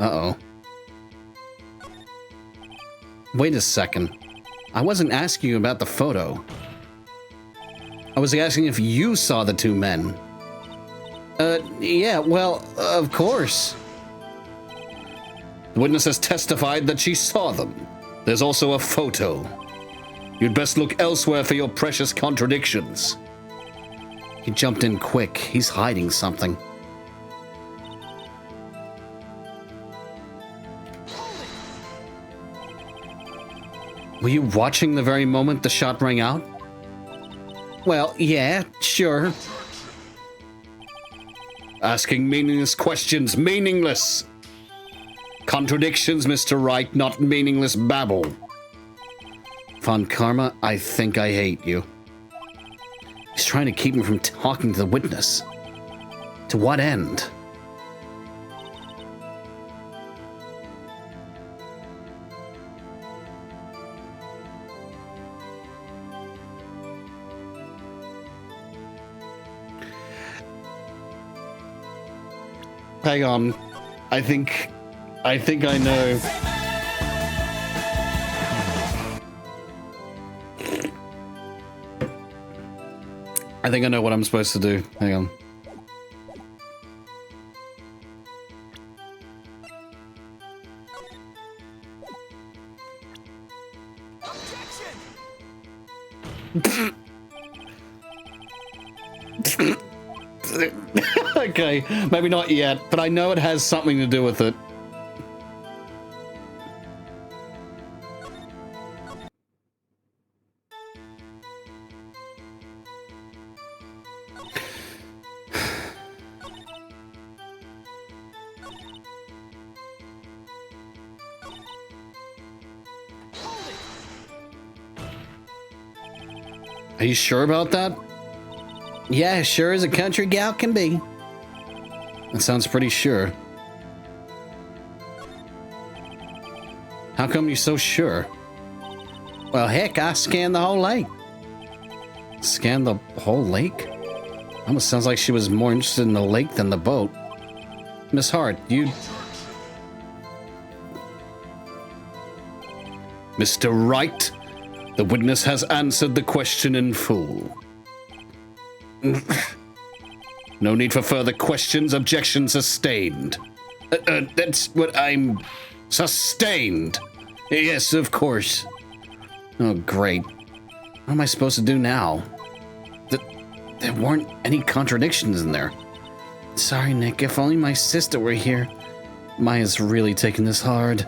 Uh-oh. Wait a second. I wasn't asking you about the photo. I was asking if you saw the two men. Yeah, well, of course. The witness has testified that she saw them. There's also a photo. You'd best look elsewhere for your precious contradictions. He jumped in quick. He's hiding something. Were you watching the very moment the shot rang out? Well, yeah, sure. Asking meaningless questions, meaningless! Contradictions, Mr. Wright, not meaningless babble. Von Karma, I think I hate you. He's trying to keep me from talking to the witness. To what end? Hang on. I think I know. I think I know what I'm supposed to do. Hang on. Okay, maybe not yet, but I know it has something to do with it. Are you sure about that? Yeah, sure as a country gal can be. That sounds pretty sure. How come you're so sure? Well, heck, I scanned the whole lake. Scanned the whole lake? Almost sounds like she was more interested in the lake than the boat. Miss Hart, you... Mr. Wright, the witness has answered the question in full. No need for further questions. Objection sustained. That's what I'm... Sustained. Yes, of course. Oh, great. What am I supposed to do now? There weren't any contradictions in there. Sorry, Nick. If only my sister were here. Maya's really taking this hard.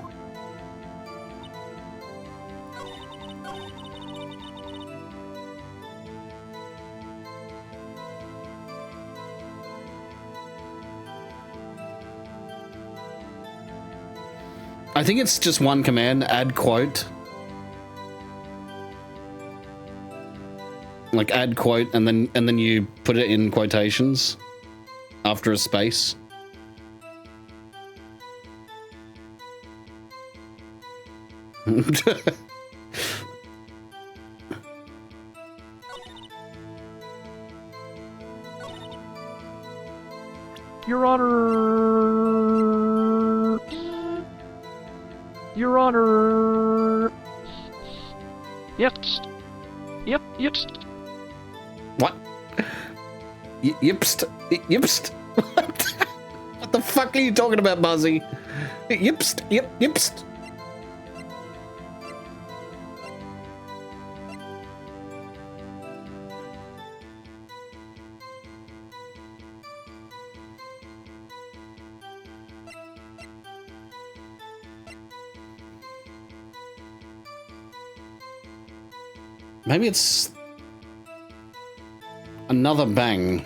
I think it's just one command, add quote. Like add quote and then you put it in quotations after a space. Your Honor. Your Honor. Yep. Yep. Yep. What? Yipst. Yipst. What? What the fuck are you talking about, Buzzy? Yipst. Yip. Yipst. Maybe it's another bang.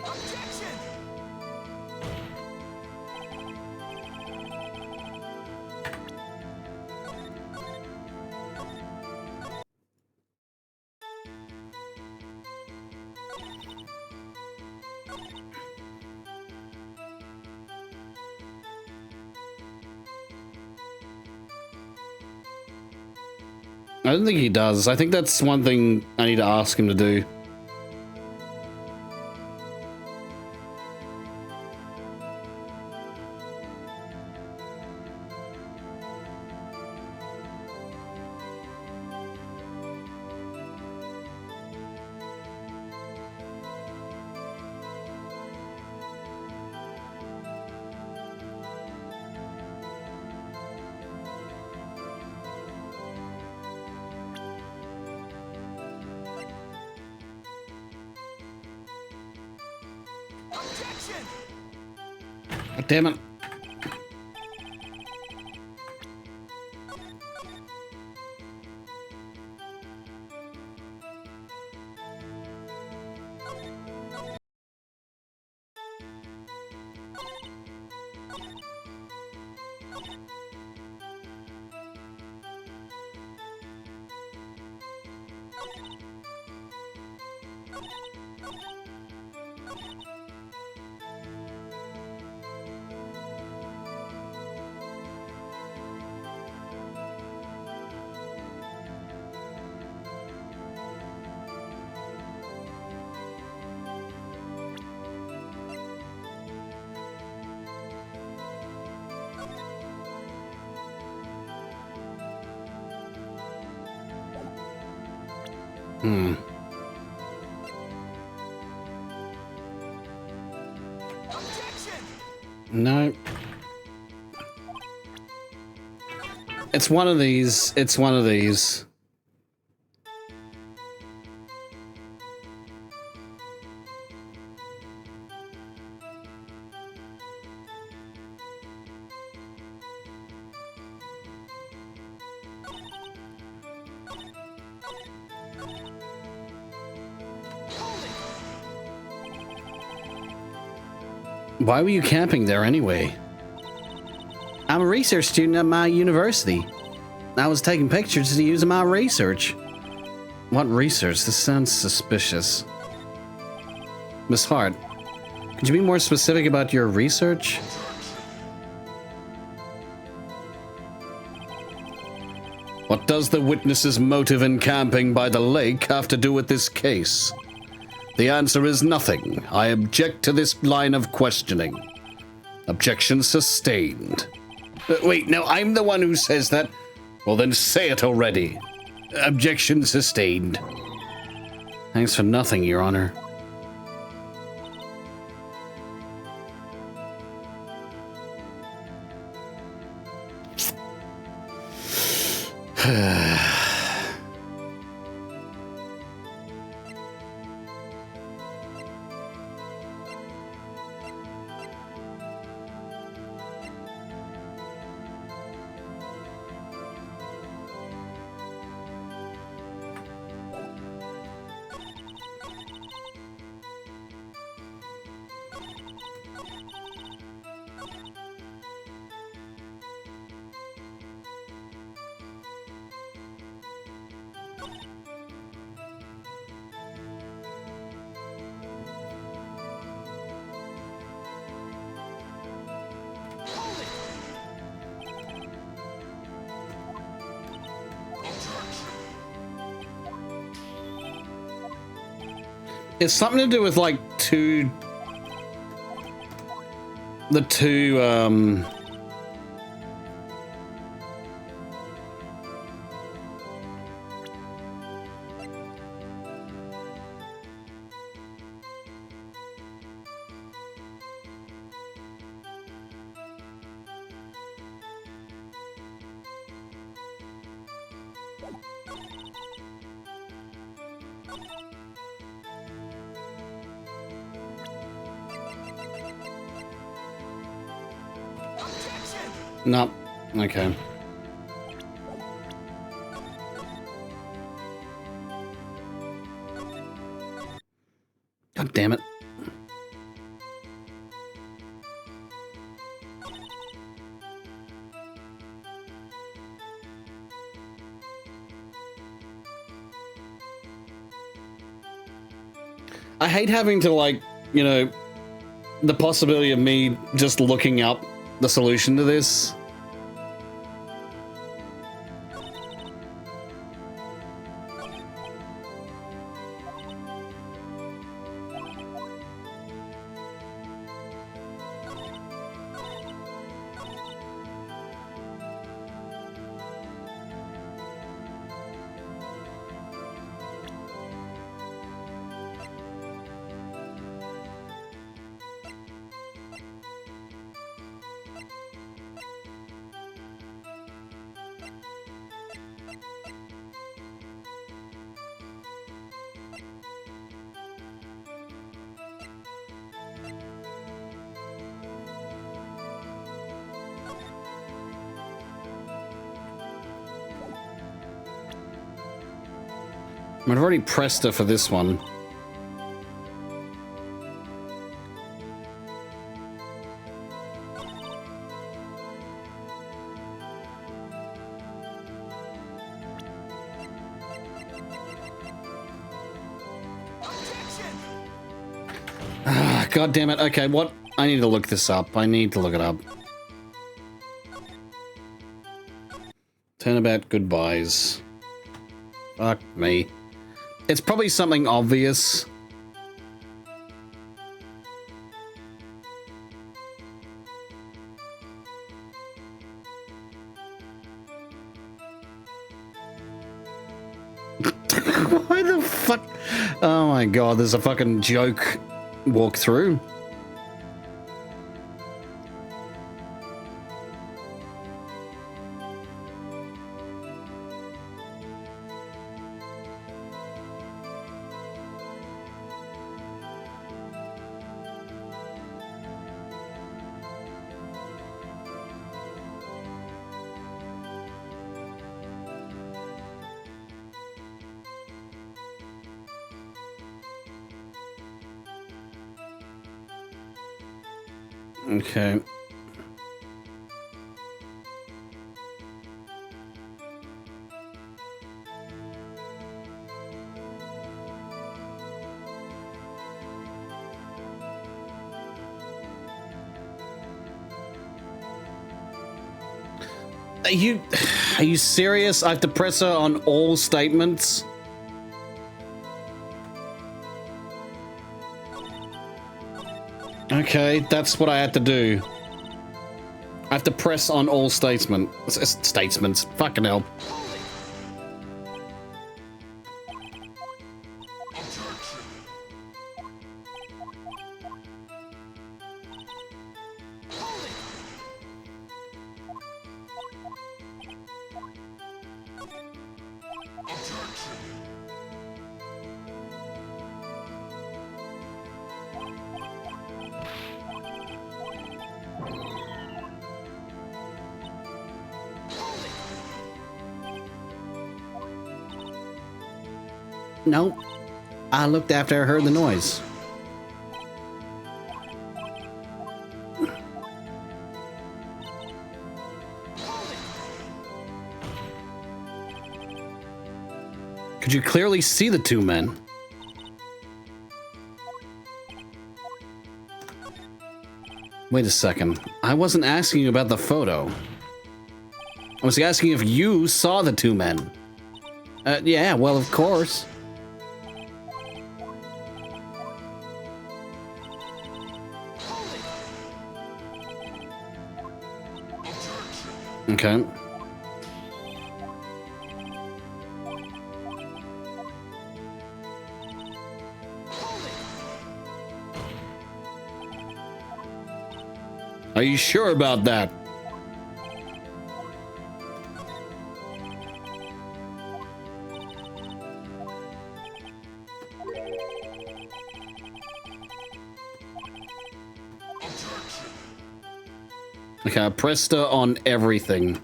I don't think he does. I think that's one thing I need to ask him to do. God damn it. No. It's one of these. It's one of these. Why were you camping there anyway? I'm a research student at my university. I was taking pictures to use in my research. What research? This sounds suspicious. Miss Hart, could you be more specific about your research? What does the witness's motive in camping by the lake have to do with this case? The answer is nothing. I object to this line of questioning. Objection sustained. Wait, no, I'm the one who says that. Well, then say it already. Objection sustained. Thanks for nothing, Your Honor. It's something to do with like the two, no. Okay. God damn it. I hate having to, like, you know, the possibility of me just looking up the solution to this. I've already pressed her for this one. Ah, God damn it. Okay, what? I need to look this up. I need to look it up. Turnabout goodbyes. Fuck me. It's probably something obvious. Why the fuck? Oh my god, there's a fucking joke walkthrough. Okay. Are you serious? I have to press her on all statements? Okay, that's what I had to do. I have to press on all statements. Fucking hell. No, I looked after I heard the noise. Could you clearly see the two men? Wait a second. I wasn't asking you about the photo. I was asking if you saw the two men. Yeah, well, of course. Okay. Are you sure about that? Okay, I pressed her on everything.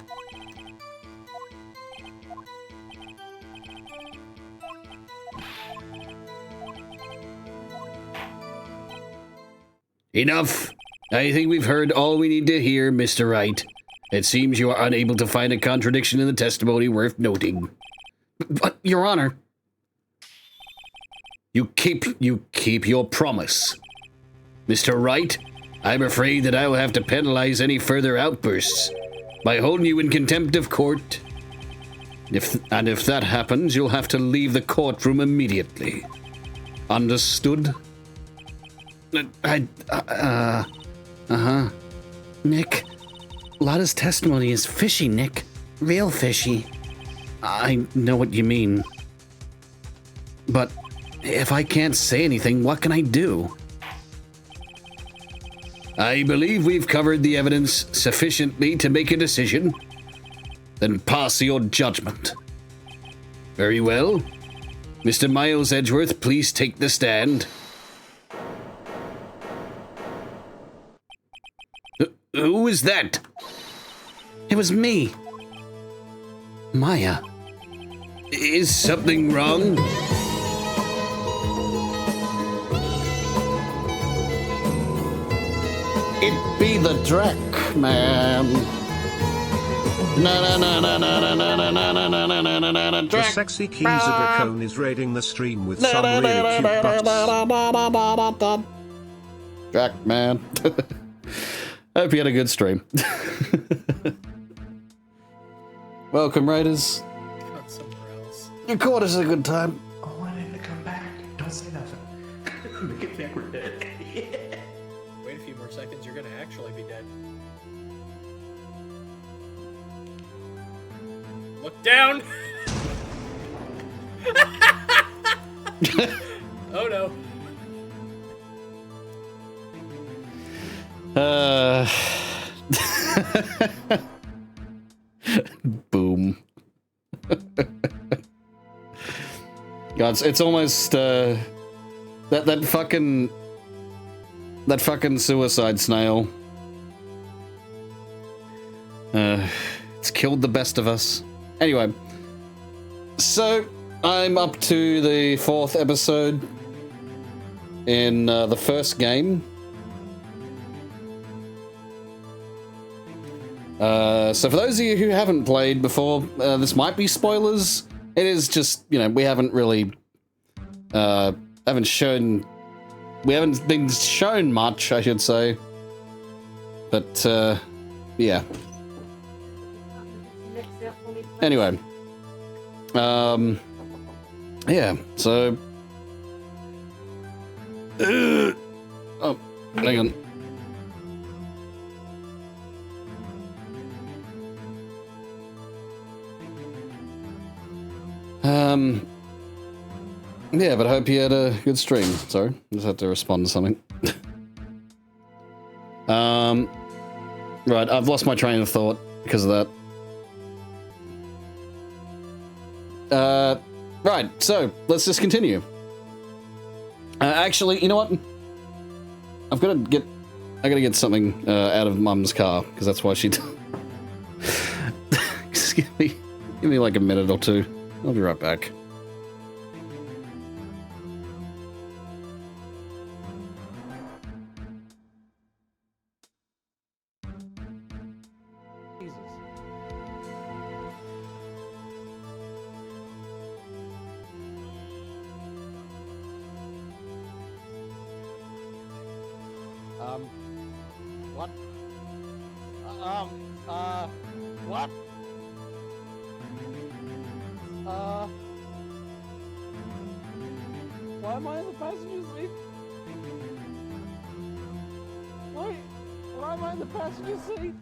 Enough! I think we've heard all we need to hear, Mr. Wright. It seems you are unable to find a contradiction in the testimony worth noting. But, Your Honor... You keep your promise. Mr. Wright, I'm afraid that I will have to penalize any further outbursts by holding you in contempt of court. If that happens, you'll have to leave the courtroom immediately. Understood? Nick, Lotta's testimony is fishy, Nick. Real fishy. I know what you mean. But if I can't say anything, what can I do? I believe we've covered the evidence sufficiently to make a decision. Then pass your judgment. Very well. Mr. Miles Edgeworth, please take the stand. Who is that? It was me. Maya. Is something wrong? It be the Drac, man. The sexy Keys Dracone is raiding the stream with some really cute butts. Drac, man. I hope you had a good stream. Welcome, Raiders. Got somewhere else. Your quarters is a good time. I want him to come back. Don't say nothing. Make it think we're dead. Wait a few more seconds, you're gonna actually be dead. Look down! Oh no. Boom. God, it's almost that fucking suicide snail. It's killed the best of us. Anyway, so I'm up to the 4th episode in the first game. So for those of you who haven't played before, this might be spoilers. It is just, you know, we haven't really, haven't been shown much, I should say. But, yeah. Anyway. Yeah, so... oh, hang on. Yeah, but I hope you had a good stream. Sorry, just had to respond to something. Right, I've lost my train of thought because of that. Right, so let's just continue. Actually, you know what? I gotta get something out of Mum's car because that's why she. Just give me like a minute or two. I'll be right back. What? What? Why am I in the passenger seat? Why am I in the passenger seat?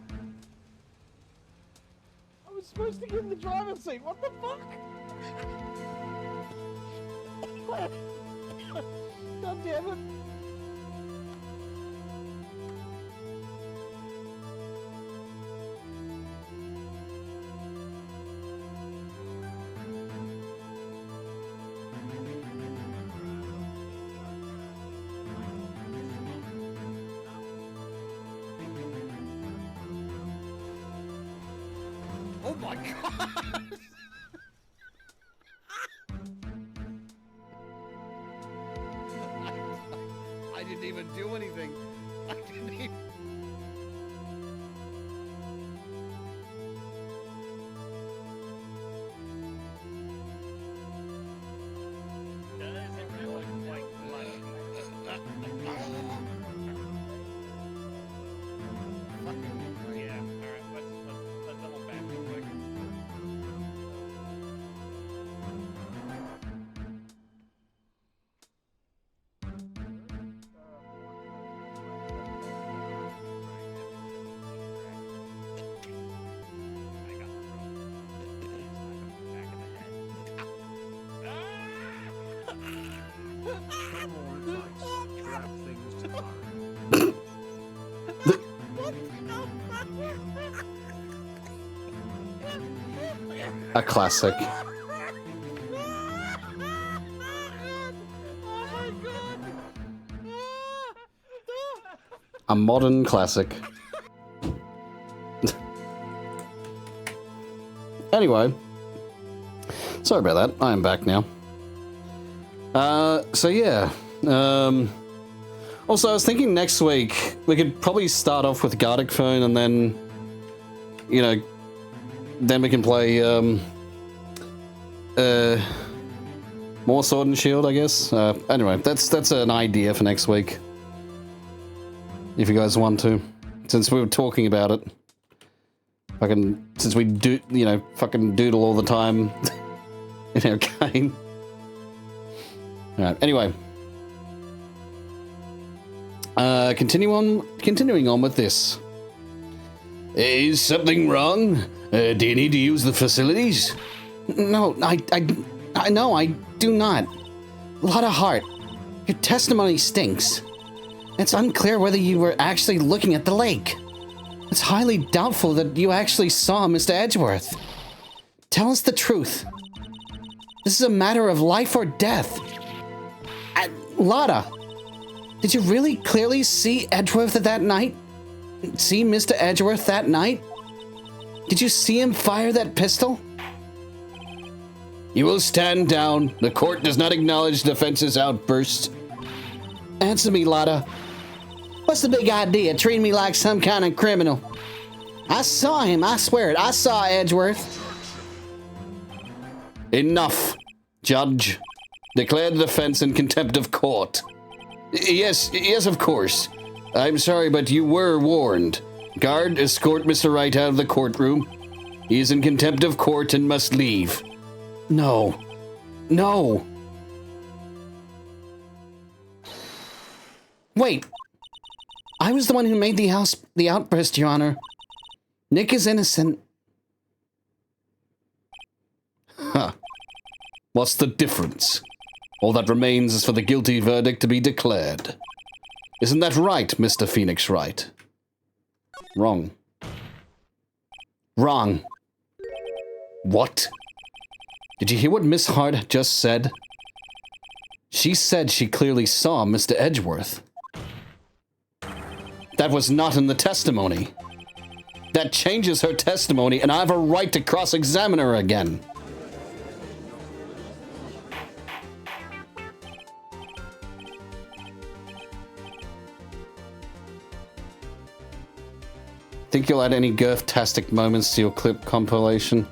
supposed to give him the driver's seat. What the fuck? God damn it. Oh my god! I didn't even do anything. I didn't even... For more advice, grab things to fire. A classic. A modern classic. Anyway. Sorry about that. I am back now. So yeah. Also, I was thinking next week we could probably start off with Gardic Phone and then, you know, then we can play more Sword and Shield, I guess. Anyway, that's an idea for next week. If you guys want to, since we were talking about it, since we do, you know, fucking doodle all the time in our game. All right. Anyway, continuing on with this. Is something wrong? Do you need to use the facilities? No, I do not. Lotta Heart, your testimony stinks. It's unclear whether you were actually looking at the lake. It's highly doubtful that you actually saw Mr. Edgeworth. Tell us the truth. This is a matter of life or death. Lotta, did you really clearly see Edgeworth that night? See Mr. Edgeworth that night? Did you see him fire that pistol? You will stand down. The court does not acknowledge the defense's outburst. Answer me, Lotta. What's the big idea, treating me like some kind of criminal? I saw him, I swear it. I saw Edgeworth. Enough, Judge. Declare the defense in contempt of court. Yes, of course. I'm sorry, but you were warned. Guard, escort Mr. Wright out of the courtroom. He is in contempt of court and must leave. No. No. Wait. I was the one who made the outburst, Your Honor. Nick is innocent. Huh. What's the difference? All that remains is for the guilty verdict to be declared. Isn't that right, Mr. Phoenix Wright? Wrong. Wrong. What? Did you hear what Miss Hart just said? She said she clearly saw Mr. Edgeworth. That was not in the testimony. That changes her testimony, and I have a right to cross-examine her again. Think you'll add any girth-tastic moments to your clip compilation?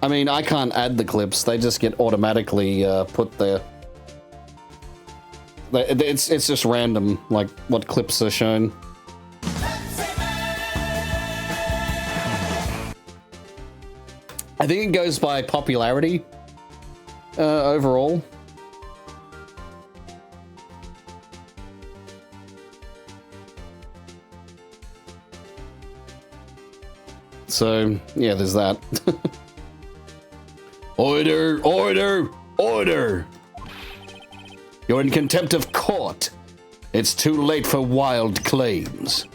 I mean, I can't add the clips. They just get automatically put there. It's just random, like, what clips are shown. I think it goes by popularity overall. So, yeah, there's that. Order, order, order! You're in contempt of court. It's too late for wild claims.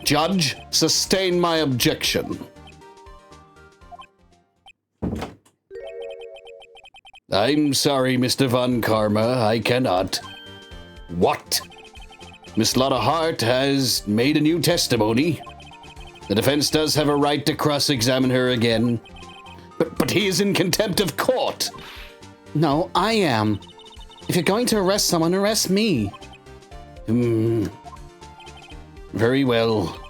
Judge, sustain my objection. I'm sorry, Mr. Von Karma, I cannot. What? Miss Lotta Hart has made a new testimony. The defense does have a right to cross-examine her again. But he is in contempt of court. No, I am. If you're going to arrest someone, arrest me. Very well.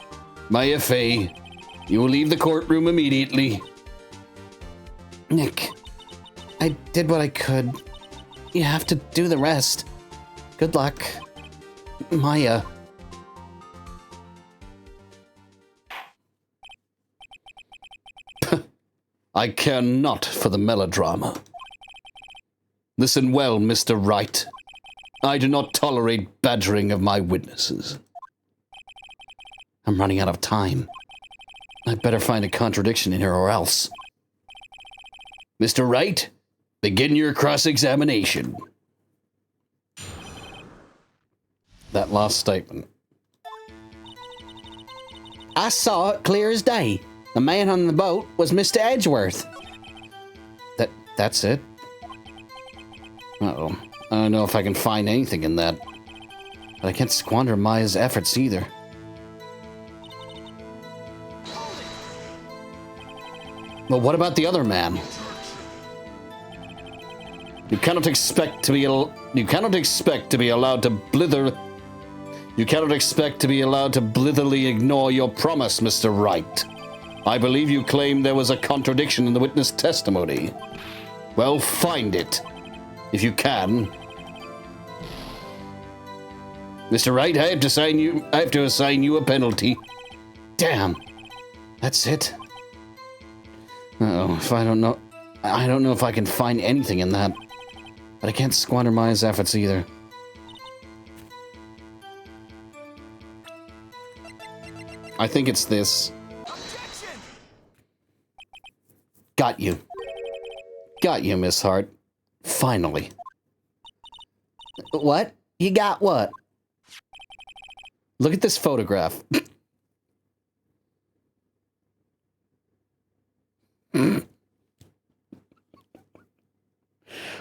My FA, you will leave the courtroom immediately. Nick, I did what I could. You have to do the rest. Good luck. Maya. I care not for the melodrama. Listen well, Mr. Wright. I do not tolerate badgering of my witnesses. I'm running out of time. I'd better find a contradiction in here or else. Mr. Wright, begin your cross-examination. That last statement. I saw it clear as day. The man on the boat was Mr. Edgeworth. That's it? Uh-oh. I don't know if I can find anything in that. But I can't squander Maya's efforts either. Well, what about the other man? You cannot expect to be allowed to blither. You cannot expect to be allowed to blithely ignore your promise, Mr. Wright. I believe you claimed there was a contradiction in the witness testimony. Well, find it, if you can. Mr. Wright, I have to assign you a penalty. Damn. That's it. Uh-oh, if I don't know if I can find anything in that. But I can't squander Maya's efforts either. I think it's this. Got you. Got you, Miss Hart. Finally. What? You got what? Look at this photograph.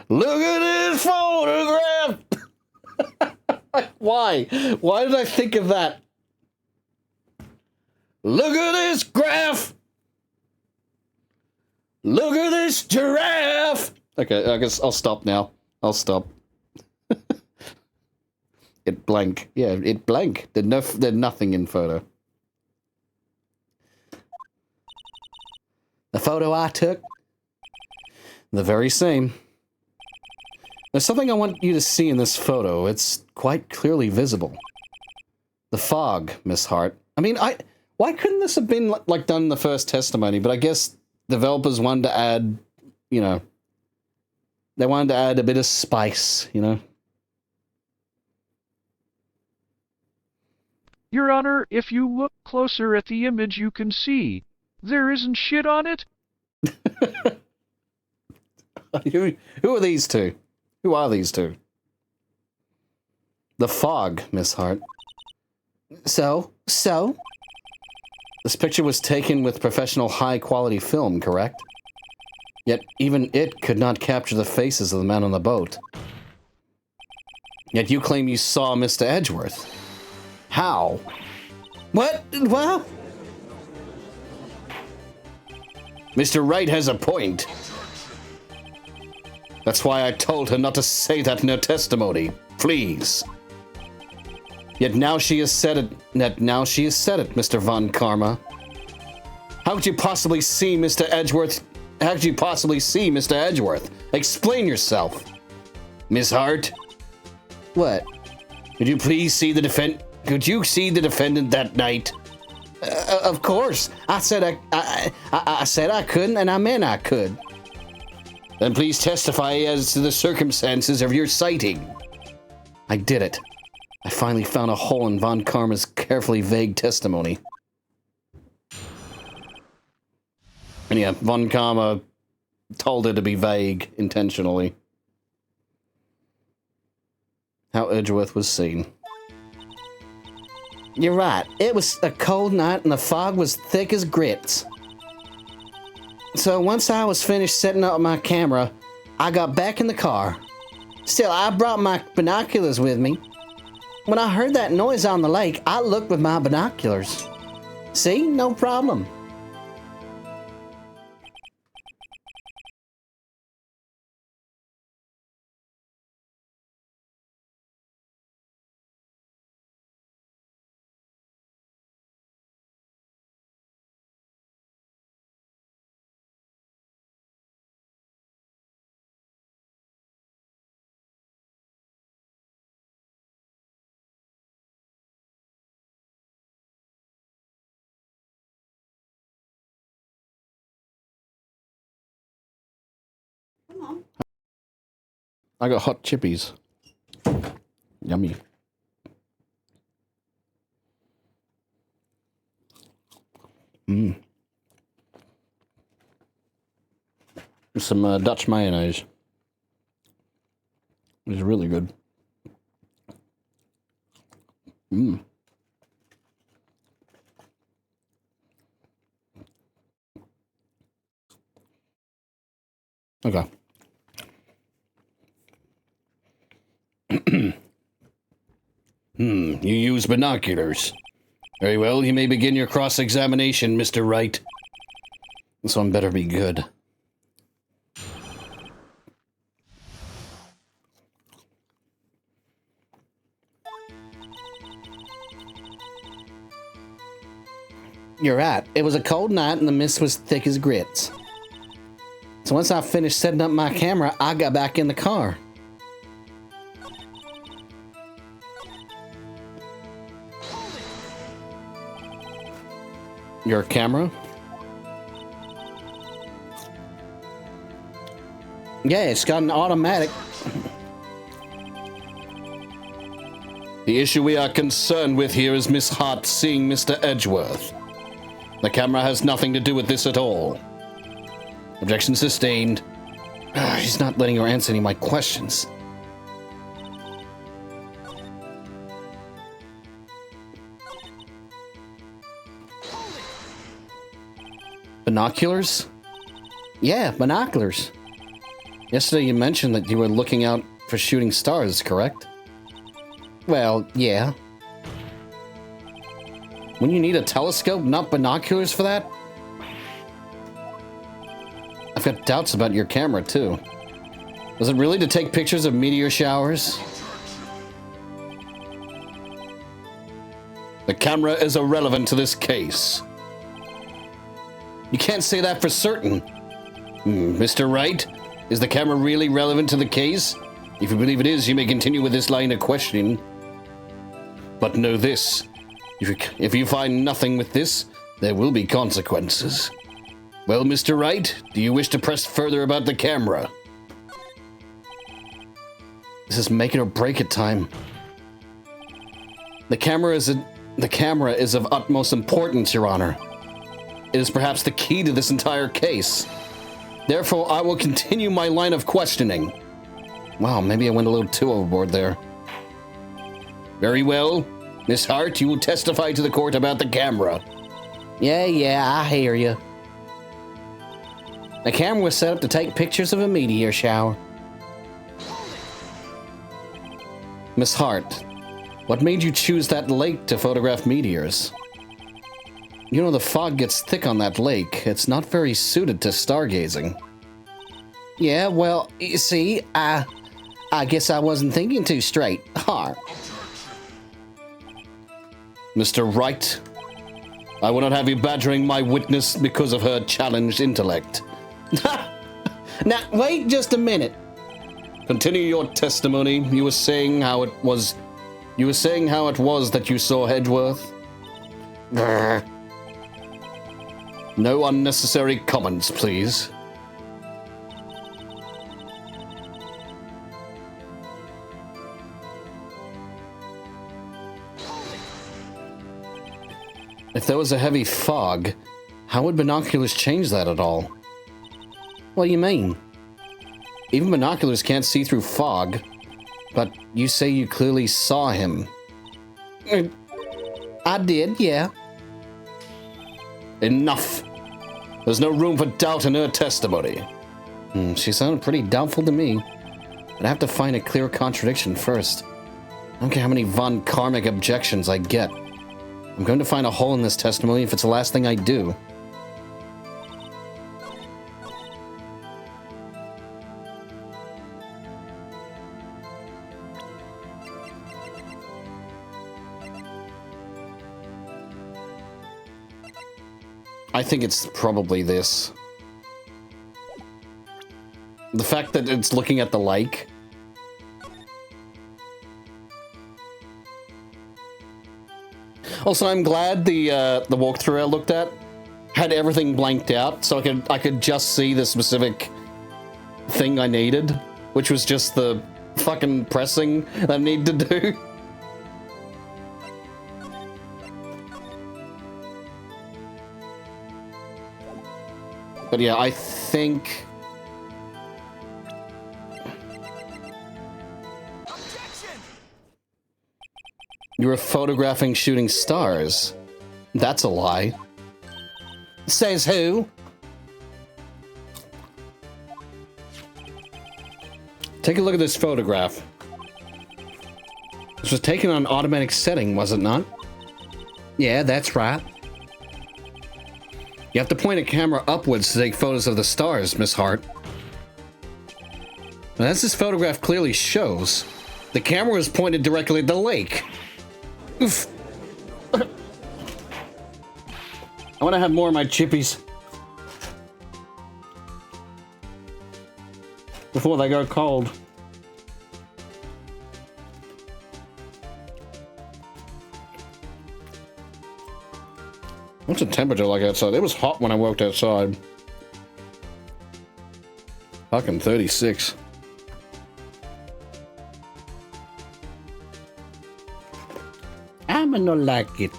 Look at this photograph! Why? Why did I think of that? Look at this graph! Look at this giraffe! Okay, I guess I'll stop now. I'll stop. It blank. Yeah, it blank. There's nothing in photo. The photo I took? The very same. There's something I want you to see in this photo. It's quite clearly visible. The fog, Miss Hart. I mean, why couldn't this have been like done in the first testimony? But I guess developers wanted to add, you know, they wanted to add a bit of spice, you know. Your Honor, if you look closer at the image, you can see there isn't shit on it. Who are these two? Who are these two? The fog, Miss Hart. So? This picture was taken with professional high-quality film, correct? Yet even it could not capture the faces of the men on the boat. Yet you claim you saw Mr. Edgeworth. How? What? What? Mr. Wright has a point. That's why I told her not to say that in her testimony. Please. Yet now she has said it. Mr. Von Karma. How could you possibly see Mr. Edgeworth? How could you possibly see Mr. Edgeworth? Explain yourself. Miss Hart? What? Could you please see the defendant? Could you see the defendant that night? Of course. I said I said I couldn't, and I meant I could. Then please testify as to the circumstances of your sighting. I did it. I finally found a hole in Von Karma's carefully vague testimony. And yeah, Von Karma told her to be vague intentionally. How Edgeworth was seen. You're right. It was a cold night and the fog was thick as grits. So once I was finished setting up my camera, I got back in the car. Still, I brought my binoculars with me. When I heard that noise on the lake, I looked with my binoculars. See? No problem. I got hot chippies. Yummy. Mmm. Some Dutch mayonnaise. It's really good. Mmm. Okay. You use binoculars. Very well, you may begin your cross-examination, Mr. Wright. This one better be good. You're right. It was a cold night and the mist was thick as grits. So once I finished setting up my camera, I got back in the car. Your camera? Yeah, it's got an automatic. The issue we are concerned with here is Miss Hart seeing Mr. Edgeworth. The camera has nothing to do with this at all. Objection sustained. She's not letting her answer any of my questions. Binoculars? Yeah, binoculars. Yesterday you mentioned that you were looking out for shooting stars, correct? Well, yeah. Wouldn't you need a telescope, not binoculars for that? I've got doubts about your camera, too. Was it really to take pictures of meteor showers? The camera is irrelevant to this case. You can't say that for certain. Mr. Wright, is the camera really relevant to the case? If you believe it is, you may continue with this line of questioning. But know this. If you find nothing with this, there will be consequences. Well, Mr. Wright, do you wish to press further about the camera? This is make it or break it time. The camera is of utmost importance, Your Honor. It is perhaps the key to this entire case. Therefore, I will continue my line of questioning. Wow, maybe I went a little too overboard there. Very well. Miss Hart, you will testify to the court about the camera. Yeah, I hear you. The camera was set up to take pictures of a meteor shower. Miss Hart, what made you choose that lake to photograph meteors? You know, the fog gets thick on that lake. It's not very suited to stargazing. Yeah, well, you see, I guess I wasn't thinking too straight. Mr. Wright, I will not have you badgering my witness because of her challenged intellect. Now, wait just a minute. Continue your testimony. You were saying how it was that you saw Edgeworth. No unnecessary comments, please. If there was a heavy fog, How would binoculars change that at all? What do you mean? Even binoculars can't see through fog, but you say you clearly saw him. I did, yeah. Enough! There's no room for doubt in her testimony. She sounded pretty doubtful to me. But I have to find a clear contradiction first. I don't care how many von Karmic objections I get. I'm going to find a hole in this testimony if it's the last thing I do. I think it's probably this. The fact that it's looking at the lake. Also, I'm glad the walkthrough I looked at had everything blanked out, so I could just see the specific thing I needed, which was just the fucking pressing that I need to do. But yeah, I think... You were photographing shooting stars. That's a lie. Says who? Take a look at this photograph. This was taken on automatic setting, was it not? Yeah, that's right. You have to point a camera upwards to take photos of the stars, Miss Hart. Now, as this photograph clearly shows, the camera was pointed directly at the lake. Oof. I want to have more of my chippies before they go cold. What's the temperature like outside? It was hot when I walked outside. Fucking 36. I'm gonna like it.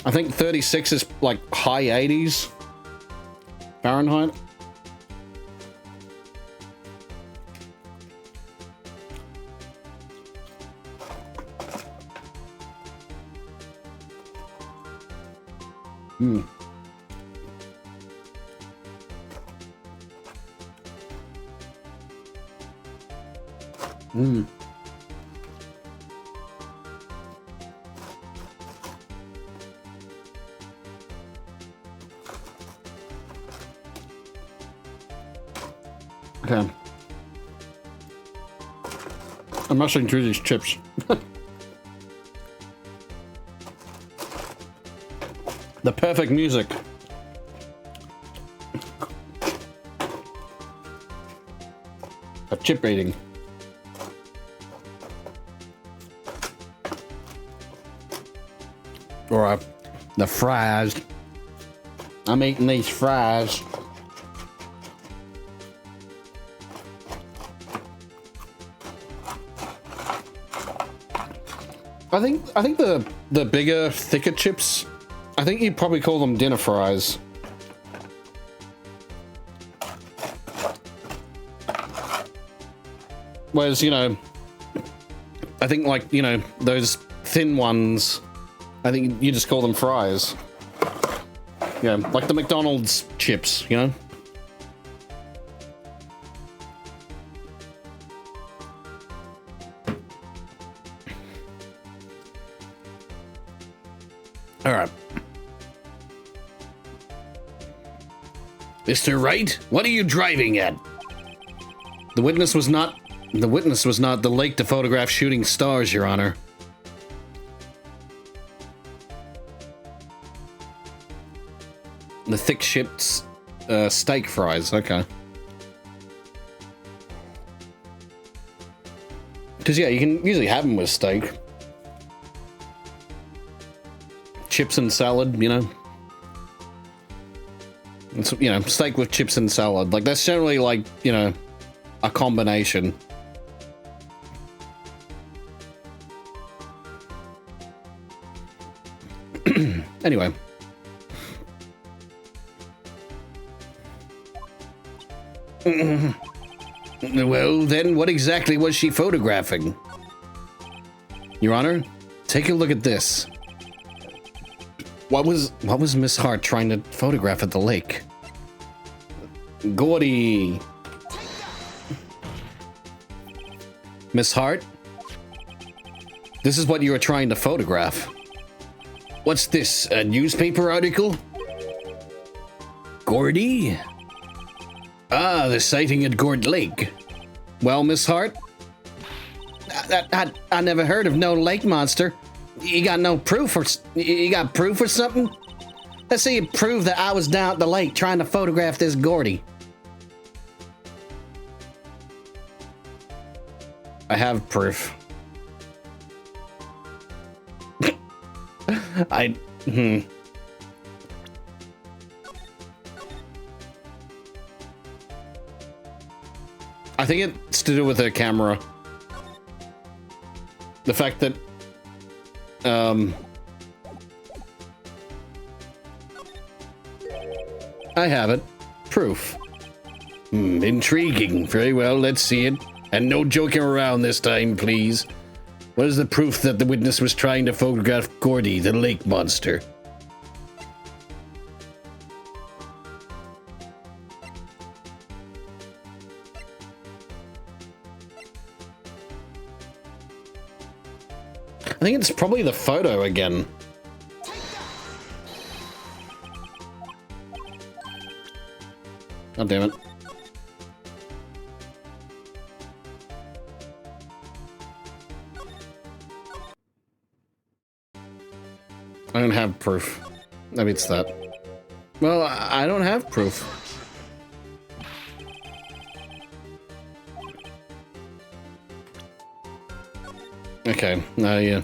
I think 36 is like high 80s Fahrenheit. Okay. I'm rushing through these chips. The perfect music. A chip eating. Or the fries. I'm eating these fries. I think the bigger, thicker chips, I think you'd probably call them dinner fries. Whereas, you know, I think like, you know, those thin ones, I think you just call them fries. Yeah, like the McDonald's chips, you know? All right. Mr. Wright, what are you driving at? The witness was not the lake to photograph shooting stars, Your Honor. The thick chipped steak fries, okay. Because yeah, you can usually have them with steak. Chips and salad, you know. It's, you know, steak with chips and salad. Like, that's generally, like, you know, a combination. Anyway. Well, then, what exactly was she photographing? Your Honor, take a look at this. What was Miss Hart trying to photograph at the lake? Gordy. Miss Hart? This is what you were trying to photograph. What's this, a newspaper article? Gordy? Ah, the sighting at Gord Lake. Well, Miss Hart? I never heard of no lake monster. You got no proof or you got proof or something? Let's see you prove that I was down at the lake trying to photograph this Gordy. I have proof. I think it's to do with the camera. The fact that I have it. Proof. Intriguing. Very well, let's see it. And no joking around this time, please. What is the proof that the witness was trying to photograph Gordy, the lake monster? I think it's probably the photo again. God damn it. I don't have proof. Maybe it's that. Well, I don't have proof. Okay, yeah.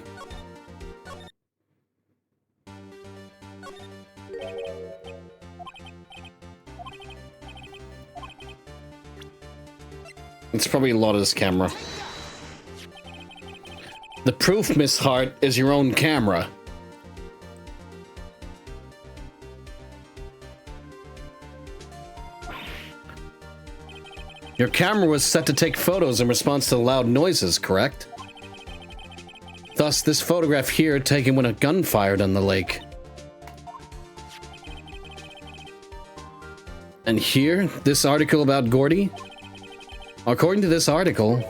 It's probably Lotta's camera. The proof, Miss Hart, is your own camera. Your camera was set to take photos in response to loud noises, correct? Thus, this photograph here taken when a gun fired on the lake. And here, this article about Gordy? According to this article,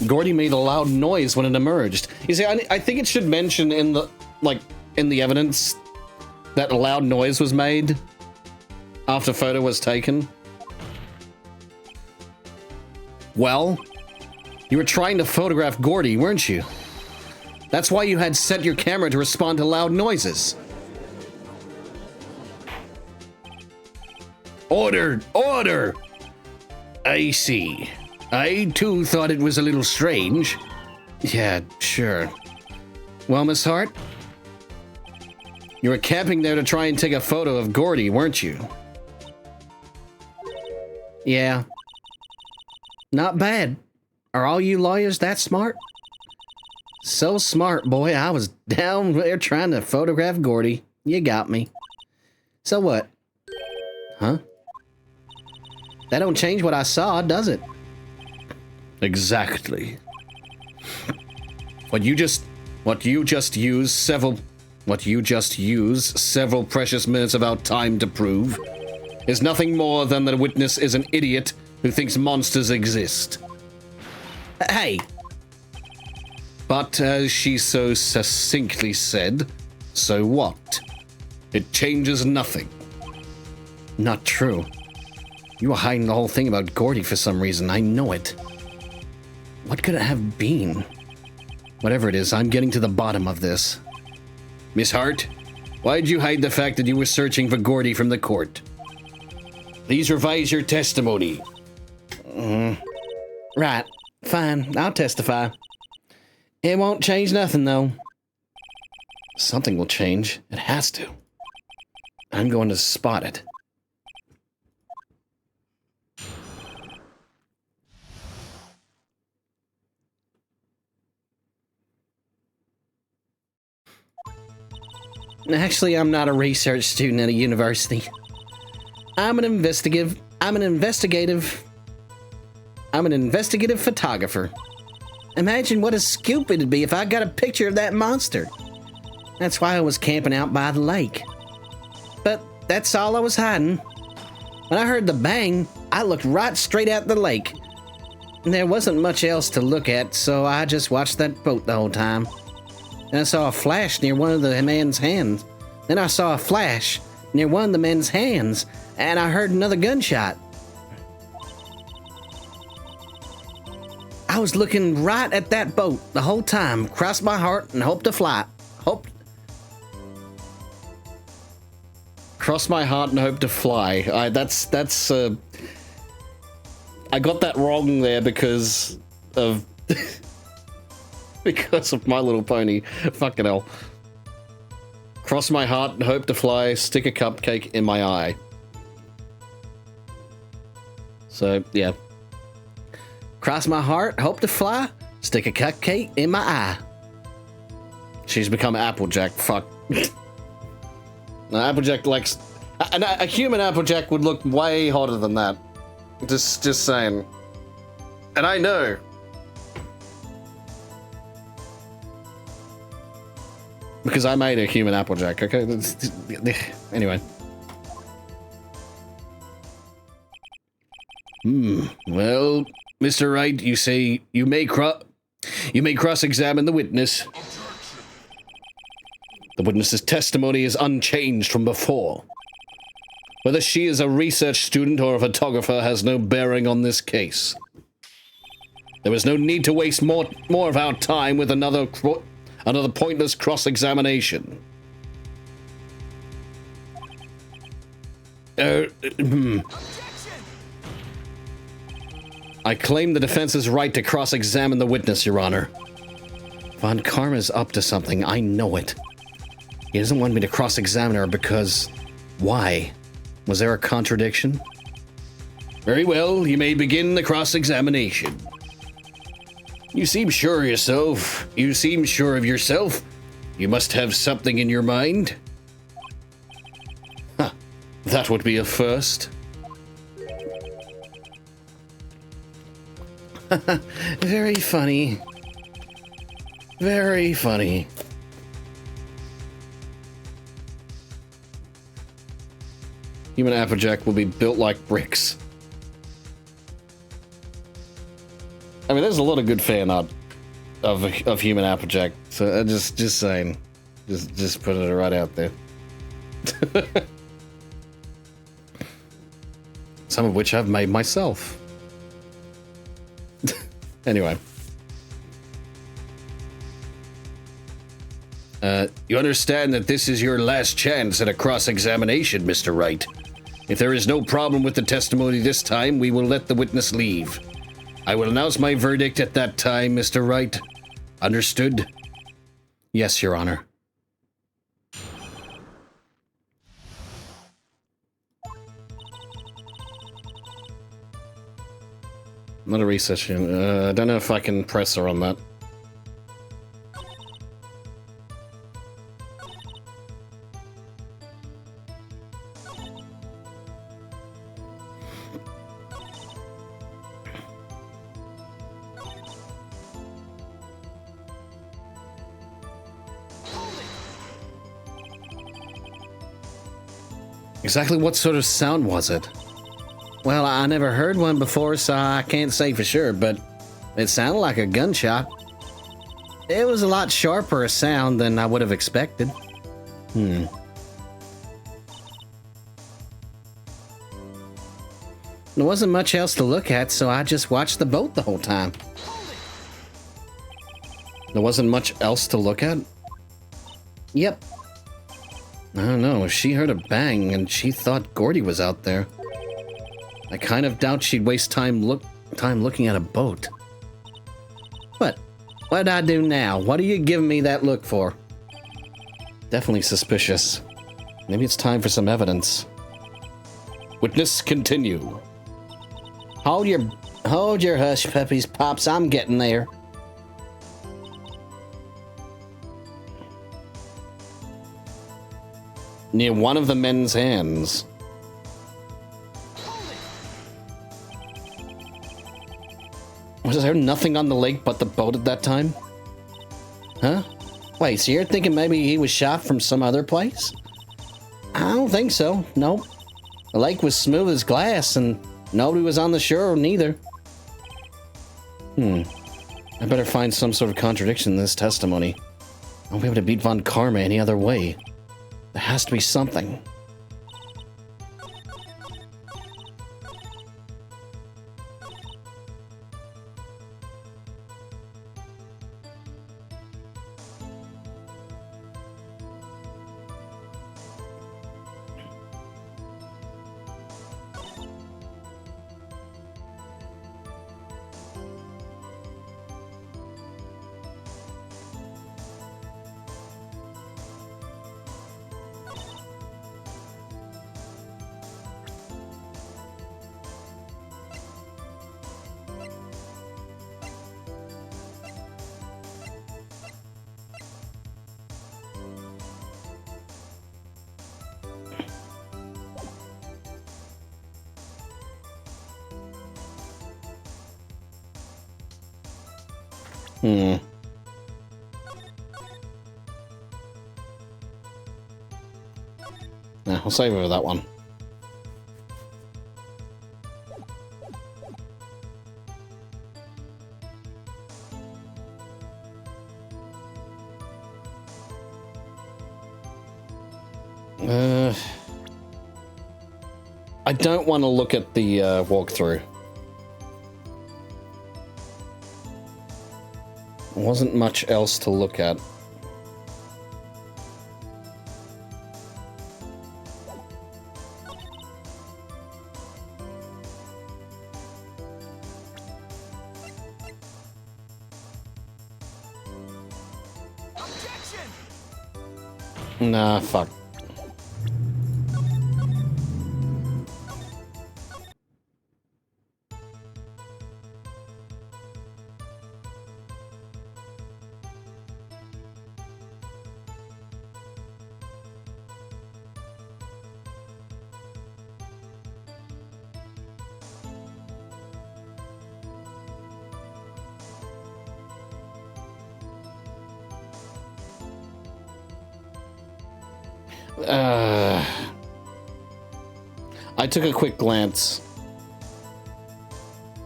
Gordy made a loud noise when it emerged. You see, I think it should mention in the, in the evidence that a loud noise was made after photo was taken. Well, you were trying to photograph Gordy, weren't you? That's why you had set your camera to respond to loud noises. Order! Order! I see. I, too, thought it was a little strange. Yeah, sure. Well, Miss Hart? You were camping there to try and take a photo of Gordy, weren't you? Yeah. Not bad. Are all you lawyers that smart? So smart, boy. I was down there trying to photograph Gordy. You got me. So what? Huh? That don't change what I saw, does it? Exactly. What you just used several precious minutes of our time to prove is nothing more than that the witness is an idiot who thinks monsters exist. Hey! But as she so succinctly said, so what? It changes nothing. Not true. You were hiding the whole thing about Gordy for some reason. I know it. What could it have been? Whatever it is, I'm getting to the bottom of this. Miss Hart, why'd you hide the fact that you were searching for Gordy from the court? Please revise your testimony. Right. Fine. I'll testify. It won't change nothing, though. Something will change. It has to. I'm going to spot it. Actually, I'm not a research student at a university. I'm an investigative photographer. Imagine what a scoop it'd be if I got a picture of that monster. That's why I was camping out by the lake. But that's all I was hiding. When I heard the bang, I looked right straight at the lake. There wasn't much else to look at, so I just watched that boat the whole time. And I saw a flash near one of the men's hands. Then I saw a flash near one of the men's hands, and I heard another gunshot. I was looking right at that boat the whole time, crossed my heart and hoped to fly. Cross my heart and hope to fly. I got that wrong there because of because of My Little Pony. Fucking hell. Cross my heart and hope to fly. Stick a cupcake in my eye. So yeah. Cross my heart, hope to fly. Stick a cupcake in my eye. She's become Applejack. Fuck. No, Applejack likes... A human Applejack would look way hotter than that. Just saying. And I know. Because I made a human Applejack, okay? Anyway. Well, Mr. Wright, you say you may cross-examine the witness. The witness's testimony is unchanged from before. Whether she is a research student or a photographer has no bearing on this case. There was no need to waste more of our time with another pointless cross-examination. I claim the defense's right to cross-examine the witness, Your Honor. Von Karma's up to something, I know it. He doesn't want me to cross-examine her because... Why? Was there a contradiction? Very well, you may begin the cross-examination. You seem sure of yourself. You seem sure of yourself. You must have something in your mind. Huh. That would be a first. Very funny. Very funny. Human Applejack will be built like bricks. I mean, there's a lot of good fan art of Human Applejack, so just saying, just putting it right out there. Some of which I've made myself. Anyway. You understand that this is your last chance at a cross-examination, Mr. Wright. If there is no problem with the testimony this time, we will let the witness leave. I will announce my verdict at that time, Mr. Wright. Understood? Yes, Your Honor. Not a research unit. I don't know if I can press her on that. Exactly what sort of sound was it? Well, I never heard one before, so I can't say for sure, but it sounded like a gunshot. It was a lot sharper a sound than I would have expected. There wasn't much else to look at, so I just watched the boat the whole time. There wasn't much else to look at? Yep. I don't know, she heard a bang and she thought Gordy was out there. I kind of doubt she'd waste time looking at a boat. What'd I do now? What are you giving me that look for? Definitely suspicious. Maybe it's time for some evidence. Witness, continue. Hold your hush puppies, Pops. I'm getting there. near one of the men's hands. Was there nothing on the lake but the boat at that time? Huh? Wait, so you're thinking maybe he was shot from some other place? I don't think so. Nope. The lake was smooth as glass, and nobody was on the shore neither. I better find some sort of contradiction in this testimony. I won't be able to beat Von Karma any other way. There has to be something. Nah, we'll save over that one. I don't want to look at the walkthrough. Wasn't much else to look at. Nah, fuck. I took a quick glance.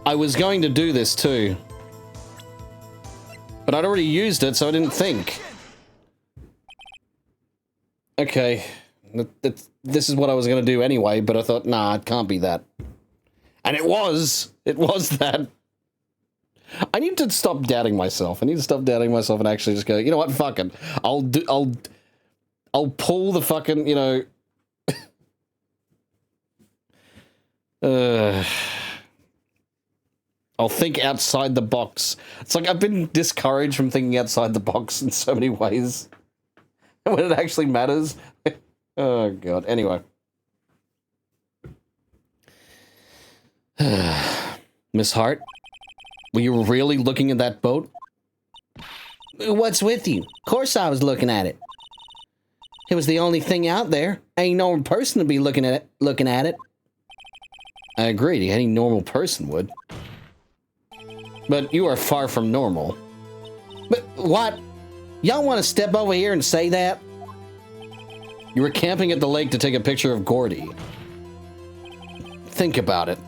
I was going to do this too, but I'd already used it, so I didn't think. Okay, this is what I was going to do anyway, but I thought, nah, it can't be that. And it was that. I need to stop doubting myself. I need to stop doubting myself and actually just go, you know what, fuck it. I'll pull the fucking, you know... I'll think outside the box. It's like I've been discouraged from thinking outside the box in so many ways. When it actually matters. Oh, God. Anyway. Miss Hart, were you really looking at that boat? What's with you? Of course I was looking at it. It was the only thing out there. Ain't no person to be looking at it. I agree. Any normal person would. But you are far from normal. But what? Y'all want to step over here and say that? You were camping at the lake to take a picture of Gordy. Think about it.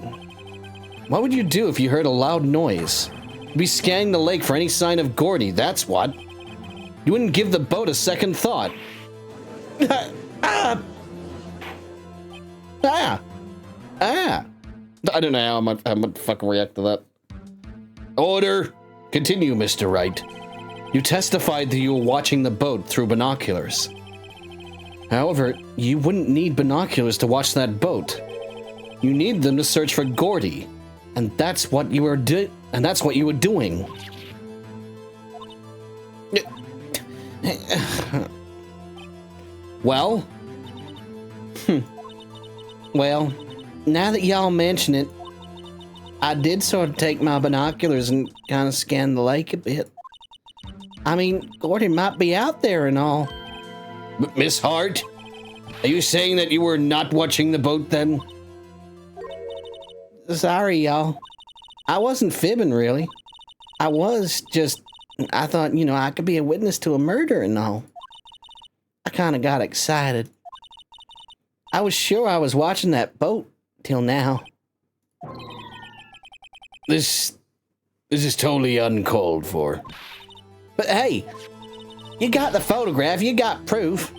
What would you do if you heard a loud noise? You'd be scanning the lake for any sign of Gordy, that's what. You wouldn't give the boat a second thought. I don't know how I might fucking react to that. Order! Continue, Mr. Wright. You testified that you were watching the boat through binoculars. However, you wouldn't need binoculars to watch that boat. You need them to search for Gordy, and that's what you were doing. Well? Well, now that y'all mention it, I did sort of take my binoculars and kind of scan the lake a bit. I mean, Gordy might be out there and all. Miss Hart, Are you saying that you were not watching the boat then? Sorry, y'all. I wasn't fibbing, really. I thought, I could be a witness to a murder and all. I kind of got excited. I was sure I was watching that boat till now. This is totally uncalled for. But hey, you got the photograph, you got proof.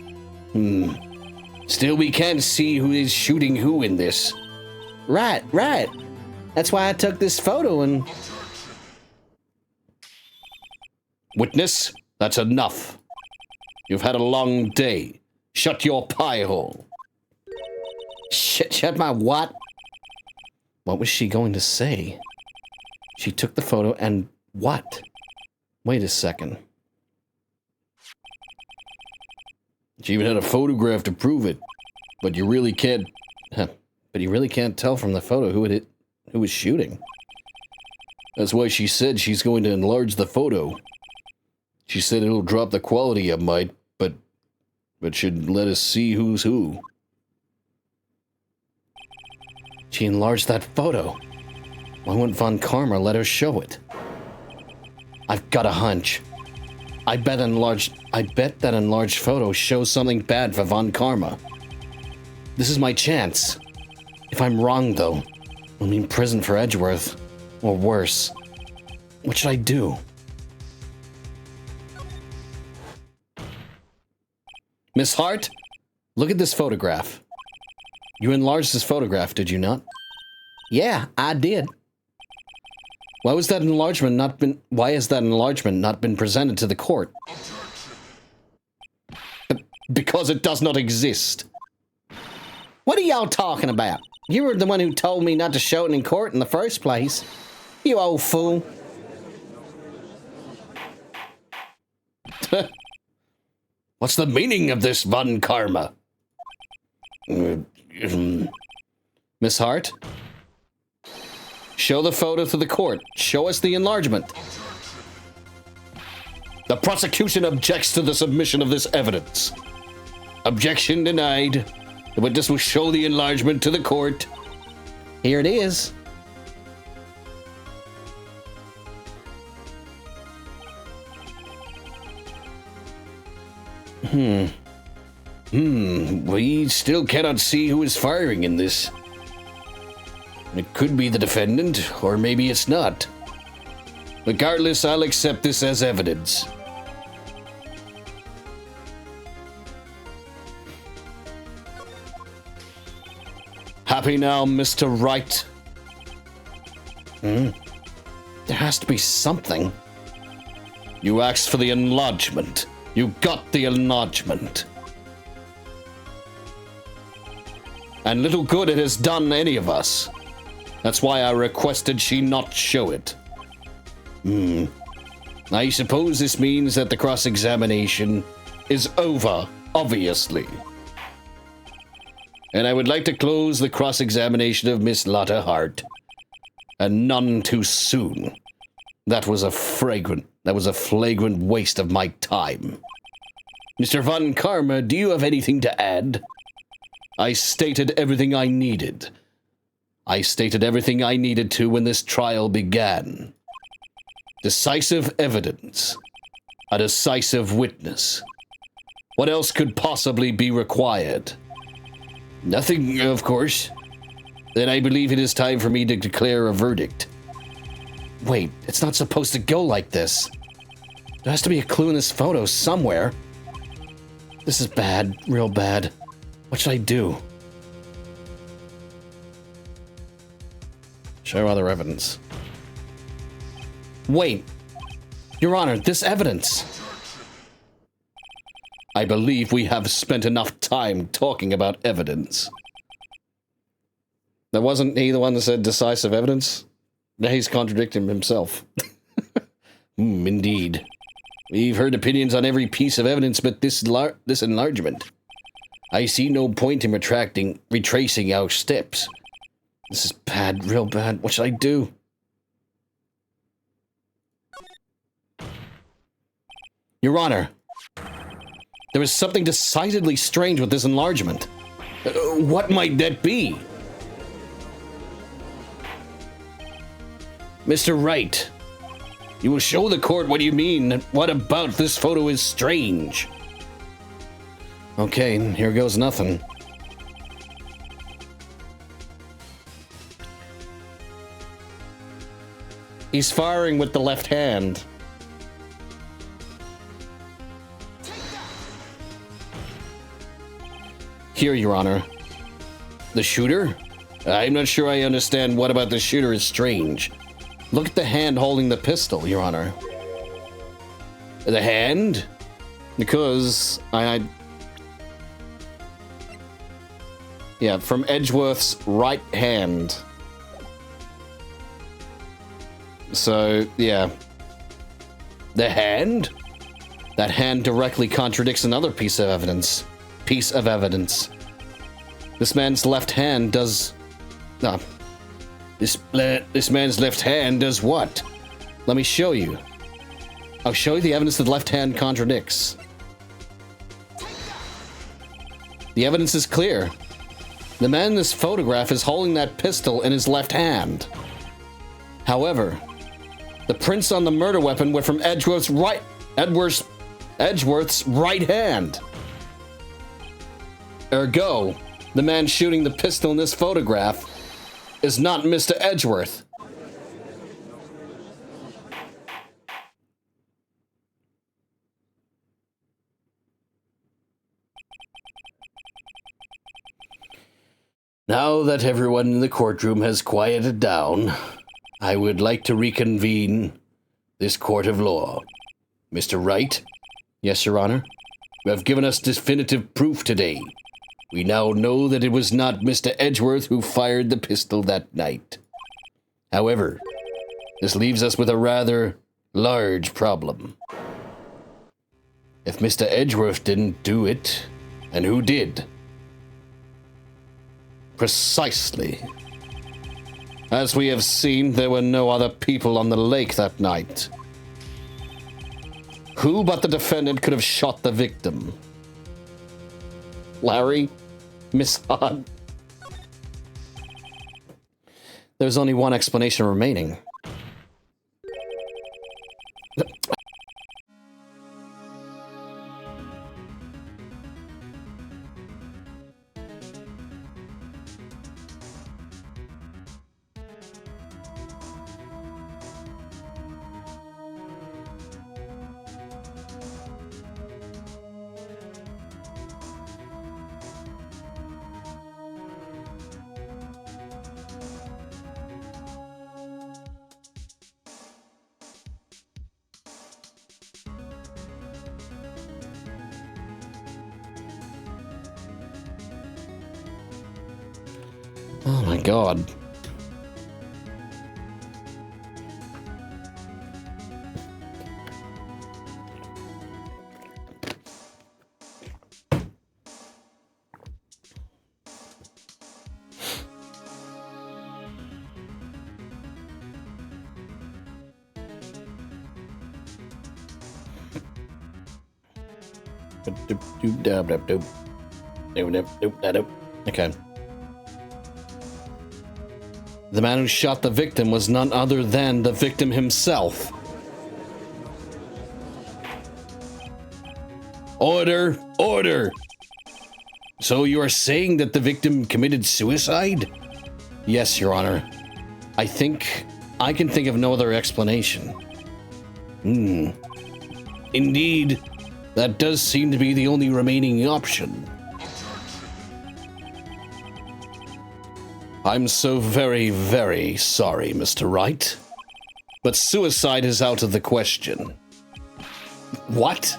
Still, we can't see who is shooting who in this. Right. That's why I took this photo and... Witness, that's enough. You've had a long day. Shut your pie hole. Shut my what? What was she going to say? She took the photo and what? Wait a second. She even had a photograph to prove it. But you really can't... But you really can't tell from the photo who was shooting. That's why she said she's going to enlarge the photo. She said it'll drop the quality a mite, but should let us see who's who. She enlarged that photo. Why wouldn't Von Karma let her show it? I've got a hunch. I bet that enlarged photo shows something bad for Von Karma. This is my chance. If I'm wrong, though, I'll be in prison for Edgeworth. Or worse. What should I do? Miss Hart, look at this photograph. You enlarged this photograph, did you not? Yeah, I did. Why has that enlargement not been presented to the court? Because it does not exist. What are y'all talking about? You were the one who told me not to show it in court in the first place. You old fool. What's the meaning of this, Von Karma? Miss Hart? Show the photo to the court. Show us the enlargement. The prosecution objects to the submission of this evidence. Objection denied. The witness will show the enlargement to the court. Here it is. We still cannot see who is firing in this. It could be the defendant, or maybe it's not. Regardless, I'll accept this as evidence. Happy now, Mr. Wright? There has to be something. You asked for the enlargement. You got the enlargement. And little good it has done any of us. That's why I requested she not show it. I suppose this means that the cross-examination is over, obviously. And I would like to close the cross-examination of Miss Lotta Hart. And none too soon. That was a flagrant waste of my time. Mr. Von Karma, do you have anything to add? I stated everything I needed. I stated everything I needed to when this trial began. Decisive evidence. A decisive witness. What else could possibly be required? Nothing, of course. Then I believe it is time for me to declare a verdict. Wait, it's not supposed to go like this. There has to be a clue in this photo somewhere. This is bad, real bad. What should I do? Show other evidence. Wait! Your Honor, this evidence! I believe we have spent enough time talking about evidence. That wasn't he the one that said decisive evidence? Now he's contradicting himself. Indeed. We've heard opinions on every piece of evidence but this enlargement. I see no point in retracing our steps. This is bad, real bad. What should I do? Your Honor, There is something decidedly strange with this enlargement. What might that be? Mr. Wright, you will show the court what you mean. What about this photo is strange? Okay, here goes nothing. He's firing with the left hand. Here, Your Honor. The shooter? I'm not sure I understand what about the shooter is strange. Look at the hand holding the pistol, Your Honor. The hand? Because yeah, from Edgeworth's right hand. So, yeah. The hand? That hand directly contradicts another piece of evidence. This man's left hand does... This man's left hand does what? Let me show you. I'll show you the evidence that the left hand contradicts. The evidence is clear. The man in this photograph is holding that pistol in his left hand. However, the prints on the murder weapon were from Edgeworth's right hand. Ergo, the man shooting the pistol in this photograph is not Mr. Edgeworth. Now that everyone in the courtroom has quieted down, I would like to reconvene this court of law. Mr. Wright? Yes, Your Honor? You have given us definitive proof today. We now know that it was not Mr. Edgeworth who fired the pistol that night. However, this leaves us with a rather large problem. If Mr. Edgeworth didn't do it, and who did? Precisely. As we have seen, there were no other people on the lake that night. Who but the defendant could have shot the victim? Larry? Miss Hod? There's only one explanation remaining. Oh my god. Okay. The man who shot the victim was none other than the victim himself. Order! Order! So you are saying that the victim committed suicide? Yes, Your Honor. I can think of no other explanation. Indeed, that does seem to be the only remaining option. I'm so very, very sorry, Mr. Wright. But suicide is out of the question. What?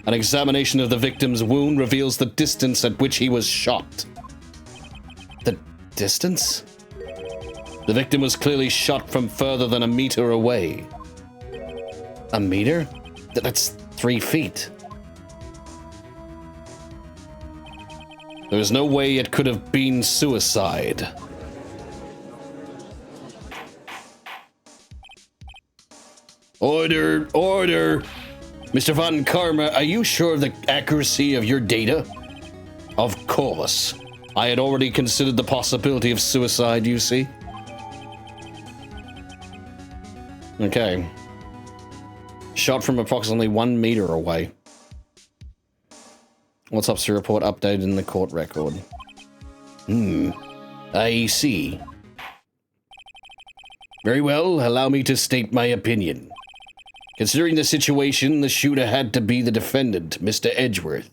An examination of the victim's wound reveals the distance at which he was shot. The distance? The victim was clearly shot from further than a meter away. A meter? That's 3 feet. There's no way it could have been suicide. Order! Order! Mr. Von Karma, are you sure of the accuracy of your data? Of course. I had already considered the possibility of suicide, you see. Okay. Shot from approximately 1 meter away. Autopsy report updated in the court record. I see. Very well, allow me to state my opinion. Considering the situation, the shooter had to be the defendant, Mr. Edgeworth.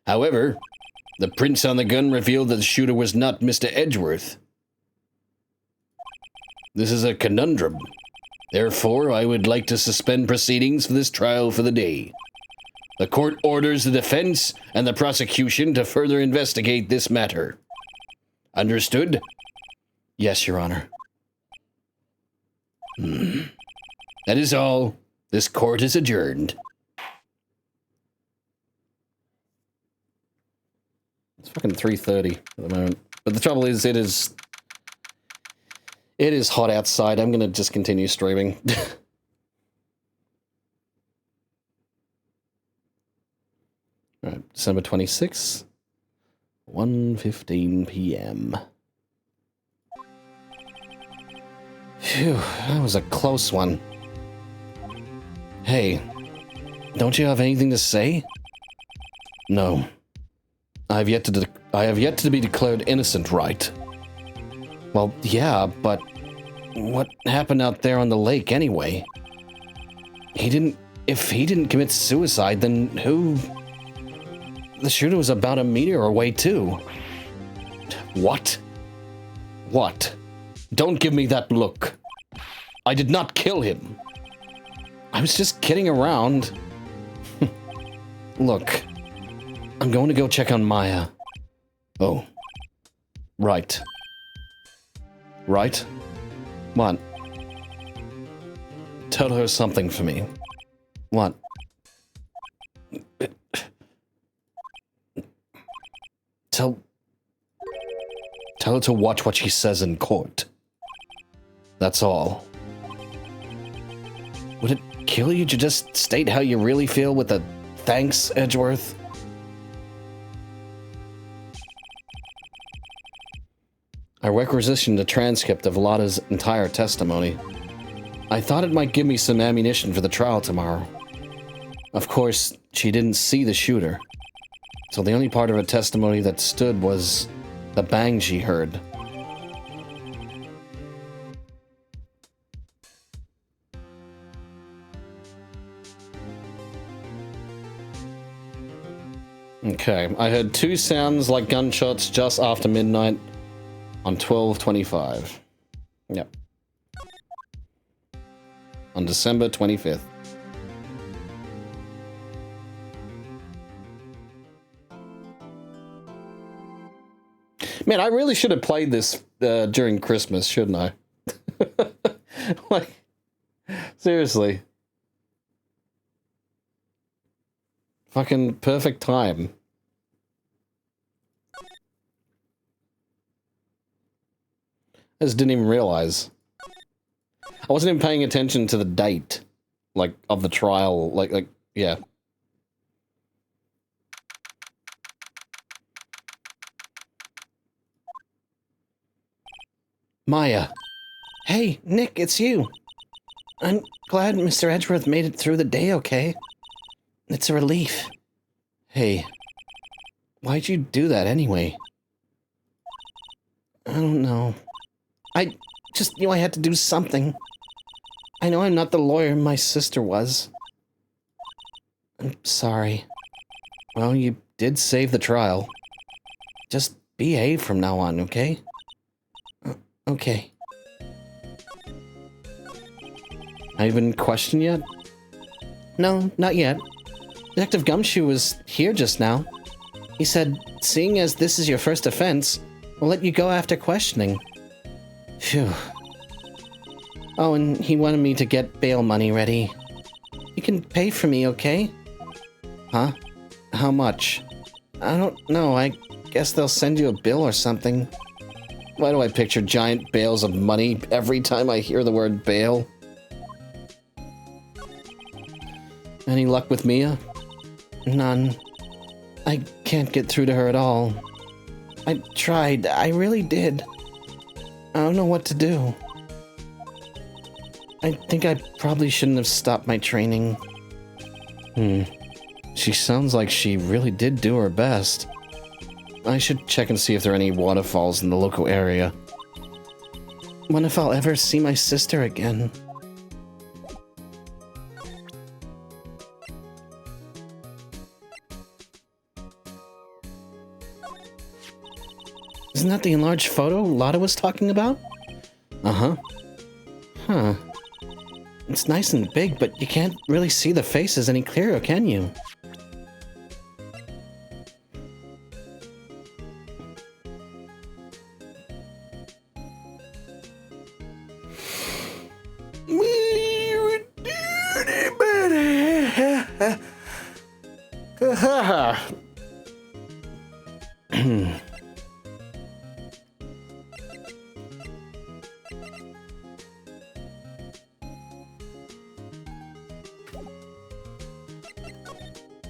However, the prints on the gun revealed that the shooter was not Mr. Edgeworth. This is a conundrum. Therefore, I would like to suspend proceedings for this trial for the day. The court orders the defense and the prosecution to further investigate this matter. Understood? Yes, Your Honor. That is all. This court is adjourned. It's fucking 3:30 at the moment. But the trouble is, it is hot outside. I'm gonna just continue streaming. Alright, December 26th, 1:15 p.m. Phew, that was a close one. Hey, don't you have anything to say? No. I have yet to be declared innocent, Wright. Well, yeah, but what happened out there on the lake anyway? If he didn't commit suicide, then who? The shooter was about a meter away too. What? What? Don't give me that look. I did not kill him. I was just kidding around. Look, I'm going to go check on Maya. Oh. Right. Right? What? Tell her something for me. What? Tell her to watch what she says in court. That's all. Would it kill you to just state how you really feel with a thanks, Edgeworth? I requisitioned a transcript of Lotta's entire testimony. I thought it might give me some ammunition for the trial tomorrow. Of course, she didn't see the shooter, so the only part of her testimony that stood was the bang she heard. Okay, I heard 2 sounds like gunshots just after midnight on 12/25. Yep. On December 25th. Man, I really should have played this during Christmas, shouldn't I? Like, seriously. Fucking perfect time. I just didn't even realize. I wasn't even paying attention to the date, like, of the trial, like, yeah. Maya. Hey, Nick, it's you. I'm glad Mr. Edgeworth made it through the day okay. It's a relief. Hey, why'd you do that anyway? I don't know. I just knew I had to do something. I know I'm not the lawyer my sister was. I'm sorry. Well, you did save the trial. Just behave from now on, okay? Okay. Have you been questioned yet? No, not yet. Detective Gumshoe was here just now. He said, seeing as this is your first offense, we'll let you go after questioning. Phew. Oh, and he wanted me to get bail money ready. You can pay for me, okay? Huh? How much? I don't know, I guess they'll send you a bill or something. Why do I picture giant bales of money every time I hear the word bail? Any luck with Mia? None. I can't get through to her at all. I tried, I really did. I don't know what to do. I think I probably shouldn't have stopped my training. She sounds like she really did do her best. I should check and see if there are any waterfalls in the local area. Wonder if I'll ever see my sister again. Isn't that the enlarged photo Lotta was talking about? Uh-huh. Huh. It's nice and big, but you can't really see the faces any clearer, can you?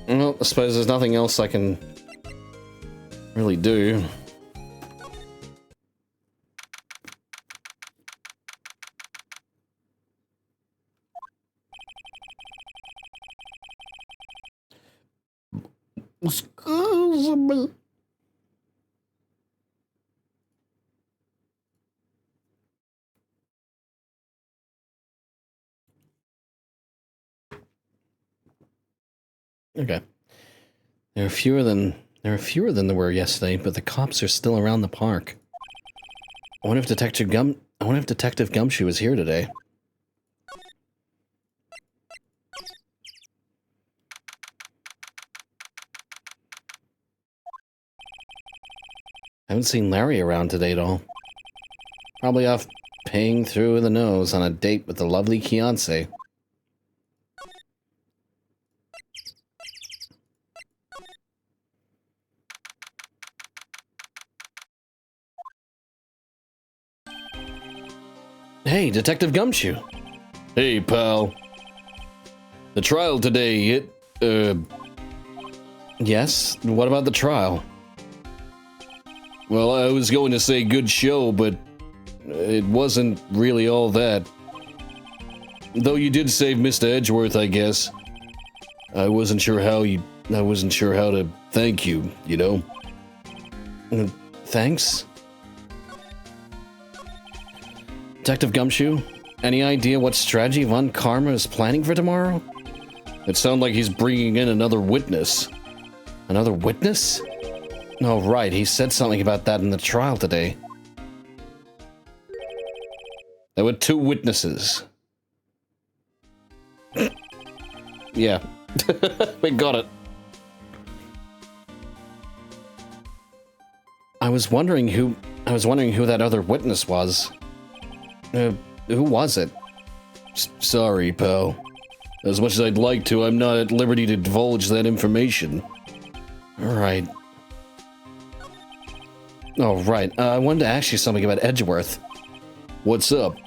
Well, I suppose there's nothing else I can really do. Excuse me. Okay. There are fewer than there were yesterday, but the cops are still around the park. I wonder if Detective Gumshoe is here today. I haven't seen Larry around today at all. Probably off paying through the nose on a date with the lovely Kiance. Hey, Detective Gumshoe. Hey, pal. The trial today, Yes? What about the trial? well, I was going to say good show, but it wasn't really all that. Though you did save Mr. Edgeworth, I guess. I wasn't sure how to thank you, you know? Thanks? Detective Gumshoe, any idea what strategy Von Karma is planning for tomorrow? It sounded like he's bringing in another witness. Another witness? Oh, right, he said something about that in the trial today. There were 2 witnesses. Yeah. We got it. I was wondering who that other witness was. Who was it? Sorry, pal. As much as I'd like to, I'm not at liberty to divulge that information. Right. Oh, right. I wanted to ask you something about Edgeworth. What's up?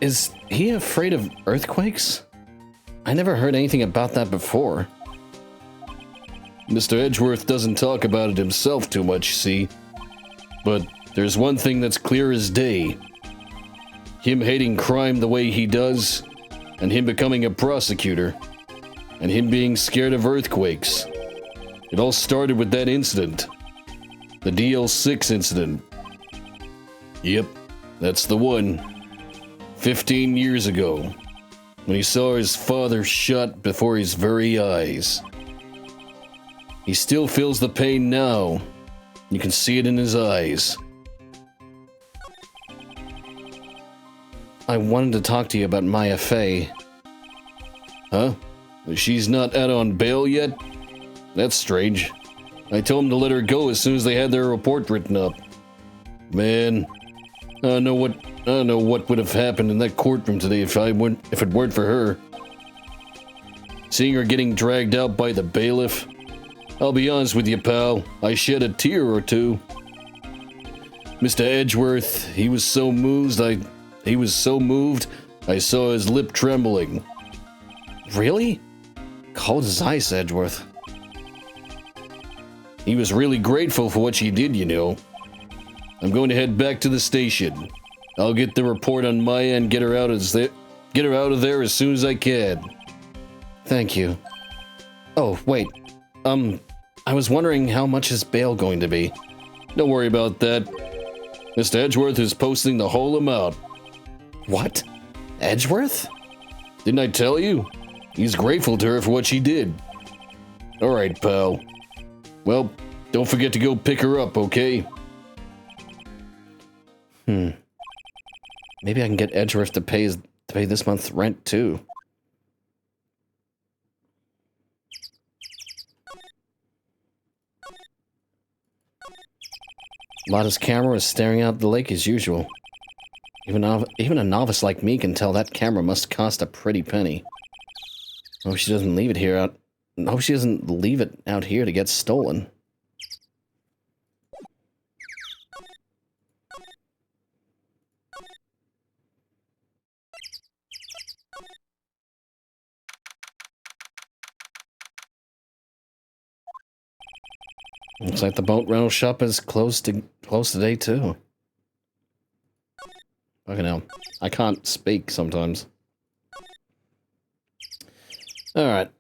Is he afraid of earthquakes? I never heard anything about that before. Mr. Edgeworth doesn't talk about it himself too much, see? But there's one thing that's clear as day. Him hating crime the way he does, and him becoming a prosecutor, and him being scared of earthquakes. It all started with that incident. The DL6 incident. Yep, that's the one. 15 years ago, when he saw his father shot before his very eyes. He still feels the pain now. You can see it in his eyes. I wanted to talk to you about Maya Fey. Huh? She's not out on bail yet? That's strange. I told him to let her go as soon as they had their report written up. Man, I don't know what would have happened in that courtroom today if it weren't for her. Seeing her getting dragged out by the bailiff, I'll be honest with you, pal, I shed a tear or two. Mr. Edgeworth, he was so moved, I saw his lip trembling. Really? cold as ice, Edgeworth. He was really grateful for what you did, you know. I'm going to head back to the station. I'll get the report on my end, get her out of there as soon as I can. Thank you. Oh, wait. I was wondering how much is bail going to be? Don't worry about that. Mr. Edgeworth is posting the whole amount. What? Edgeworth? Didn't I tell you? He's grateful to her for what she did. Alright, pal. Well, don't forget to go pick her up, okay? Maybe I can get Edgeworth to pay this month's rent, too. Lotta's camera is staring out the lake as usual. Even a novice like me can tell that camera must cost a pretty penny. Hope she doesn't leave it here hope she doesn't leave it out here to get stolen. Looks like the boat rental shop is closed today too. Fucking hell. I can't speak sometimes. Alright.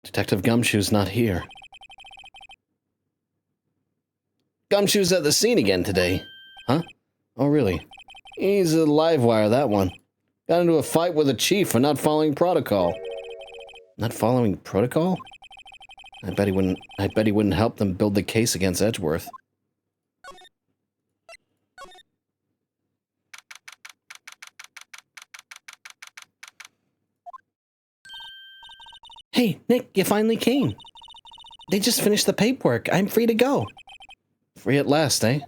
Detective Gumshoe's not here. Gumshoe's at the scene again today. Huh? Oh, really? He's a live wire, that one. Got into a fight with the chief for not following protocol. Not following protocol? I bet he wouldn't help them build the case against Edgeworth. Hey, Nick, you finally came. They just finished the paperwork. I'm free to go. Free at last, eh?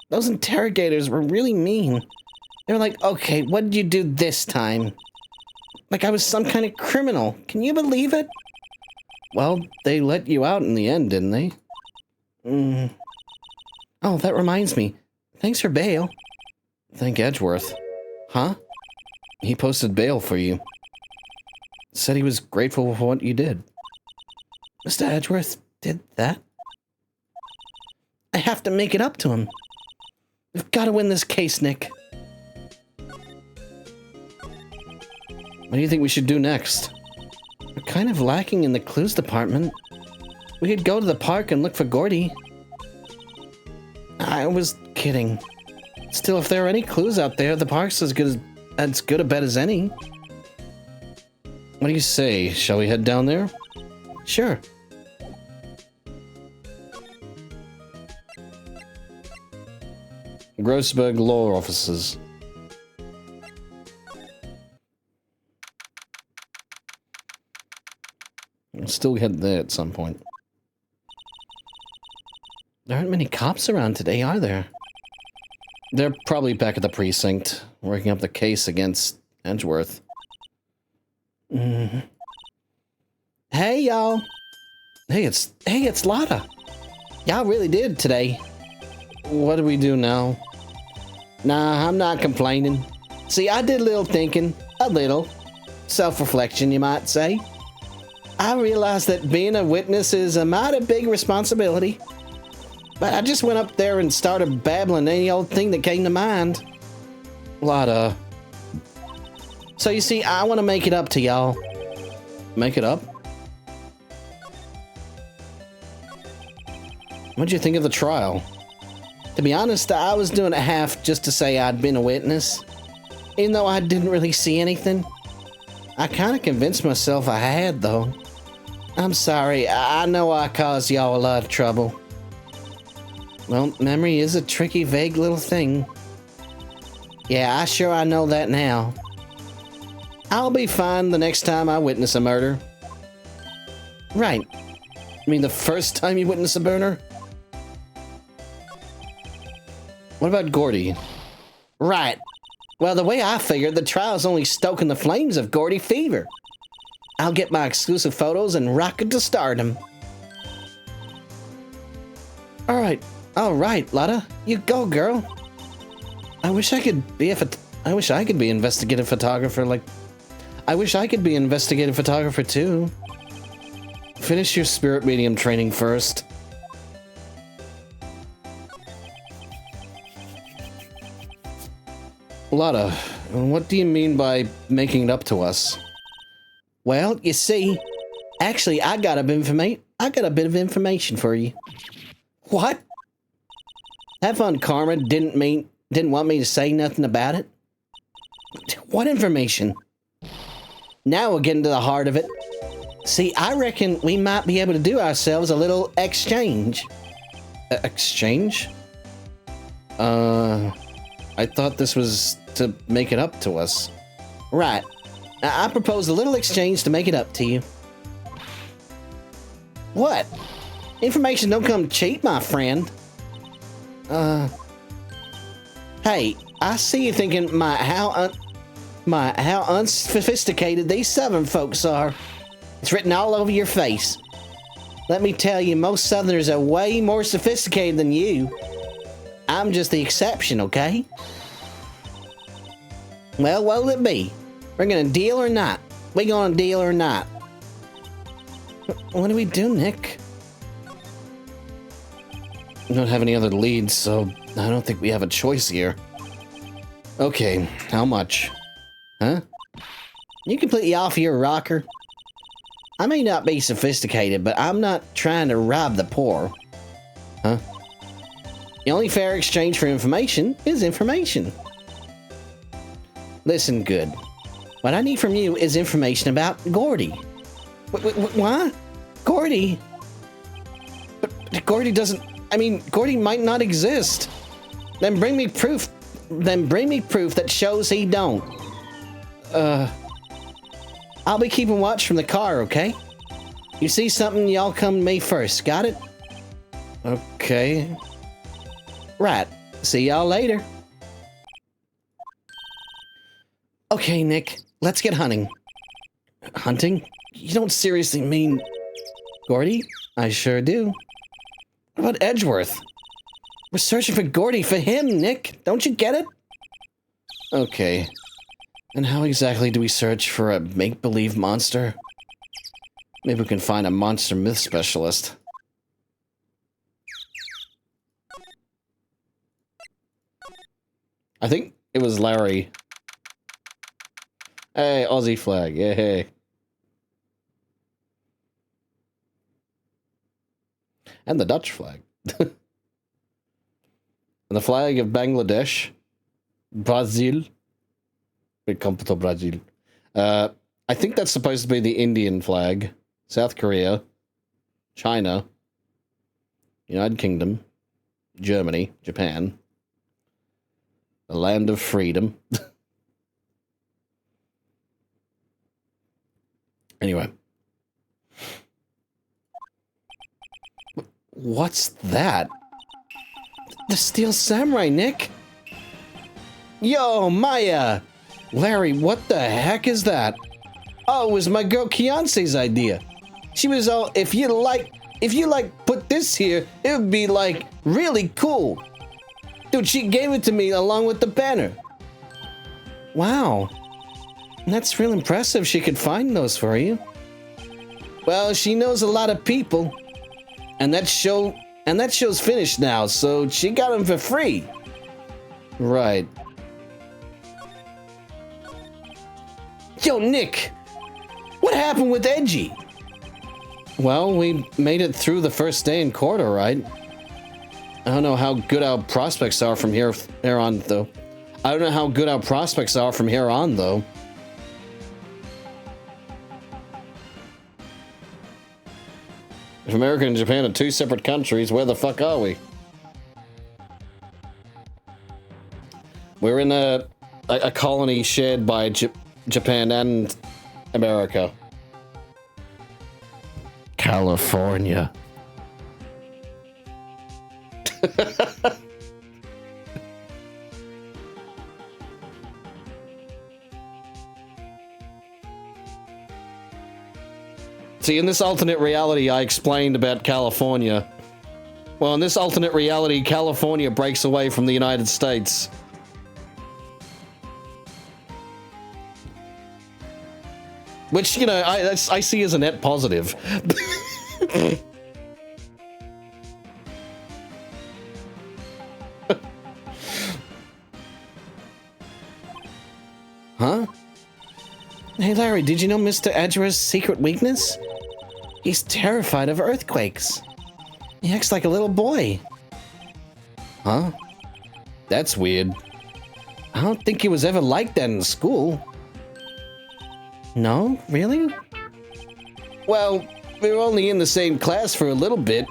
Those interrogators were really mean. They were like, okay, what did you do this time? Like I was some kind of criminal. Can you believe it? Well, they let you out in the end, didn't they? Oh, that reminds me. Thanks for bail. Thank Edgeworth. Huh? He posted bail for you. Said he was grateful for what you did. Mr. Edgeworth did that? I have to make it up to him. We've got to win this case, Nick. What do you think we should do next? We're kind of lacking in the clues department. We could go to the park and look for Gordy. I was kidding. Still, if there are any clues out there, the park's as good a bet as any. What do you say? Shall we head down there? Sure. Grossberg Law Offices. We'll still head there at some point. There aren't many cops around today, are there? They're probably back at the precinct, working up the case against Edgeworth. Hey, y'all. Hey, it's Lotta. Y'all really did today. What do we do now? Nah, I'm not complaining. See, I did a little thinking. A little. Self-reflection, you might say. I realized that being a witness is a mighty big responsibility. But I just went up there and started babbling any old thing that came to mind. Lotta. So you see, I want to make it up to y'all. Make it up? What'd you think of the trial? To be honest, I was doing it half just to say I'd been a witness. Even though I didn't really see anything. I kind of convinced myself I had, though. I'm sorry, I know I caused y'all a lot of trouble. Well, memory is a tricky, vague little thing. Yeah, I know that now. I'll be fine the next time I witness a murder. Right. I mean, the first time you witness a murder? What about Gordy? Right. Well, the way I figured, the trial's only stoking the flames of Gordy fever. I'll get my exclusive photos and rocket to stardom. All right, Lotta, you go, girl. I wish I could be investigative photographer. I wish I could be investigative photographer too. Finish your spirit medium training first. Lotta, what do you mean by making it up to us? Well, you see, actually, I got a bit of information for you. What? That Von Karma didn't want me to say nothing about it? What information? Now we're getting to the heart of it. See, I reckon we might be able to do ourselves a little exchange. Exchange? I thought this was to make it up to us. Right. I propose a little exchange to make it up to you. What? Information don't come cheap, my friend. Hey, I see you thinking how unsophisticated these Southern folks are. It's written all over your face. Let me tell you, most Southerners are way more sophisticated than you. I'm just the exception, okay? Well, what'll it be? We're gonna deal or not? We gonna deal or not? What do we do, Nick? We don't have any other leads, so I don't think we have a choice here. Okay, how much? Huh? You completely off your rocker? I may not be sophisticated, but I'm not trying to rob the poor. Huh? The only fair exchange for information is information. Listen good. What I need from you is information about Gordy. What? Gordy? But Gordy doesn't... I mean, Gordy might not exist. Then bring me proof that shows he don't. I'll be keeping watch from the car, okay? You see something, y'all come to me first. Got it? Okay. Right. See y'all later. Okay, Nick. Let's get hunting. Hunting? You don't seriously mean... Gordy? I sure do. What about Edgeworth? We're searching for Gordy for him, Nick. Don't you get it? Okay. And how exactly do we search for a make-believe monster? Maybe we can find a monster myth specialist. I think it was Larry. Hey, Aussie flag. Yeah, hey. And the Dutch flag. And the flag of Bangladesh. Brazil. We come to Brazil. I think that's supposed to be the Indian flag. South Korea. China. United Kingdom. Germany. Japan. The land of freedom. Anyway. What's that? The Steel Samurai, Nick. Yo, Maya. Larry, what the heck is that? Oh, it was my girl Kiance's idea. She was all, if you put this here, it would be like really cool. Dude, she gave it to me along with the banner. Wow. That's real impressive she could find those for you. Well, she knows a lot of people. And that show's finished now, so she got them for free. Right. Yo, Nick! What happened with Edgy? Well, we made it through the first day in court, all right. I don't know how good our prospects are from here on, though. If America and Japan are two separate countries, where the fuck are we? We're in a colony shared by Japan and America. California. See, in this alternate reality, I explained about California. Well, in this alternate reality, California breaks away from the United States. Which, you know, I see as a net positive. Huh? Hey, Larry, did you know Mr. Edgera's secret weakness? He's terrified of earthquakes. He acts like a little boy. Huh? That's weird. I don't think he was ever like that in school. No? Really? Well, we were only in the same class for a little bit.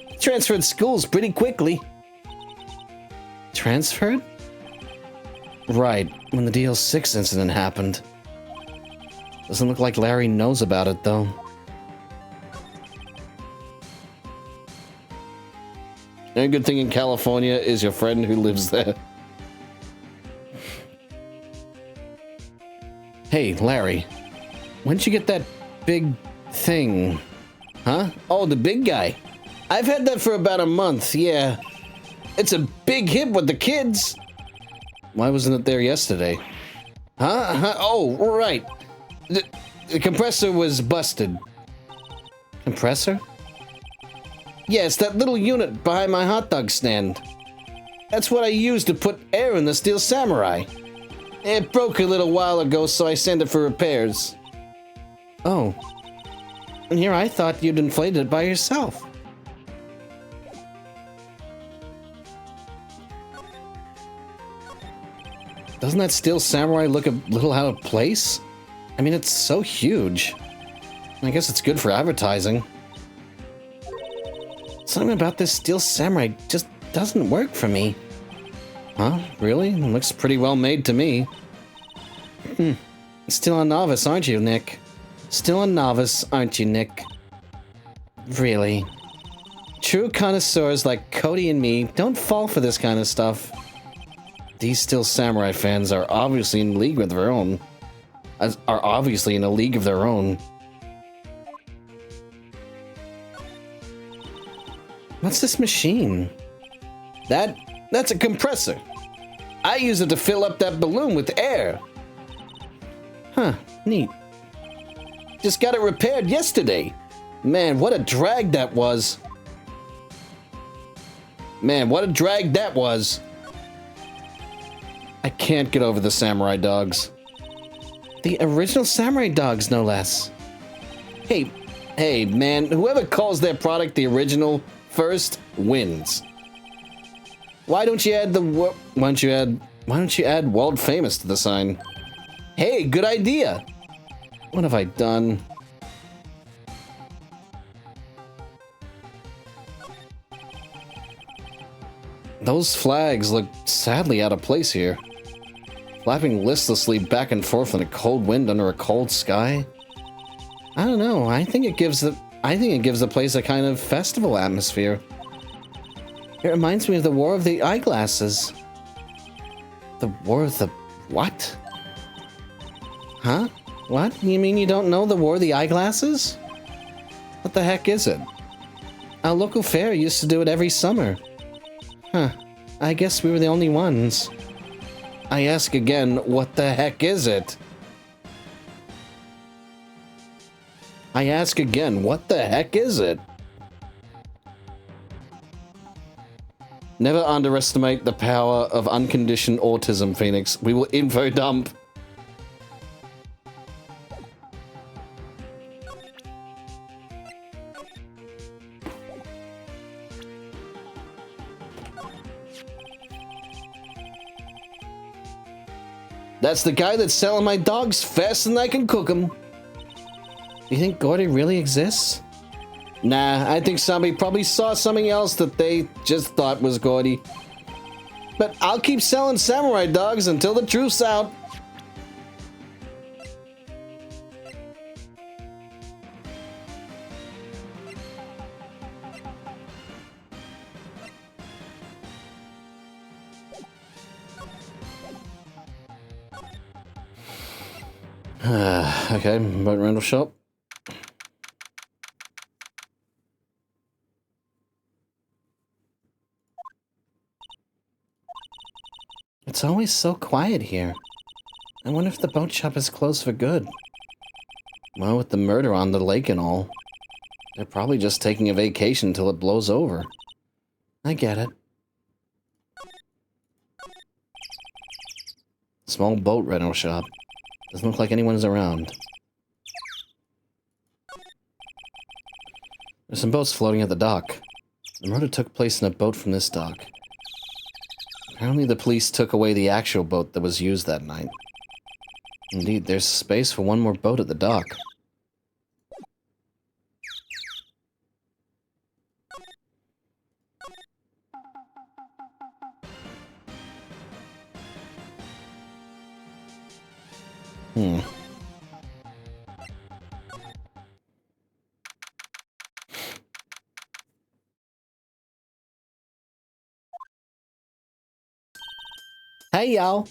He transferred schools pretty quickly. Transferred? Right, when the DL6 incident happened. Doesn't look like Larry knows about it, though. The only good thing in California is your friend who lives there. Hey, Larry. When'd you get that big thing? Huh? Oh, the big guy. I've had that for about a month, yeah. It's a big hit with the kids. Why wasn't it there yesterday? Huh? Oh, right. The compressor was busted. Compressor? Yes, that little unit behind my hot dog stand. That's what I used to put air in the Steel Samurai. It broke a little while ago, so I sent it for repairs. Oh. And here I thought you'd inflated it by yourself. Doesn't that Steel Samurai look a little out of place? I mean, it's so huge. I guess it's good for advertising. Something about this Steel Samurai just doesn't work for me. Huh? Really? It looks pretty well made to me. Still a novice, aren't you, Nick? Still a novice, aren't you, Nick? Really. True connoisseurs like Cody and me don't fall for this kind of stuff. These Steel Samurai fans are obviously in league with their own. Are obviously in a league of their own. What's this machine? That's a compressor. I use it to fill up that balloon with air. Huh, neat. Just got it repaired yesterday. Man, what a drag that was. Man, what a drag that was. I can't get over the samurai dogs. The original samurai dogs, no less. Hey, man, whoever calls their product the original first wins. Why don't you add world famous to the sign? Hey, good idea. What have I done? Those flags look sadly out of place here. Flapping listlessly back and forth in a cold wind under a cold sky. I don't know. I think it gives the place a kind of festival atmosphere. It reminds me of the War of the Eyeglasses. The War of the what? Huh? What? You mean you don't know the War of the Eyeglasses? What the heck is it? Our local fair used to do it every summer. Huh. I guess we were the only ones. I ask again, what the heck is it? I ask again, what the heck is it? Never underestimate the power of unconditioned autism, Phoenix. We will info dump. That's the guy that's selling my dogs faster than I can cook them. You think Gordy really exists? Nah, I think somebody probably saw something else that they just thought was Gordy. But I'll keep selling samurai dogs until the truth's out. Okay, boat rental shop. It's always so quiet here. I wonder if the boat shop is closed for good. Well, with the murder on the lake and all, they're probably just taking a vacation till it blows over. I get it. Small boat rental shop. Doesn't look like anyone's around. There's some boats floating at the dock. The murder took place in a boat from this dock. Apparently the police took away the actual boat that was used that night. Indeed, there's space for one more boat at the dock. Hey, y'all.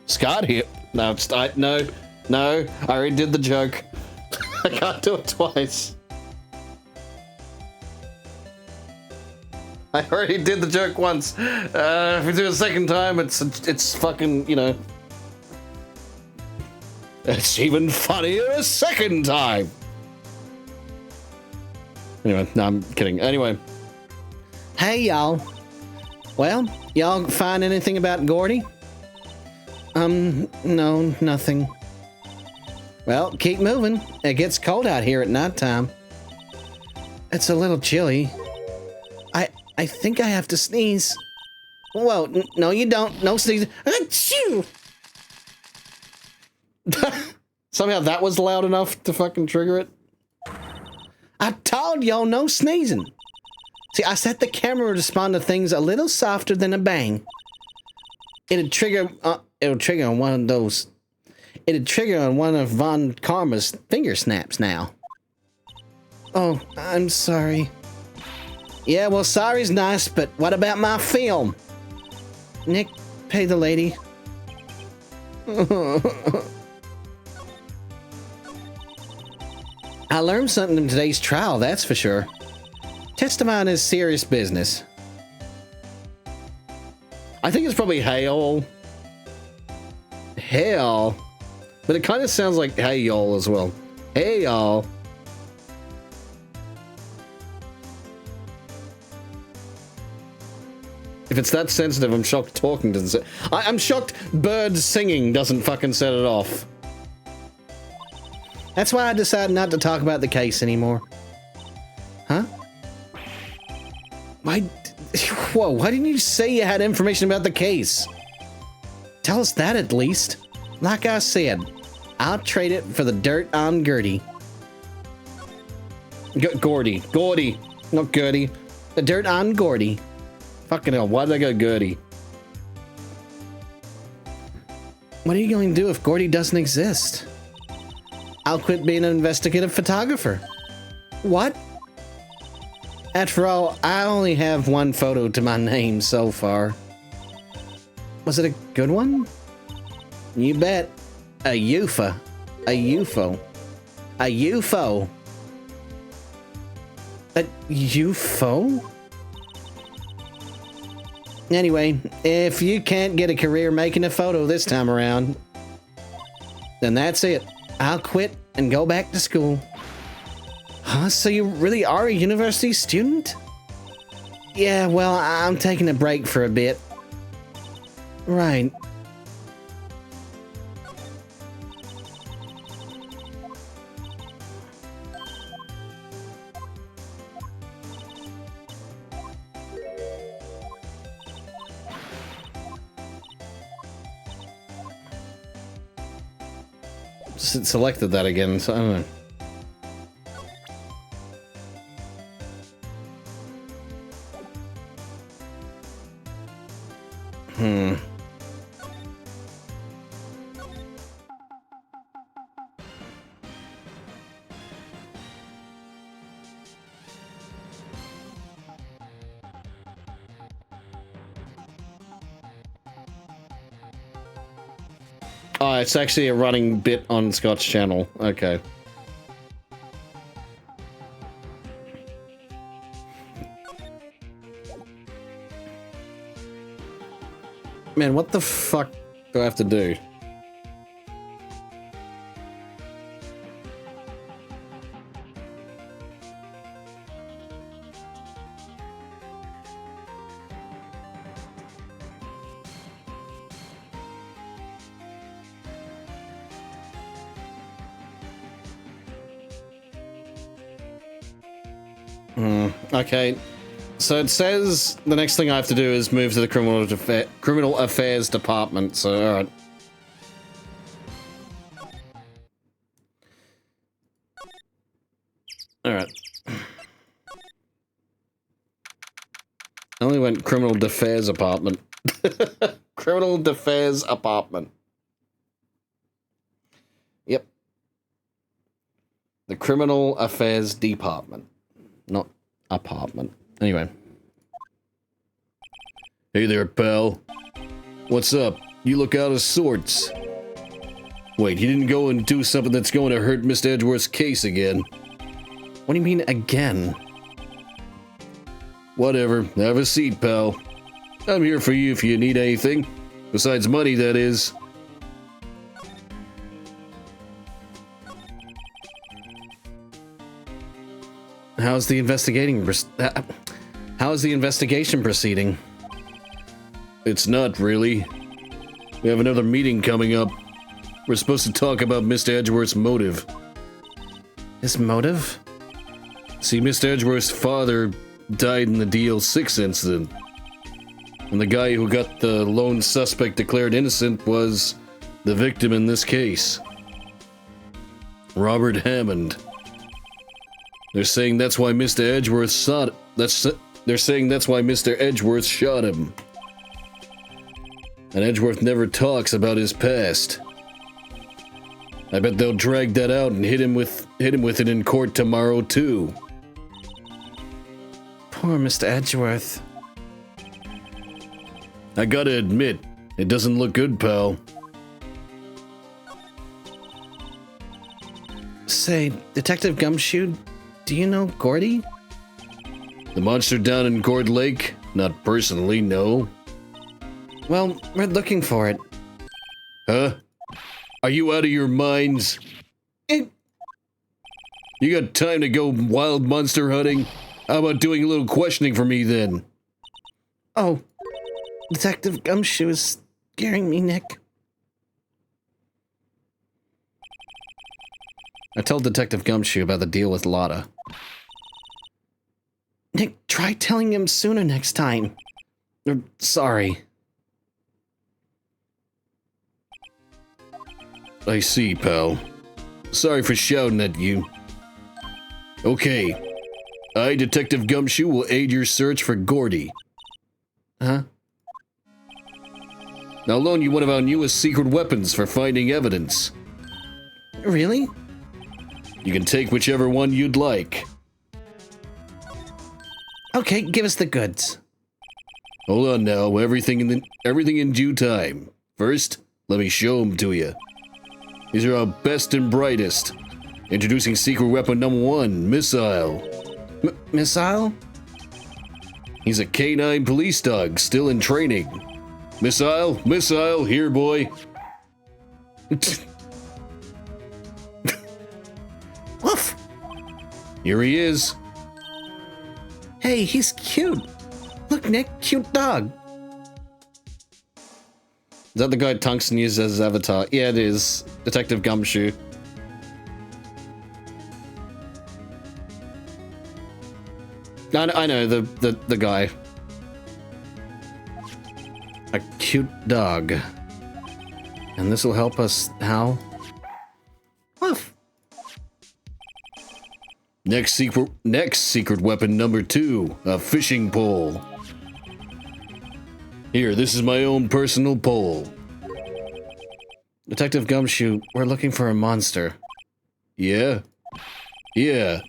Scott here. No, no, I already did the joke. I can't do it twice. I already did the joke once. If we do it a second time, it's fucking, you know. It's even funnier a second time. Anyway, no, I'm kidding. Anyway. Hey, y'all. Well, y'all find anything about Gordy? No, nothing. Well, keep moving. It gets cold out here at nighttime. It's a little chilly. I think I have to sneeze. Whoa, no you don't. No sneeze. Achoo! Somehow that was loud enough to fucking trigger it. I told y'all no sneezing. See, I set the camera to respond to things a little softer than a bang. It'd trigger on one of those. It'd trigger on one of Von Karma's finger snaps now. Oh, I'm sorry. Yeah, well, sorry's nice, but what about my film? Nick, pay the lady. I learned something in today's trial, that's for sure. Testimony is serious business. I think it's probably hail. Hell. But it kind of sounds like hey y'all as well. Hey y'all. If it's that sensitive, I'm shocked talking doesn't set. I'm shocked birds singing doesn't fucking set it off. That's why I decided not to talk about the case anymore. Huh? Why? Whoa, why didn't you say you had information about the case? Tell us that at least. Like I said, I'll trade it for the dirt on Gertie. Gordy, not Gertie. The dirt on Gordy. Fucking hell, why did I go Gertie? What are you going to do if Gordy doesn't exist? I'll quit being an investigative photographer. What? After all, I only have one photo to my name so far. Was it a good one? You bet. A UFO. A UFO. A UFO. A UFO? Anyway, if you can't get a career making a photo this time around, then that's it. I'll quit and go back to school. Huh? So you really are a university student? Yeah, well, I'm taking a break for a bit. Right. Selected that again, so I don't know. Oh, it's actually a running bit on Scott's channel. Okay. Man, what the fuck do I have to do? Okay. So it says the next thing I have to do is move to the criminal affairs department. So all right. All right. I only went criminal affairs apartment. Criminal affairs apartment. Yep. The criminal affairs department, not apartment. Anyway. Hey there, pal. What's up? You look out of sorts. Wait, you didn't go and do something that's going to hurt Mr. Edgeworth's case again? What do you mean, again? Whatever. Have a seat, pal. I'm here for you if you need anything. Besides money, that is. How's the investigation proceeding? It's not really. We have another meeting coming up. We're supposed to talk about Mr. Edgeworth's motive. His motive? See, Mr. Edgeworth's father died in the DL6 incident. And the guy who got the lone suspect declared innocent was the victim in this case. Robert Hammond. They're saying that's why Mr. Edgeworth shot. They're saying that's why Mr. Edgeworth shot him. And Edgeworth never talks about his past. I bet they'll drag that out and hit him with it in court tomorrow too. Poor Mr. Edgeworth. I gotta admit, it doesn't look good, pal. Say, Detective Gumshoe, do you know Gordy? The monster down in Gord Lake? Not personally, no. Well, we're looking for it. Huh? Are you out of your minds? You got time to go wild monster hunting? How about doing a little questioning for me then? Oh, Detective Gumshoe is scaring me, Nick. I told Detective Gumshoe about the deal with Lotta. Nick, try telling him sooner next time. Sorry. I see, pal. Sorry for shouting at you. Okay. I, Detective Gumshoe, will aid your search for Gordy. Huh? I'll loan you one of our newest secret weapons for finding evidence. Really? You can take whichever one you'd like. Okay, give us the goods. Hold on now, everything in due time. First, let me show them to you. These are our best and brightest. Introducing secret weapon number 1, Missile. Missile? He's a canine police dog, still in training. Missile, here, boy. Woof! Here he is. Hey, he's cute. Look, Nick, cute dog. Is that the guy Tungsten used as his avatar? Yeah, it is. Detective Gumshoe. I know, the guy. A cute dog. And this will help us how? Woof. Next secret weapon number 2, a fishing pole. Here, this is my own personal pole. Detective Gumshoe, we're looking for a monster. Yeah? Yeah.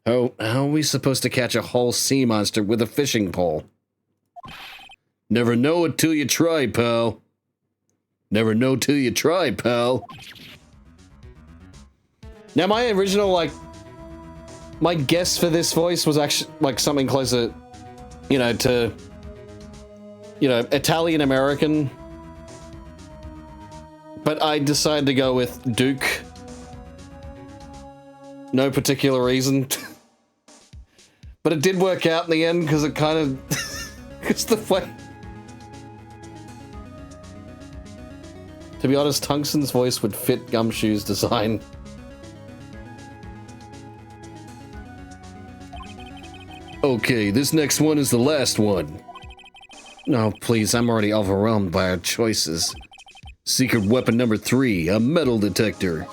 How are we supposed to catch a whole sea monster with a fishing pole? Never know it till you try, pal. Never know till you try, pal. Now, my original, my guess for this voice was actually, something closer, to you know, Italian American. But I decided to go with Duke. No particular reason. But it did work out in the end because it kind of... Because the way... To be honest, Tungsten's voice would fit Gumshoe's design. Okay, this next one is the last one. No, please, I'm already overwhelmed by our choices. Secret weapon number 3, a metal detector.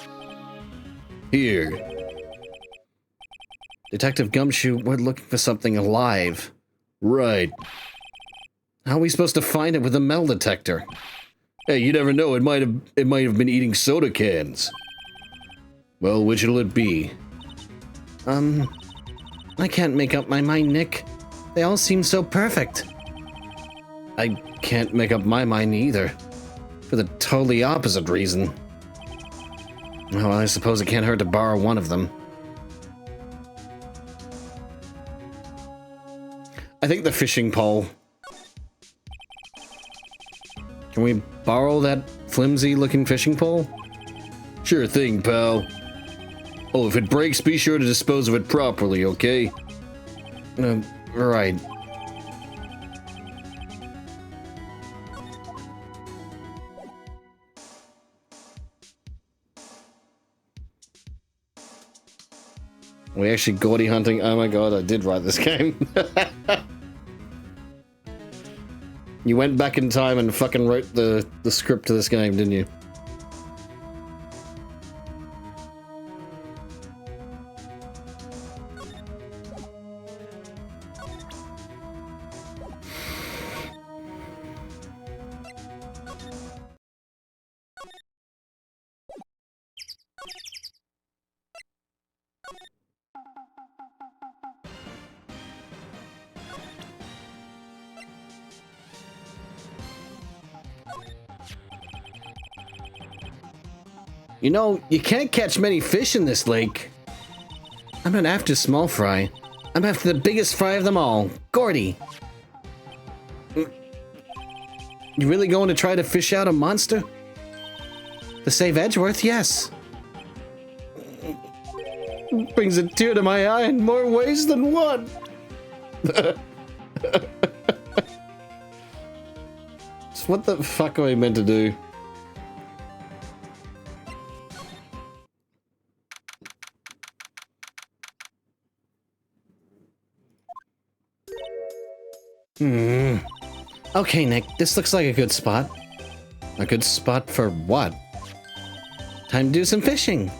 Here. Detective Gumshoe, we're looking for something alive. Right. How are we supposed to find it with a metal detector? Hey, you never know, it might have been eating soda cans. Well, which'll it be? I can't make up my mind, Nick. They all seem so perfect. I can't make up my mind either. For the totally opposite reason. Well, I suppose it can't hurt to borrow one of them. I think the fishing pole. Can we borrow that flimsy-looking fishing pole? Sure thing, pal. Oh, if it breaks, be sure to dispose of it properly, okay? Right. We actually gaudy hunting. Oh my god, I did write this game. You went back in time and fucking wrote the script to this game, didn't you? You know, you can't catch many fish in this lake. I'm not after small fry. I'm after the biggest fry of them all, Gordy. You really going to try to fish out a monster? To save Edgeworth, yes. Brings a tear to my eye in more ways than one. So what the fuck are we meant to do? Okay, Nick, this looks like a good spot. A good spot for what? Time to do some fishing.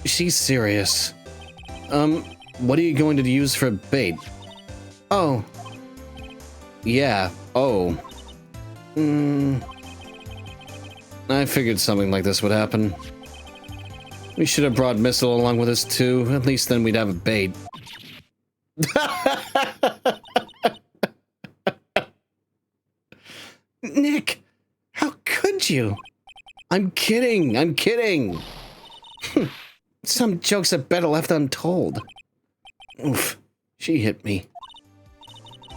She's serious. What are you going to use for bait? Oh. Yeah, oh. I figured something like this would happen. We should have brought Missile along with us too. At least then we'd have a bait. Nick, how could you? I'm kidding, I'm kidding. Some jokes are better left untold. Oof, she hit me.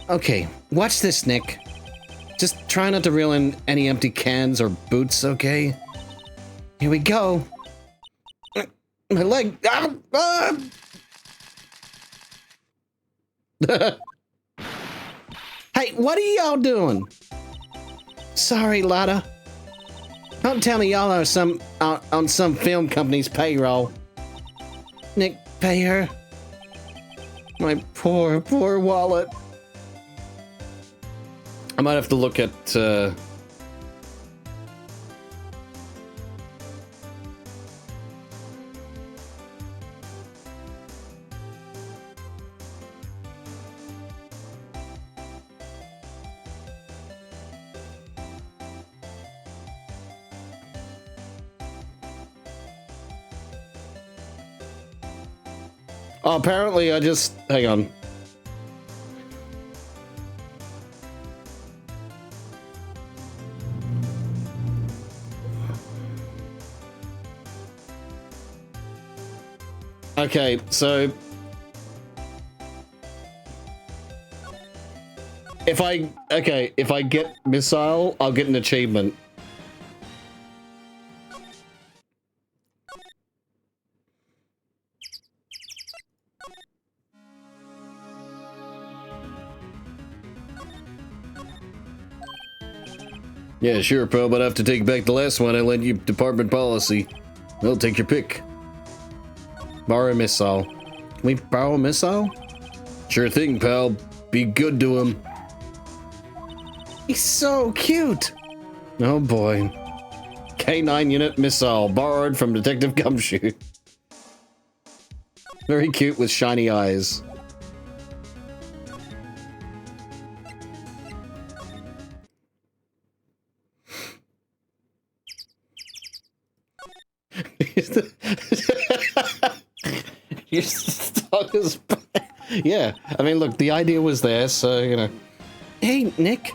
Okay, watch this, Nick. Just try not to reel in any empty cans or boots, okay? Here we go. My leg. Ah, ah. Hey, what are y'all doing? Sorry, Lotta. Don't tell me y'all are on some film company's payroll. Nick, pay her. My poor, poor wallet. I might have to look at, Oh, apparently I just... Hang on. Okay, so... If I get missile, I'll get an achievement. Yeah, sure, pal, but I have to take back the last one. I lent you department policy. Well, take your pick. Borrow a missile. Can we borrow a missile? Sure thing, pal. Be good to him. He's so cute. Oh boy. K9 unit missile, borrowed from Detective Gumshoe. Very cute with shiny eyes. Your dog is... Yeah, I mean, look, the idea was there, so, you know. Hey, Nick.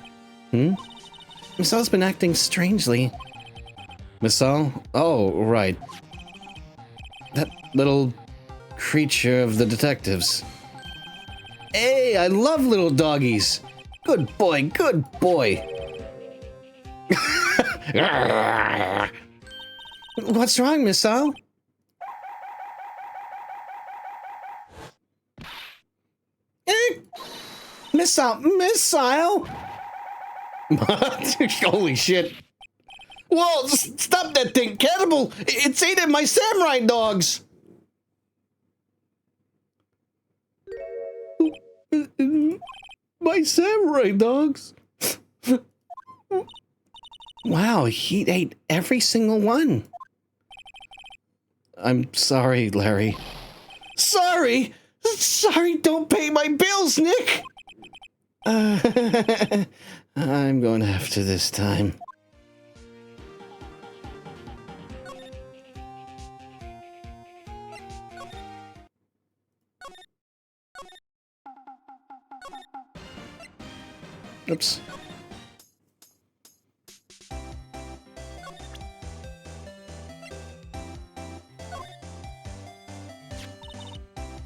Missile's been acting strangely. Missile? Oh, right. That little creature of the detectives. Hey, I love little doggies. Good boy, good boy. What's wrong, Missile? Missile! Holy shit. Whoa, stop that thing, cannibal! It's eating my samurai dogs! My samurai dogs? Wow, he ate every single one. I'm sorry, Larry. Sorry? Sorry, don't pay my bills, Nick! I'm going after this time. Oops.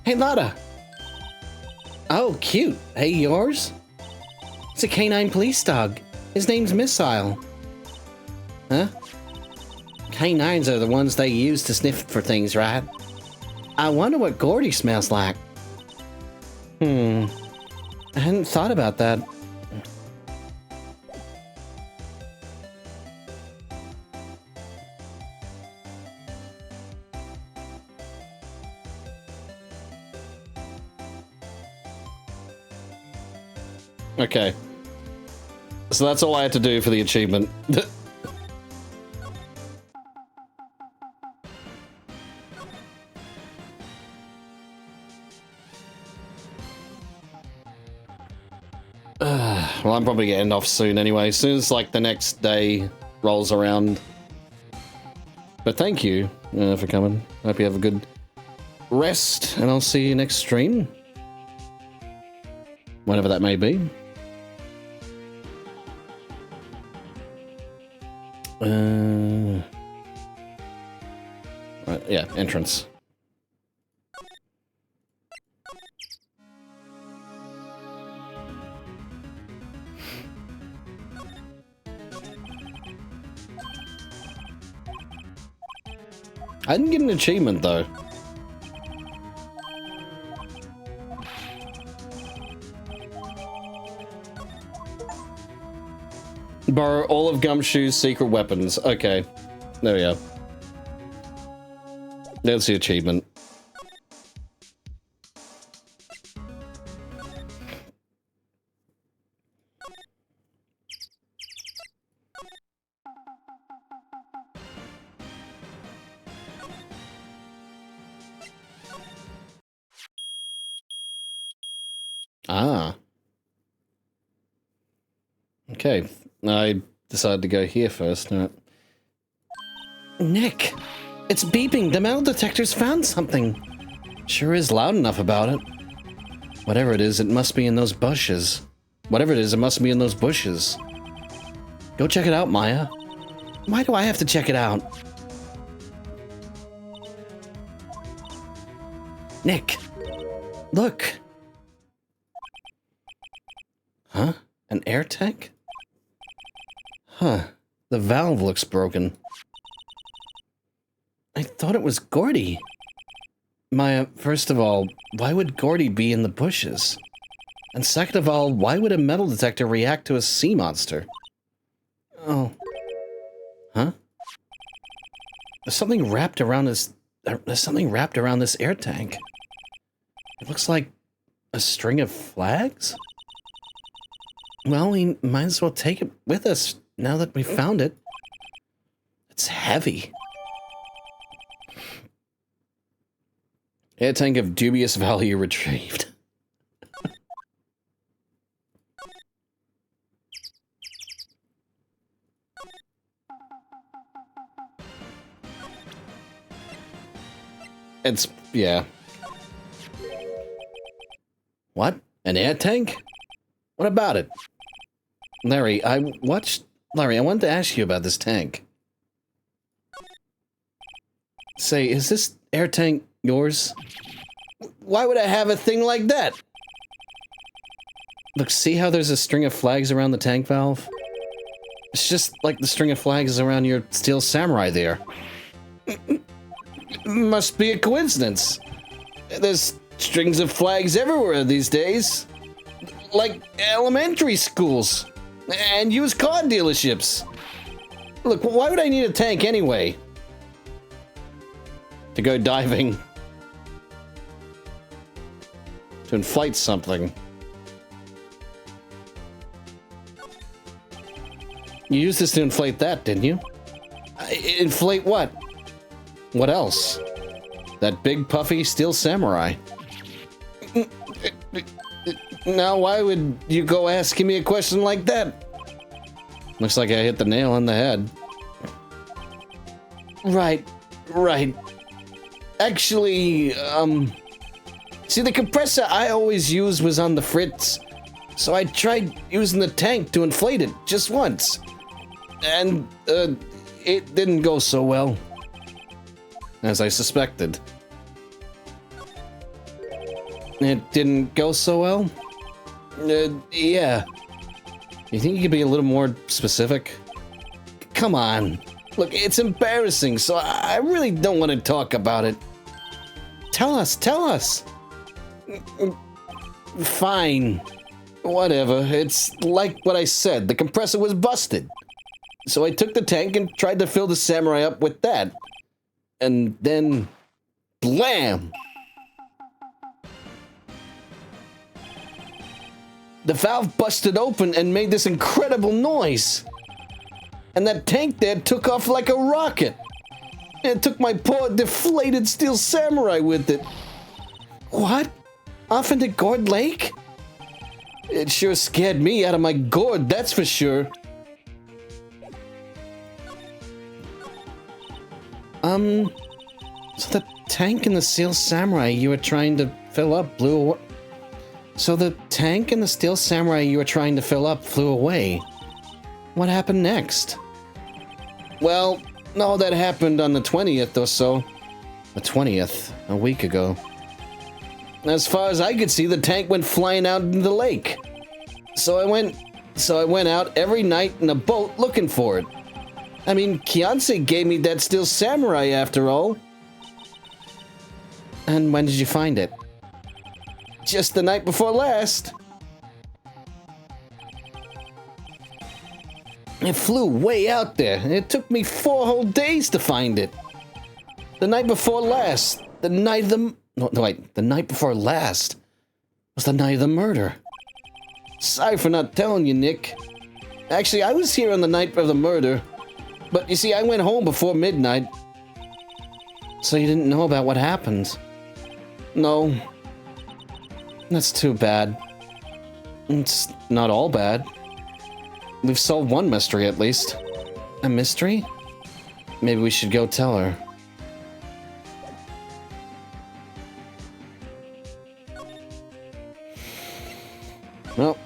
Hey, Lotta. Oh, cute. Hey, yours? It's a canine police dog. His name's Missile. Huh? Canines are the ones they use to sniff for things, right? I wonder what Gordy smells like. I hadn't thought about that. Okay. So that's all I had to do for the achievement. Well, I'm probably getting off soon anyway. As soon as, like, the next day rolls around. But thank you for coming. Hope you have a good rest, and I'll see you next stream. Whenever that may be. Right, yeah, entrance. I didn't get an achievement, though. Borrow all of Gumshoe's secret weapons. Okay. There we go. There's the achievement. Ah. Okay. I decided to go here first. All right. Nick, it's beeping. The metal detector's found something. Sure is loud enough about it. Whatever it is, it must be in those bushes. Whatever it is, it must be in those bushes. Go check it out, Maya. Why do I have to check it out? Nick, look. Huh? air tank? Huh. The valve looks broken. I thought it was Gordy. Maya, first of all, why would Gordy be in the bushes? And second of all, why would a metal detector react to a sea monster? Oh. Huh? There's something wrapped around this... There's something wrapped around this air tank. It looks like a string of flags? Well, we might as well take it with us now that we found it. It's heavy. Air tank of dubious value retrieved. It's, yeah. What? An air tank? What about it? Larry, I wanted to ask you about this tank. Say, is this air tank yours? Why would I have a thing like that? Look, see how there's a string of flags around the tank valve? It's just like the string of flags around your steel samurai there. Must be a coincidence. There's strings of flags everywhere these days. Like elementary schools. And used car dealerships. Look, why would I need a tank anyway? To go diving. To inflate something. You used this to inflate that, didn't you? Inflate what? What else? That big puffy steel samurai. Now, why would you go asking me a question like that? Looks like I hit the nail on the head. Right. Actually, see, the compressor I always used was on the fritz, so I tried using the tank to inflate it just once. And, it didn't go so well. As I suspected. It didn't go so well? Yeah. You think you could be a little more specific? Come on. Look, it's embarrassing, so I really don't want to talk about it. Tell us. Fine. Whatever. It's like what I said. The compressor was busted. So I took the tank and tried to fill the samurai up with that. And then... blam! The valve busted open and made this incredible noise. And that tank there took off like a rocket. It took my poor deflated steel samurai with it. What? Off into Gourd Lake? It sure scared me out of my gourd, that's for sure. So the tank and the steel samurai you were trying to fill up blew away. So the tank and the steel samurai you were trying to fill up flew away. What happened next? Well, no, that happened on the 20th or so. The 20th, a week ago. As far as I could see, the tank went flying out into the lake. So I went out every night in a boat looking for it. I mean, Kianse gave me that steel samurai after all. And when did you find it? Just the night before last. It flew way out there, and it took me 4 whole days to find it. The night before last. The night of the... No, wait. The night before last was the night of the murder. Sorry for not telling you, Nick. Actually, I was here on the night of the murder. But you see, I went home before midnight. So you didn't know about what happened? No. That's too bad. It's not all bad. We've solved one mystery at least. A mystery? Maybe we should go tell her. Well...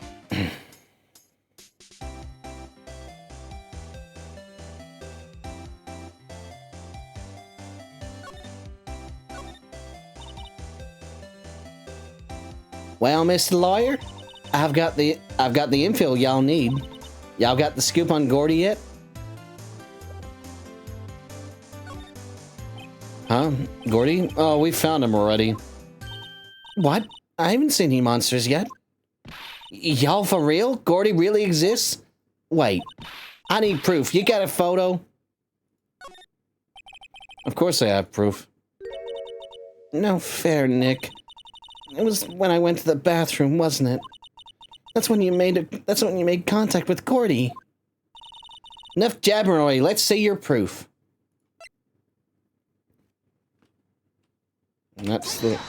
Well, Mr. Lawyer, I've got the info y'all need. Y'all got the scoop on Gordy yet? Huh? Gordy? Oh, we found him already. What? I haven't seen any monsters yet. Y'all for real? Gordy really exists? Wait. I need proof. You got a photo? Of course I have proof. No fair, Nick. It was when I went to the bathroom, wasn't it? That's when you made contact with Gordy. Enough jabbering. Let's see your proof. And that's the...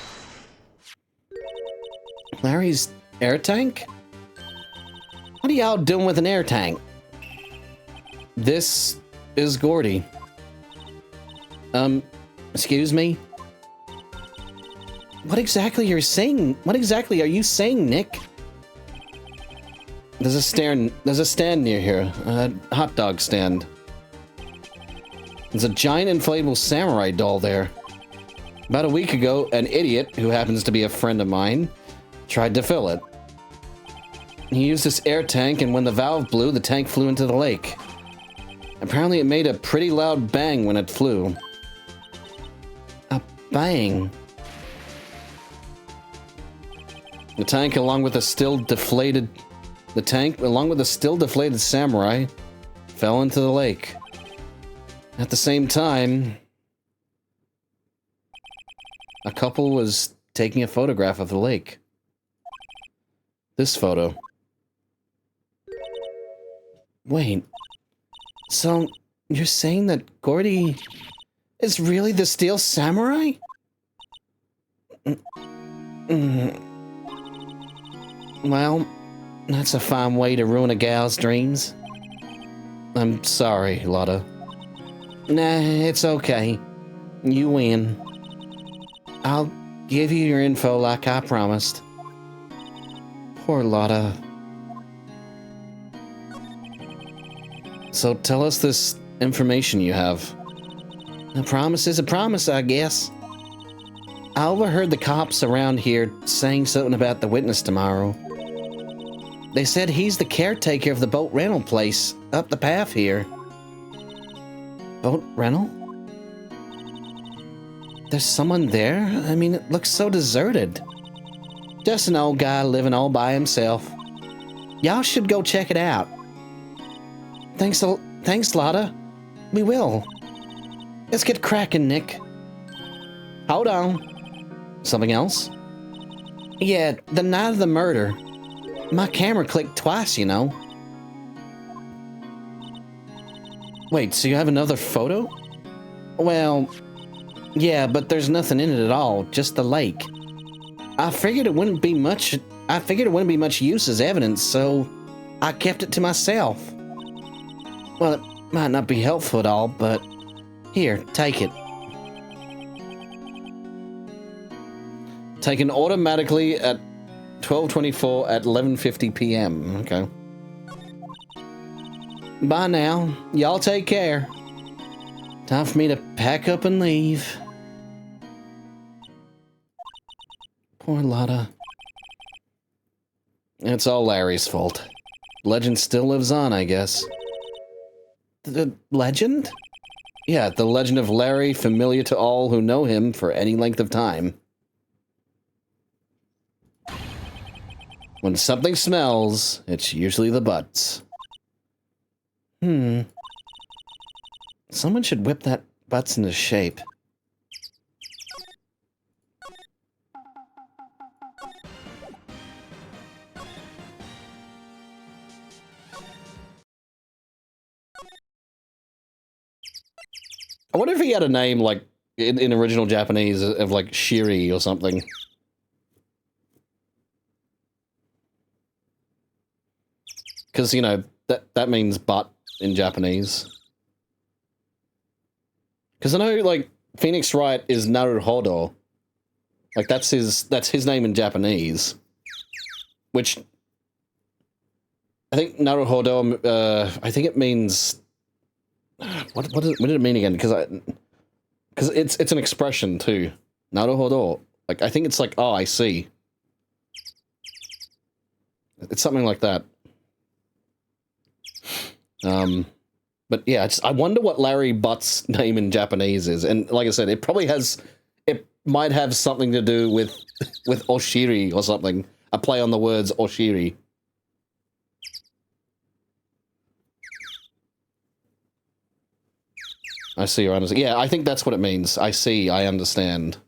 Larry's air tank? What are y'all doing with an air tank? This is Gordy. Excuse me? What exactly are you saying, Nick? There's a stand near here. A hot dog stand. There's a giant inflatable samurai doll there. About a week ago, an idiot, who happens to be a friend of mine, tried to fill it. He used this air tank, and when the valve blew, the tank flew into the lake. Apparently it made a pretty loud bang when it flew. A bang? The tank, along with a still deflated samurai, fell into the lake. At the same time, a couple was taking a photograph of the lake. This photo. Wait. So, you're saying that Gordy is really the Steel Samurai? Well, that's a fine way to ruin a gal's dreams. I'm sorry, Lotta. Nah, it's okay. You win. I'll give you your info like I promised. Poor Lotta. So tell us this information you have. A promise is a promise, I guess. I overheard the cops around here saying something about the witness tomorrow. They said he's the caretaker of the boat rental place up the path here. Boat rental? There's someone there? I mean, it looks so deserted. Just an old guy living all by himself. Y'all should go check it out. Thanks, Lotta. We will. Let's get cracking, Nick. Hold on. Something else? Yeah, the night of the murder. My camera clicked twice, you know. Wait, so you have another photo? Well, yeah, but there's nothing in it at all, just the lake. I figured it wouldn't be much use as evidence, so I kept it to myself. Well, it might not be helpful at all, but here, take it. Taken automatically at 12:24 at 11:50 p.m. Okay. Bye now. Y'all take care. Time for me to pack up and leave. Poor Lotta. It's all Larry's fault. Legend still lives on, I guess. The legend? Yeah, the legend of Larry, familiar to all who know him for any length of time. When something smells, it's usually the butts. Someone should whip that butts into shape. I wonder if he had a name, like, in original Japanese, of, like, Shiri or something. Because, you know, that means butt in Japanese. Because I know, like, Phoenix Wright is Naruhodo. Like, that's his name in Japanese. Which, I think Naruhodo, I think it means... What did it mean again? Because it's an expression too. Naruhodo. Like, I think it's like, oh, I see. It's something like that. But yeah, I wonder what Larry Butt's name in Japanese is. And like I said, it might have something to do with Oshiri or something. A play on the words Oshiri. I see or understand. Yeah, I think that's what it means. I see, I understand.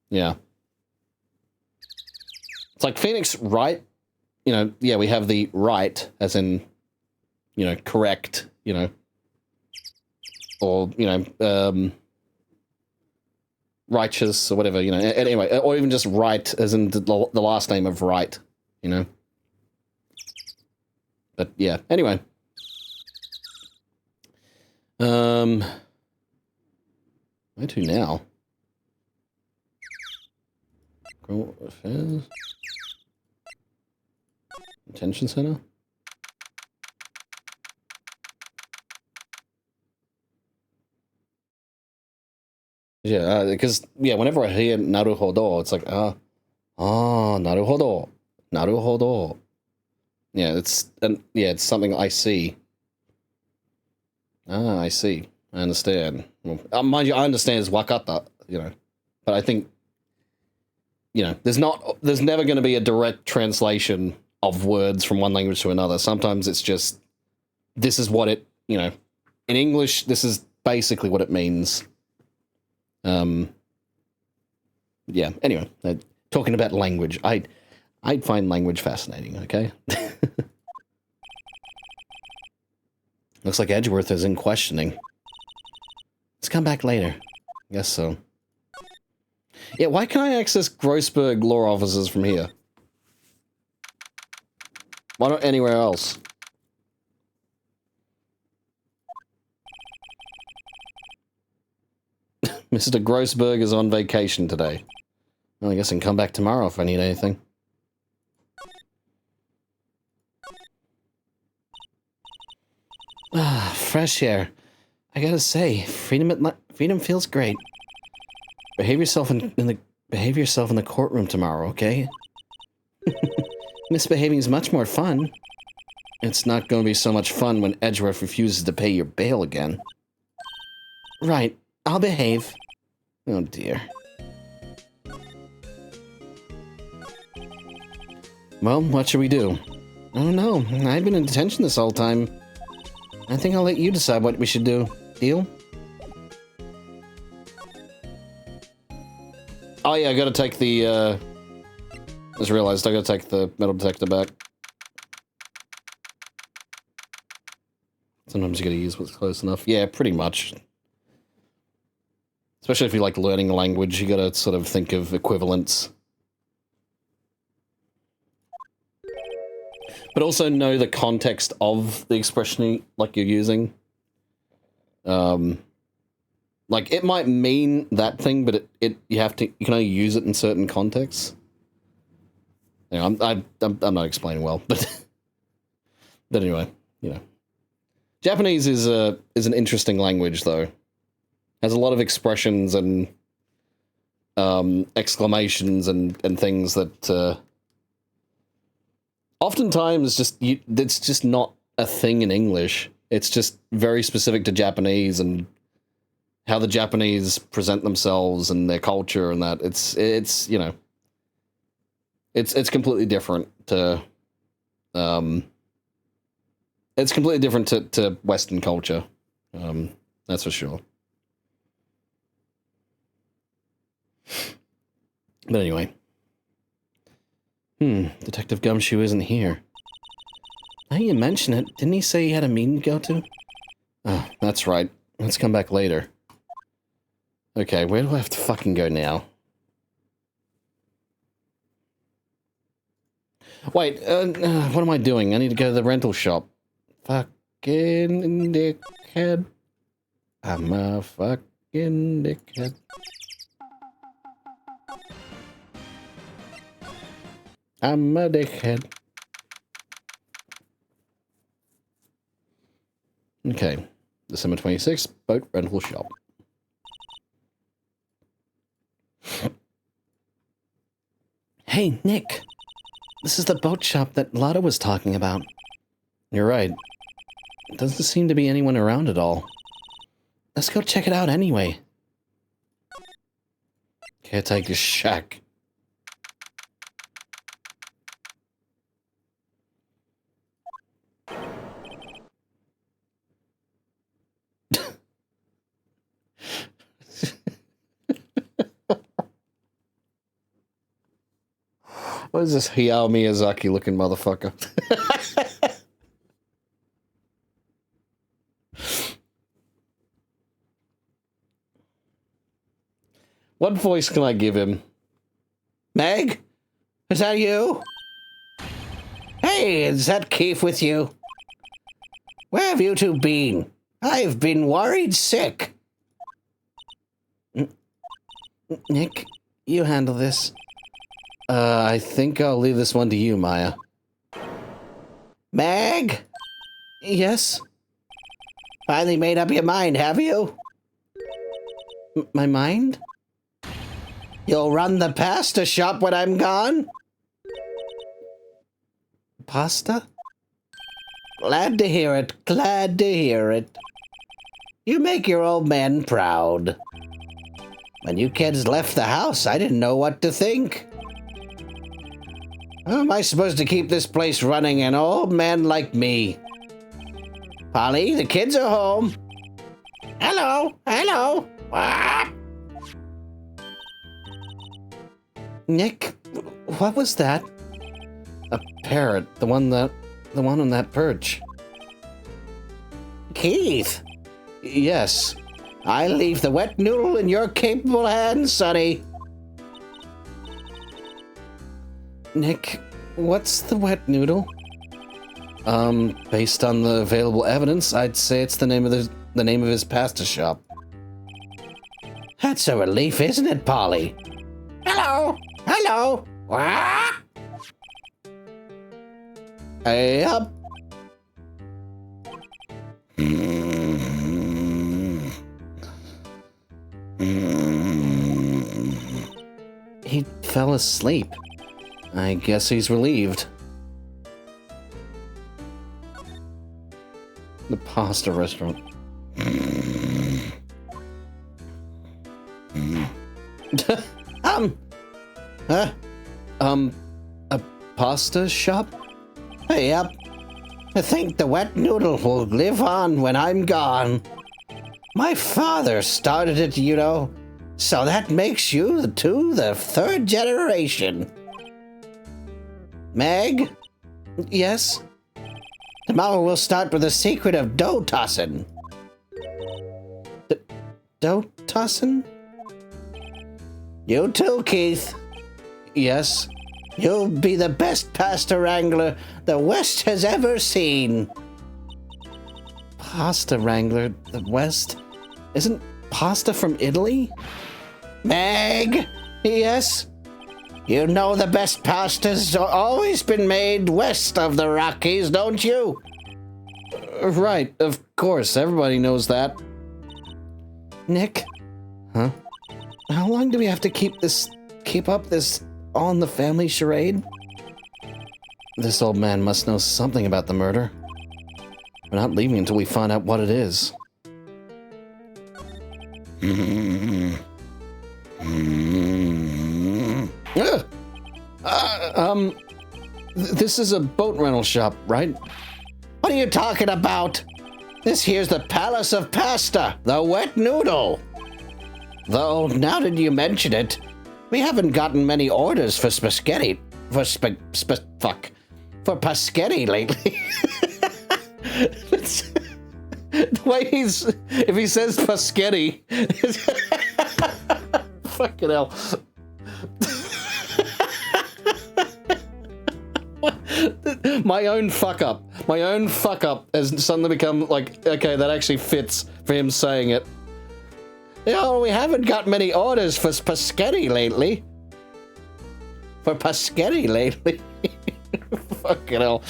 Yeah. It's like Phoenix Wright, you know, yeah, we have the right, as in, you know, correct, you know, or, you know, righteous or whatever, you know, anyway, or even just Wright, as in the last name of Wright, you know. But yeah, anyway. Where to now? Girl Affairs? Detention Center? Yeah, because, yeah, whenever I hear Naruhodo, it's like, Naruhodo. Naruhodo. Yeah, it's something I see. Ah, I see. I understand. Well, mind you, I understand is wakata, you know. But I think, you know, there's never going to be a direct translation of words from one language to another. Sometimes it's just, this is what it, you know, in English, this is basically what it means. Yeah, anyway, talking about language, I'd find language fascinating, okay? Looks like Edgeworth is in questioning. Let's come back later. Guess so. Yeah, why can't I access Grossberg law offices from here? Why not anywhere else? Mr. Grossberg is on vacation today. Well, I guess I can come back tomorrow if I need anything. Ah, fresh air. I gotta say, freedom feels great. Behave yourself in the courtroom tomorrow, okay? Misbehaving is much more fun. It's not going to be so much fun when Edgeworth refuses to pay your bail again. Right, I'll behave. Oh dear. Well, what should we do? I don't know. I've been in detention this whole time. I think I'll let you decide what we should do. Deal? Oh yeah, I gotta take the, just realized I gotta take the metal detector back. Sometimes you gotta use what's close enough. Yeah, pretty much. Especially if you like learning a language, you gotta sort of think of equivalents. But also know the context of the expression like you're using. Like it might mean that thing, but you can only use it in certain contexts. You know, I'm not explaining well, but anyway, you know, Japanese is an interesting language though. Has a lot of expressions and exclamations and things that oftentimes it's just not a thing in English. It's just very specific to Japanese and how the Japanese present themselves and their culture and that. It's you know, it's completely different to it's completely different to Western culture. That's for sure. But anyway. Detective Gumshoe isn't here. Now you mention it, didn't he say he had a meeting to go to? Oh, that's right. Let's come back later. Okay, where do I have to fucking go now? Wait, what am I doing? I need to go to the rental shop. Fucking dickhead. I'm a fucking dickhead. I'm a dickhead. Okay, December 26th, boat rental shop. Hey, Nick. This is the boat shop that Lotta was talking about. You're right. Doesn't seem to be anyone around at all. Let's go check it out anyway. Caretaker's shack. What is this Hayao Miyazaki looking motherfucker? What voice can I give him? Meg? Is that you? Hey, is that Keith with you? Where have you two been? I've been worried sick. Nick, you handle this. I think I'll leave this one to you, Maya. Meg? Yes? Finally made up your mind, have you? My mind? You'll run the pasta shop when I'm gone? Pasta? Glad to hear it, glad to hear it. You make your old man proud. When you kids left the house, I didn't know what to think. How am I supposed to keep this place running, an old man like me? Polly, the kids are home. Hello, hello. Ah! Nick, what was that? A parrot, the one on that perch. Keith, Yes. I leave the wet noodle in your capable hands, Sonny. Nick, what's the wet noodle? Based on the available evidence, I'd say it's the name of his pasta shop. That's a relief, isn't it, Polly? Hello, hello. Ah! Yep. He fell asleep. I guess he's relieved. The pasta restaurant. Huh? A pasta shop? Yep. I think the wet noodle will live on when I'm gone. My father started it, you know, so that makes you the third generation. Meg, Yes? tomorrow we'll start with the secret of dough tossing. Dough tossing? You too, Keith. Yes. You'll be the best pasta wrangler the West has ever seen. Pasta wrangler, the West? Isn't pasta from Italy? Meg, Yes? you know the best pasta's always been made west of the Rockies, don't you? Right, of course, everybody knows that. Nick? Huh? How long do we have to keep up this all in the family charade? This old man must know something about the murder. We're not leaving until we find out what it is. This is a boat rental shop, right? What are you talking about? This here's the Palace of Pasta, the wet noodle. Though, now that you mention it, we haven't gotten many orders for spaghetti. For for paschetti lately. The way if he says paschetti, fucking hell. My own fuck up has suddenly become like, okay, that actually fits for him saying it. You know, we haven't got many orders for paschetti lately. For paschetti lately. Fucking hell.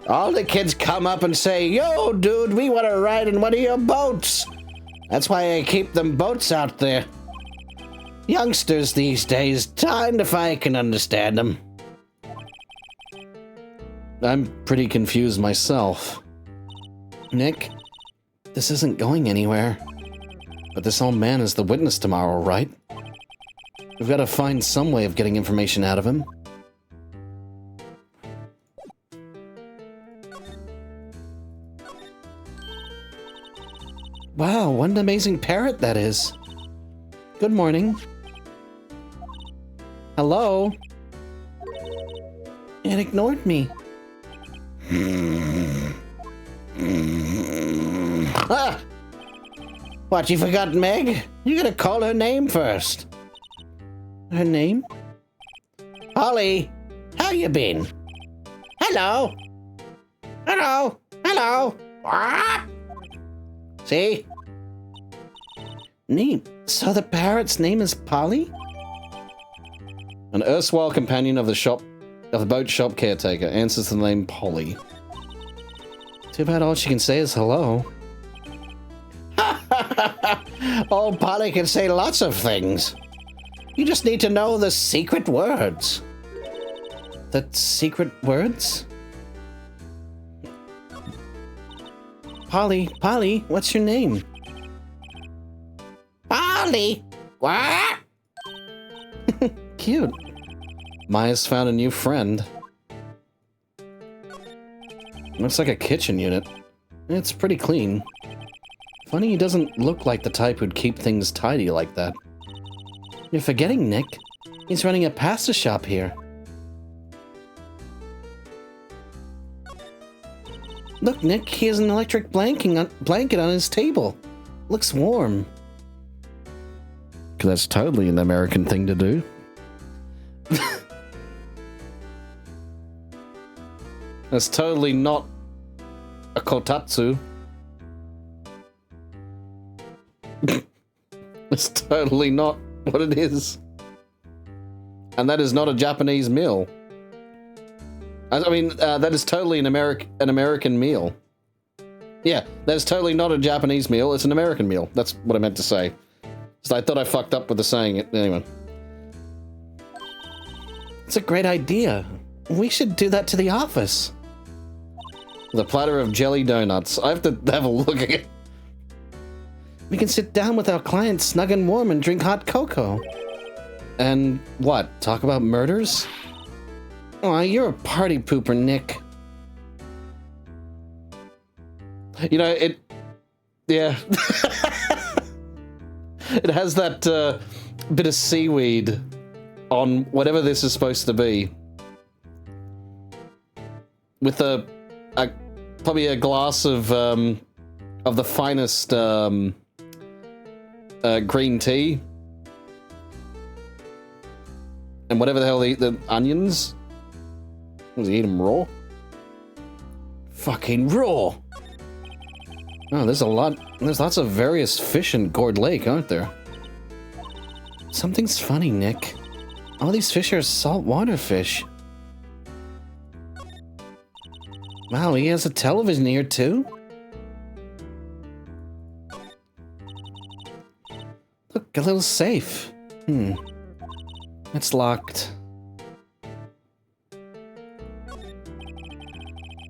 All the kids come up and say, "Yo, dude, we want to ride in one of your boats." That's why I keep them boats out there. Youngsters these days, darned if I can understand them. I'm pretty confused myself. Nick, this isn't going anywhere. But this old man is the witness tomorrow, right? We've got to find some way of getting information out of him. Wow, what an amazing parrot that is. Good morning. Hello? It ignored me. Ah! What, you forgot Meg? You gotta call her name first. Her name? Holly, how you been? Hello? Hello? Hello? Ah! See? Neat. So the parrot's name is Polly? An erstwhile companion of the boat shop caretaker answers the name Polly. Too bad all she can say is hello. Oh, Polly can say lots of things. You just need to know the secret words. The secret words? Polly, what's your name? Polly! What? Cute. Maya's found a new friend. Looks like a kitchen unit. It's pretty clean. Funny he doesn't look like the type who'd keep things tidy like that. You're forgetting, Nick. He's running a pasta shop here. Look, Nick, he has an electric blanket on his table. Looks warm. That's totally an American thing to do. That's totally not a kotatsu. It's totally not what it is. And that is not a Japanese meal. I mean, that is totally an American meal. Yeah, that is totally not a Japanese meal. It's an American meal. That's what I meant to say. So I thought I fucked up with the saying it. Anyway. It's a great idea. We should do that to the office. The platter of jelly donuts. I have to have a look at it. We can sit down with our clients snug and warm and drink hot cocoa. And what? Talk about murders? Aw, you're a party pooper, Nick. You know, it... Yeah. It has that bit of seaweed on whatever this is supposed to be. With probably a glass of the finest green tea. And whatever the hell they eat, the onions. Does he eat them raw? Fucking raw! Oh, there's lots of various fish in Gourd Lake, aren't there? Something's funny, Nick. All these fish are saltwater fish. Wow, he has a television here, too? Look, a little safe. It's locked.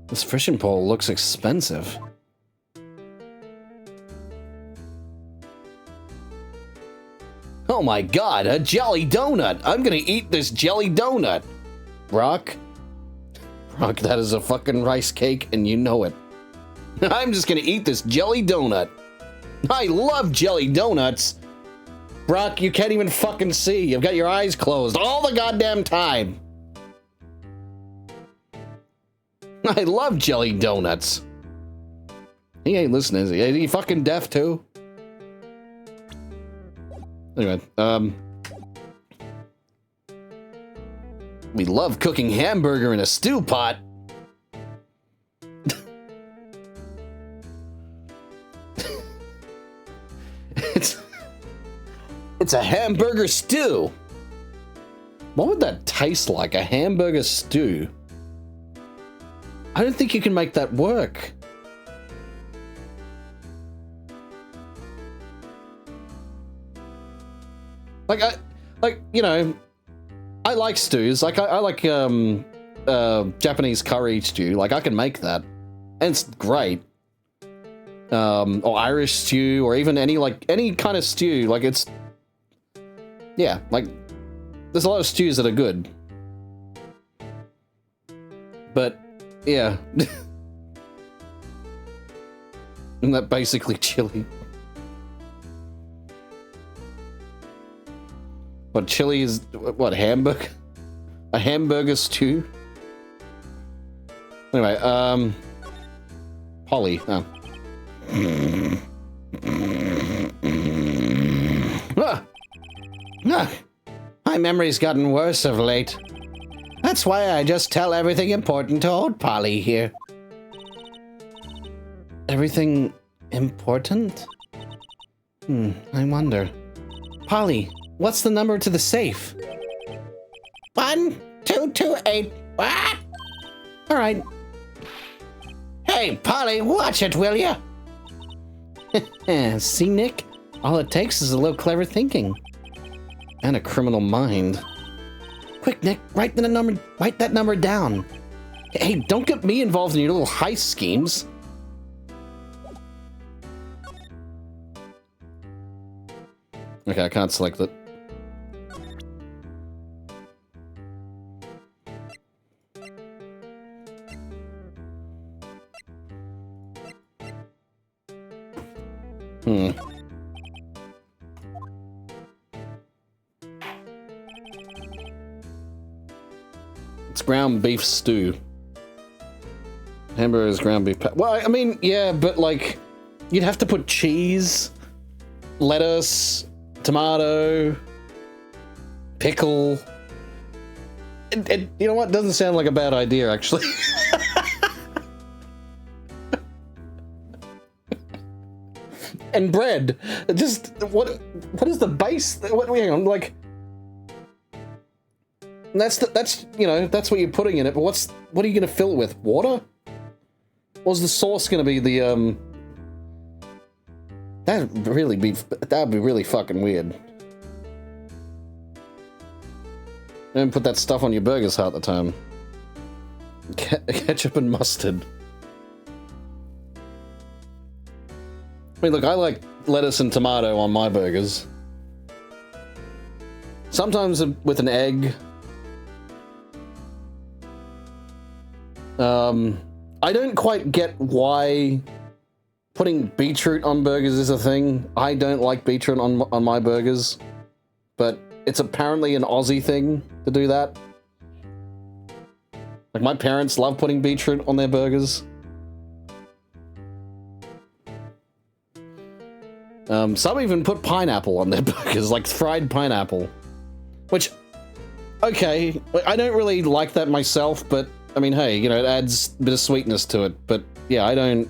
This fishing pole looks expensive. Oh my god, a jelly donut! I'm gonna eat this jelly donut! Brock, that is a fucking rice cake and you know it. I'm just gonna eat this jelly donut. I love jelly donuts! Brock, you can't even fucking see. You've got your eyes closed all the goddamn time. I love jelly donuts. He ain't listening, is he? Is he fucking deaf too? Anyway, we love cooking hamburger in a stew pot. It's a hamburger stew. What would that taste like? A hamburger stew? I don't think you can make that work. Like, you know, I like stews. Like, I like, Japanese curry stew. Like, I can make that. And it's great. Or Irish stew, or even any kind of stew. Like, it's... Yeah, like, there's a lot of stews that are good. But, yeah. Isn't that basically chili? What, chili is... What, hamburger? A hamburger stew? Anyway, Polly. Oh. My memory's gotten worse of late. That's why I just tell everything important to old Polly here. Everything important? I wonder. Polly, what's the number to the safe? 1228. What? All right. Hey, Polly, watch it, will ya? See, Nick? All it takes is a little clever thinking. And a criminal mind. Quick, Nick, write that number down. Hey, don't get me involved in your little heist schemes. Okay, I can't select it. It's ground beef stew. Hamburgers, ground beef. Well, I mean, yeah, but like, you'd have to put cheese, lettuce, tomato, pickle. You know what? Doesn't sound like a bad idea, actually. And bread. Just what is the base? Hang on, like that's you know, that's what you're putting in it. But what are you gonna fill it with? Water? Or is the sauce gonna be the that'd be really fucking weird. Don't put that stuff on your burgers half the time. Ketchup and mustard. I mean, look, I like lettuce and tomato on my burgers. Sometimes with an egg. I don't quite get why putting beetroot on burgers is a thing. I don't like beetroot on my burgers, but it's apparently an Aussie thing to do that. Like, my parents love putting beetroot on their burgers. Some even put pineapple on their burgers, like fried pineapple. Which, okay, I don't really like that myself, but I mean, hey, you know, it adds a bit of sweetness to it. But yeah, I don't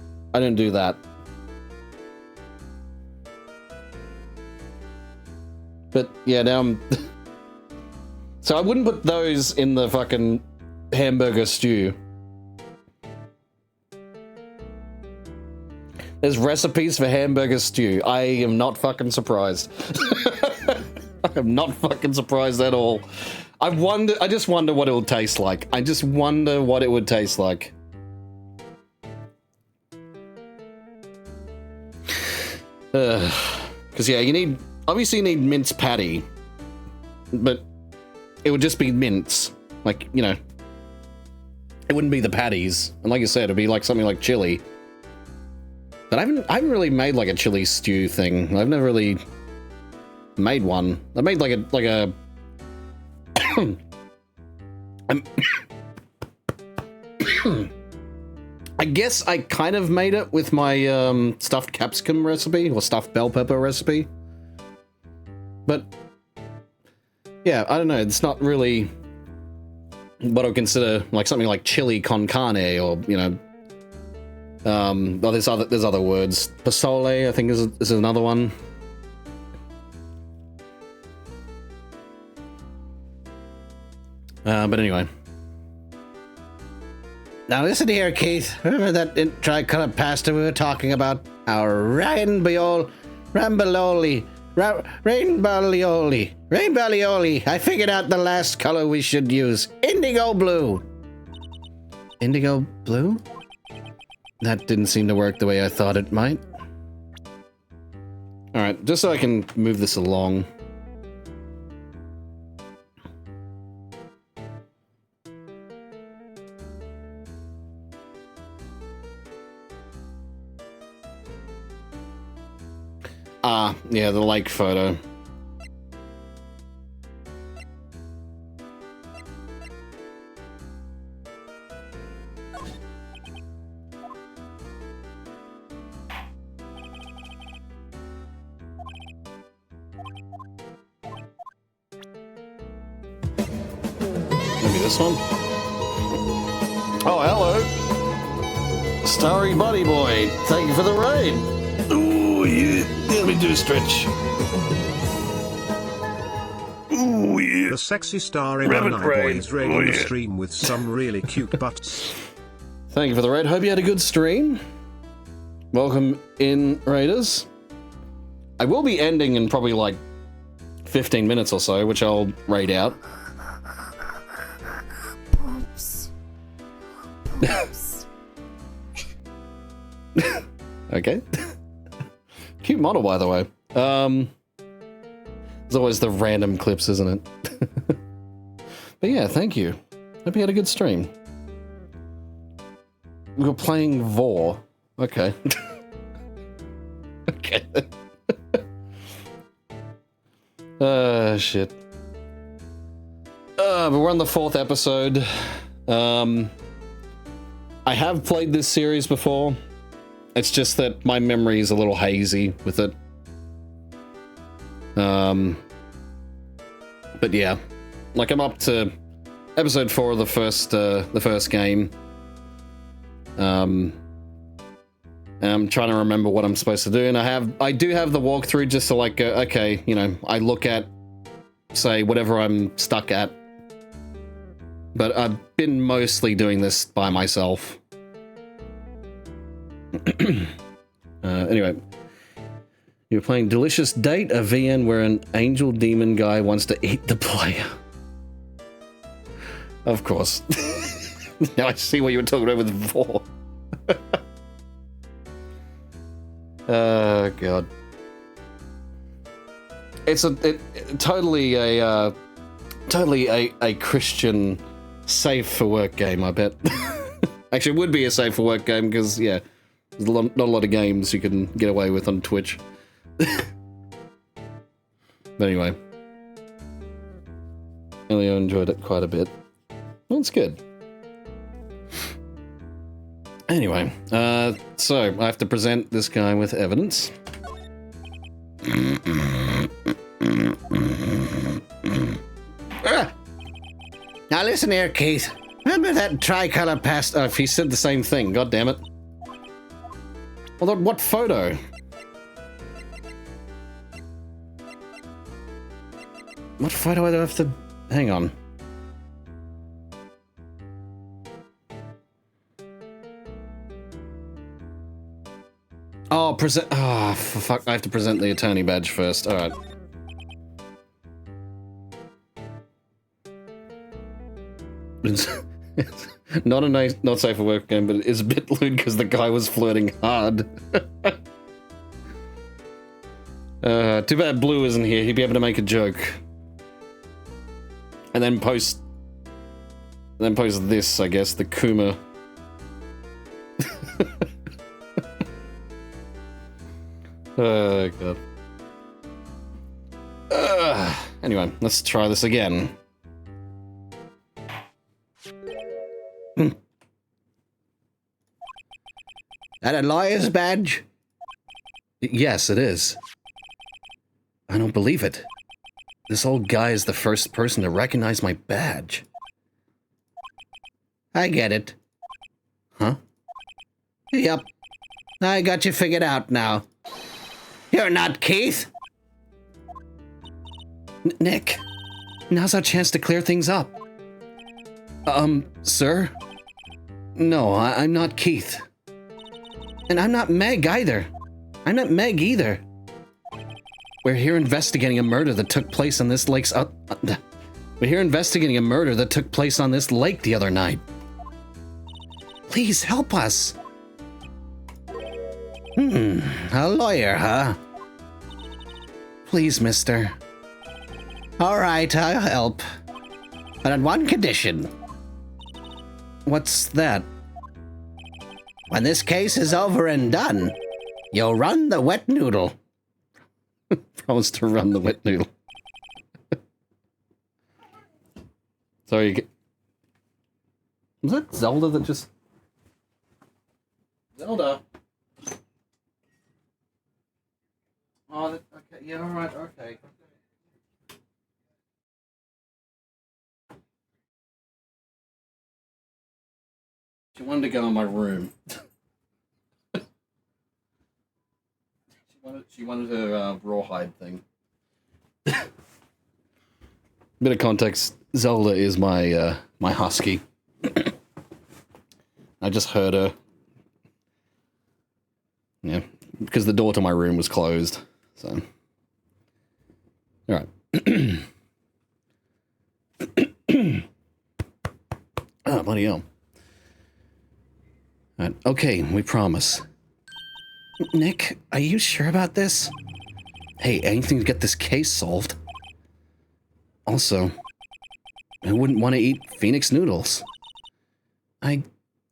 do that. But yeah, now so I wouldn't put those in the fucking hamburger stew. There's recipes for hamburger stew. I am not fucking surprised. I am not fucking surprised at all. I just wonder what it would taste like. I just wonder what it would taste like. Because yeah, obviously you need minced patty. But it would just be mince. Like, you know, it wouldn't be the patties. And like you said, it'd be like something like chili. But I haven't really made like a chili stew thing. I've never really made one. I made like a I guess I kind of made it with my stuffed capsicum recipe or stuffed bell pepper recipe. But yeah, I don't know. It's not really what I would consider like something like chili con carne, or you know. Well, there's other words. Pasole, I think, is another one. But anyway. Now listen here, Keith. Remember that tricolor pasta we were talking about? Our rainbow Rainbalioli. I figured out the last color we should use. Indigo blue. Indigo blue? That didn't seem to work the way I thought it might. Alright, just so I can move this along. Ah, yeah, the lake photo. Maybe this one? Oh, hello! Starry Buddy Boy, thank you for the raid! Ooh, yeah, let me do a stretch. Ooh, yeah. The sexy starry Rabbit Bunny brain. Boy is raiding Oh, the yeah. stream with some really cute butts. Thank you for the raid. Hope you had a good stream. Welcome in, raiders. I will be ending in probably like 15 minutes or so, which I'll raid out. Poops. Poops. Okay. Cute model, by the way. There's always the random clips, isn't it? But yeah, thank you. Hope you had a good stream. We were playing Vor. Okay. Okay. Shit. But we're on the 4th episode. I have played this series before. It's just that my memory is a little hazy with it. But yeah, like I'm up to episode 4 of the first game. I'm trying to remember what I'm supposed to do, and I do have the walkthrough just to like go, okay, you know, I look at, say, whatever I'm stuck at. But I've been mostly doing this by myself. Anyway, you're playing Delicious Date, a VN where an angel demon guy wants to eat the player. Of course. Now I see what you were talking about with Vor. Oh god. It's totally a Christian safe for work game, I bet. Actually, it would be a safe for work game because yeah, there's not a lot of games you can get away with on Twitch. But anyway, Elio enjoyed it quite a bit. That's good. Anyway, so I have to present this guy with evidence. Now listen here, Keith. Remember that tricolor past... Oh, he said the same thing. God damn it. Well, what photo? What photo do I have to... Hang on. Oh, present... Oh, fuck. I have to present the attorney badge first. Alright. It's not a nice, not safe for work game, but it is a bit lewd because the guy was flirting hard. Too bad Blue isn't here. He'd be able to make a joke. And then post this, I guess, the Kuma. Oh, God. Anyway, let's try this again. That a lawyer's badge? Yes, it is. I don't believe it. This old guy is the first person to recognize my badge. I get it. Huh? Yep. I got you figured out now. You're not Keith. Nick, now's our chance to clear things up. Sir? No, I'm not Keith. And I'm not Meg either. I'm not Meg either. We're here investigating a murder that took place on this lake's... We're here investigating a murder that took place on this lake the other night. Please help us. A lawyer, huh? Please, mister. All right, I'll help. But on one condition. What's that? When this case is over and done, you'll run the wet noodle. Promise to run the wet noodle. Sorry. Was that Zelda that just... Zelda? Oh, okay. Yeah, alright, okay. She wanted to go in my room. She wanted her rawhide thing. Bit of context: Zelda is my my husky. I just heard her. Yeah, because the door to my room was closed. So, all right. Oh, bloody hell. All right, okay, we promise. Nick, are you sure about this? Hey, anything to get this case solved. Also, who wouldn't want to eat Phoenix noodles? I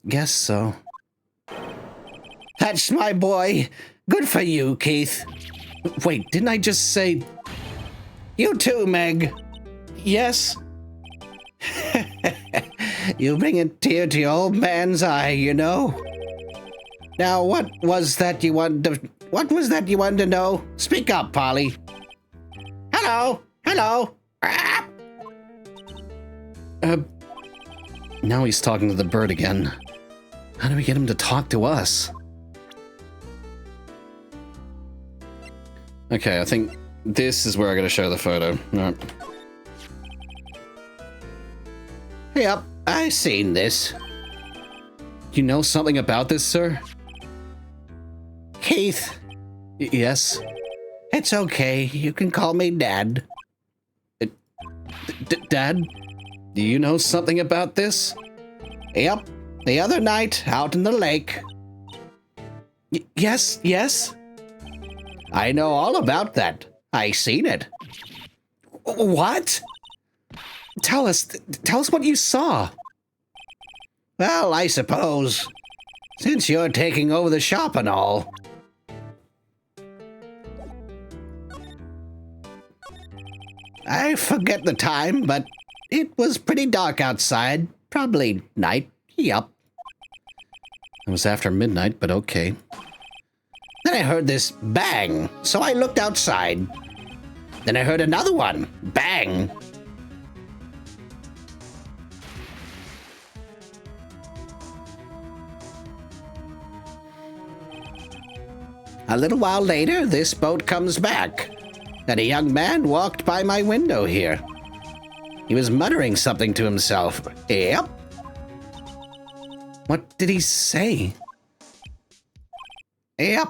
guess so. That's my boy. Good for you, Keith. Wait, didn't I just say... You too, Meg. Yes? You bring a tear to your old man's eye, you know. Now, what was that you wanted to know? Speak up, Polly. Hello. Hello. Ah! Now he's talking to the bird again. How do we get him to talk to us? Okay, I think this is where I gotta show the photo. Alright. Yep, I seen this. You know something about this, sir? Keith, Yes? it's okay. You can call me Dad. Dad? Do you know something about this? Yep, the other night out in the lake. Yes? I know all about that. I seen it. What? Tell us what you saw. Well, I suppose, since you're taking over the shop and all. I forget the time, but it was pretty dark outside. Probably night. Yup. It was after midnight, but okay. Then I heard this bang, so I looked outside. Then I heard another one. Bang. A little while later, this boat comes back, and a young man walked by my window here. He was muttering something to himself. Yep. What did he say? Yep.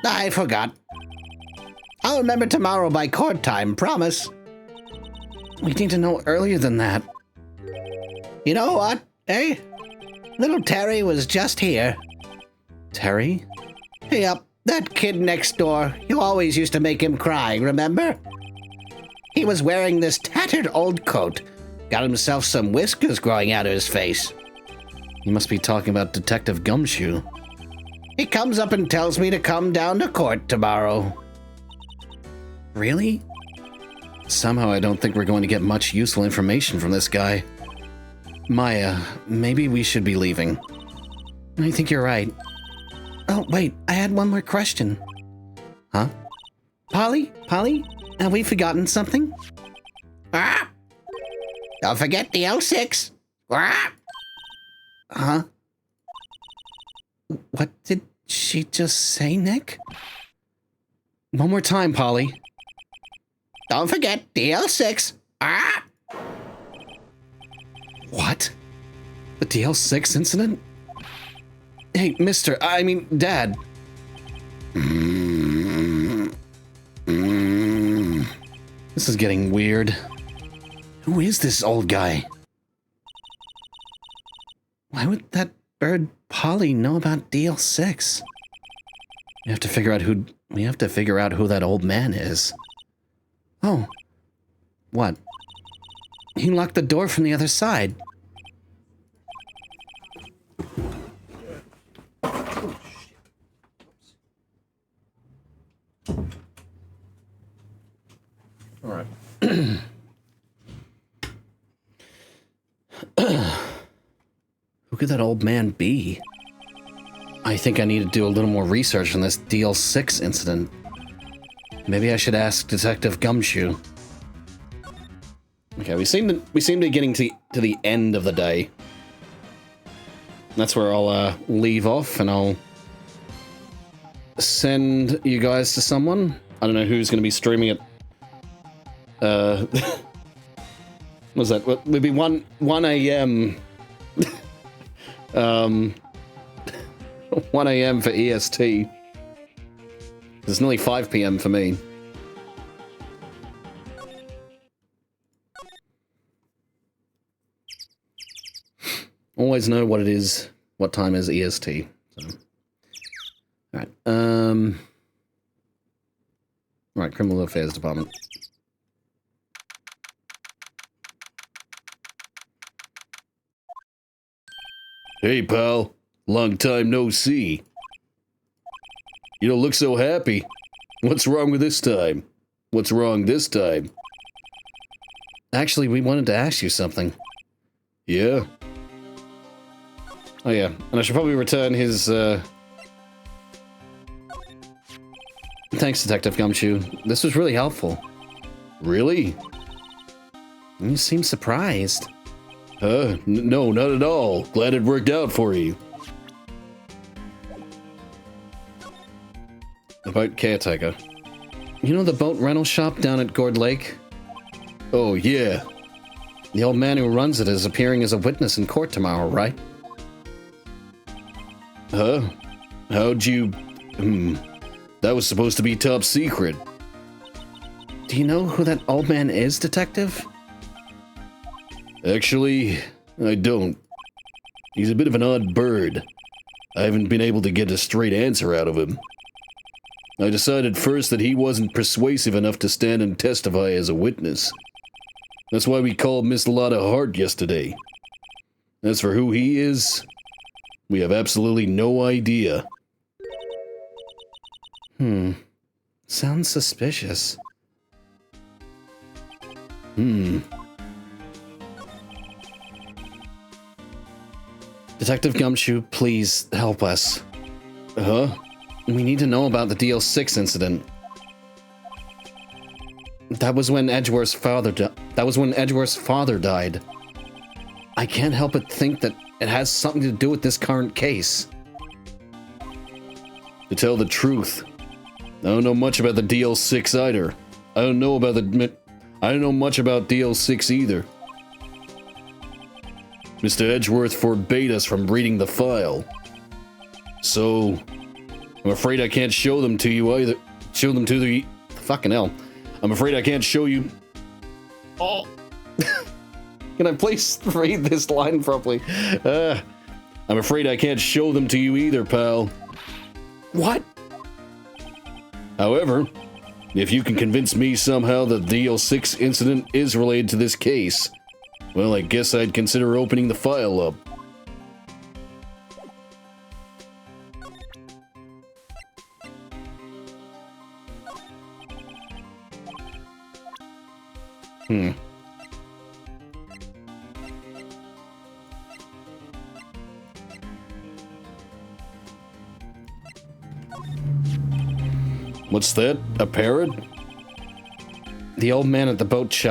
I forgot. I'll remember tomorrow by court time, promise. We need to know earlier than that. You know what, eh? Little Terry was just here. Terry? Yep, that kid next door. You always used to make him cry, remember? He was wearing this tattered old coat. Got himself some whiskers growing out of his face. You must be talking about Detective Gumshoe. He comes up and tells me to come down to court tomorrow. Really? Somehow I don't think we're going to get much useful information from this guy. Maya, maybe we should be leaving. I think you're right. Oh, wait, I had one more question. Huh? Polly, have we forgotten something? Ah! Don't forget the L6. Ah! Huh? What did she just say, Nick? One more time, Polly. Don't forget the L6. Ah! What? The DL6 incident? Hey, Dad. This is getting weird. Who is this old guy? Why would that bird Polly know about DL6? We have to figure out who that old man is. Oh. What? He locked the door from the other side. All right. Who could that old man be? I think I need to do a little more research on this DL6 incident. Maybe I should ask Detective Gumshoe. Okay, we seem to be getting to the end of the day. That's where I'll leave off, and I'll send you guys to someone. I don't know who's going to be streaming it. What was that? It would be 1 a.m. 1 a.m. for EST. It's nearly 5 p.m. for me. Always know what it is, what time is EST. So. Alright, right, Criminal Affairs Department. Hey, pal. Long time no see. You don't look so happy. What's wrong with this time? What's wrong this time? Actually, we wanted to ask you something. Yeah? Oh yeah, and I should probably return his, Thanks, Detective Gumshoe. This was really helpful. Really? You seem surprised. No, not at all. Glad it worked out for you. About caretaker. You know the boat rental shop down at Gourd Lake? Oh, yeah. The old man who runs it is appearing as a witness in court tomorrow, right? Huh? How'd you... That was supposed to be top secret. Do you know who that old man is, Detective? Actually, I don't. He's a bit of an odd bird. I haven't been able to get a straight answer out of him. I decided first that he wasn't persuasive enough to stand and testify as a witness. That's why we called Miss Lotta Hart yesterday. As for who he is, we have absolutely no idea. Sounds suspicious. Detective Gumshoe, please help us. Huh? We need to know about the DL6 incident. That was when Edgeworth's father died. I can't help but think that it has something to do with this current case. To tell the truth, I don't know much about the DL6 either. I don't know much about DL6 either. Mr. Edgeworth forbade us from reading the file. So, I'm afraid I can't show them to you either. Show them to the... Fucking hell. I'm afraid I can't show you... Oh! Can I please read this line properly? I'm afraid I can't show them to you either, pal. What? However, if you can convince me somehow that the DL6 incident is related to this case, well, I guess I'd consider opening the file up. What's that? A parrot? The old man at the boat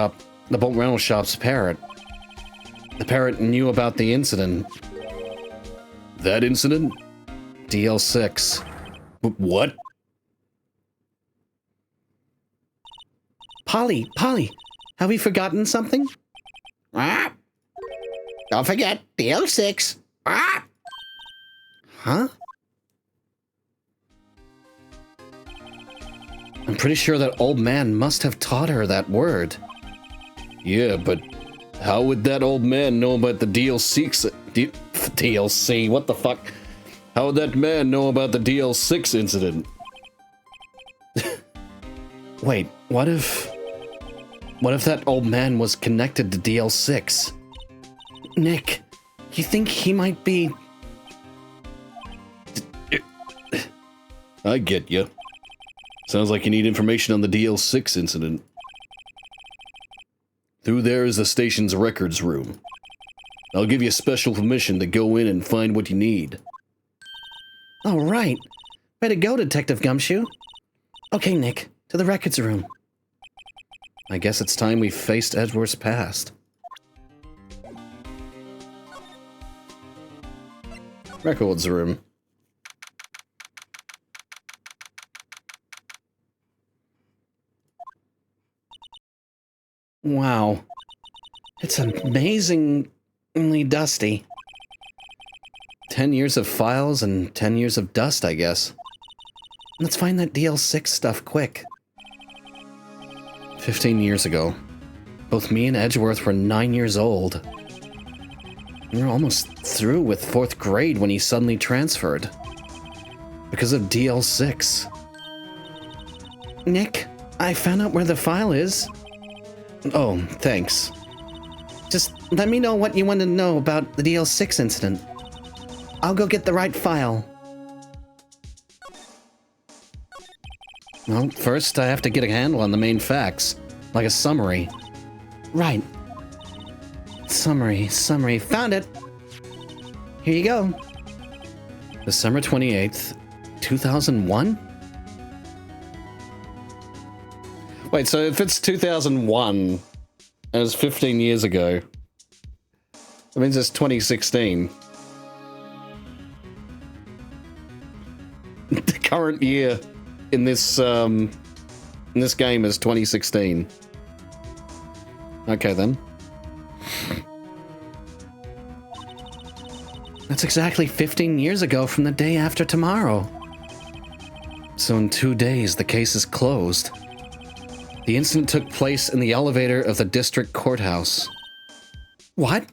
rental shop's parrot. The parrot knew about the incident. That incident? DL6. What? Polly, have we forgotten something? Ah! Don't forget, DL6. Ah! Huh? I'm pretty sure that old man must have taught her that word. Yeah, but how would that old man know about the DL6 DLC, what the fuck? How would that man know about the DL6 incident? Wait, what if that old man was connected to DL6? Nick, you think he might be... I get you. Sounds like you need information on the DL6 incident. Through there is the station's records room. I'll give you special permission to go in and find what you need. All right. Way to go, Detective Gumshoe. Okay, Nick, to the records room. I guess it's time we faced Edgeworth's past. Records room. Wow. It's amazingly dusty. 10 years of files and 10 years of dust, I guess. Let's find that DL6 stuff quick. 15 years ago. Both me and Edgeworth were 9 years old. We were almost through with 4th grade when he suddenly transferred. Because of DL6. Nick, I found out where the file is. Oh, thanks. Just let me know what you want to know about the DL6 incident. I'll go get the right file. Well, first I have to get a handle on the main facts, like a summary. Right. Summary. Found it. Here you go. December 28th, 2001? Wait, so if it's 2001, and it's 15 years ago, that means it's 2016. The current year in this game is 2016. Okay then. That's exactly 15 years ago from the day after tomorrow. So in 2 days, the case is closed. The incident took place in the elevator of the district courthouse. What?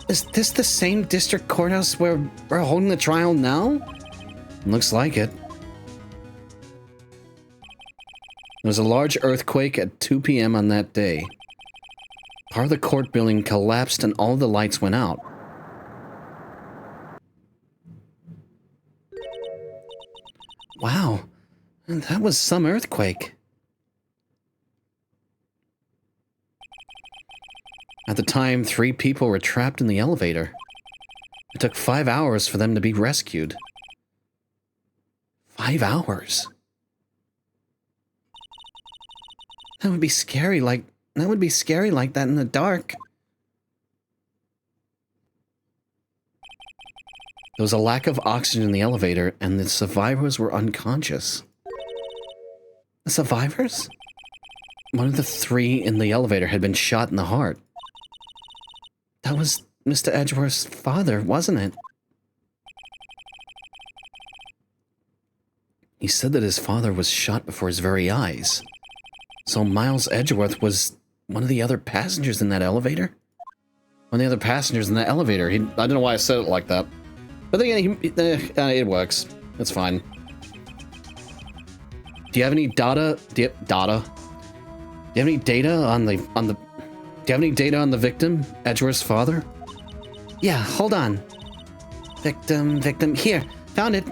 Is this the same district courthouse where we're holding the trial now? Looks like it. There was a large earthquake at 2 p.m. on that day. Part of the court building collapsed and all the lights went out. Wow, that was some earthquake. At the time, 3 people were trapped in the elevator. It took 5 hours for them to be rescued. 5 hours? That would be scary like that in the dark. There was a lack of oxygen in the elevator, and the survivors were unconscious. The survivors? One of the 3 in the elevator had been shot in the heart. That was Mr. Edgeworth's father, wasn't it? He said that his father was shot before his very eyes. So Miles Edgeworth was one of the other passengers in that elevator? One of the other passengers in that elevator. I don't know why I said it like that. But then it works. It's fine. Do you have any data? Do you have any data on the? Do you have any data on the victim, Edgeworth's father? Yeah, hold on. Victim. Here, found it.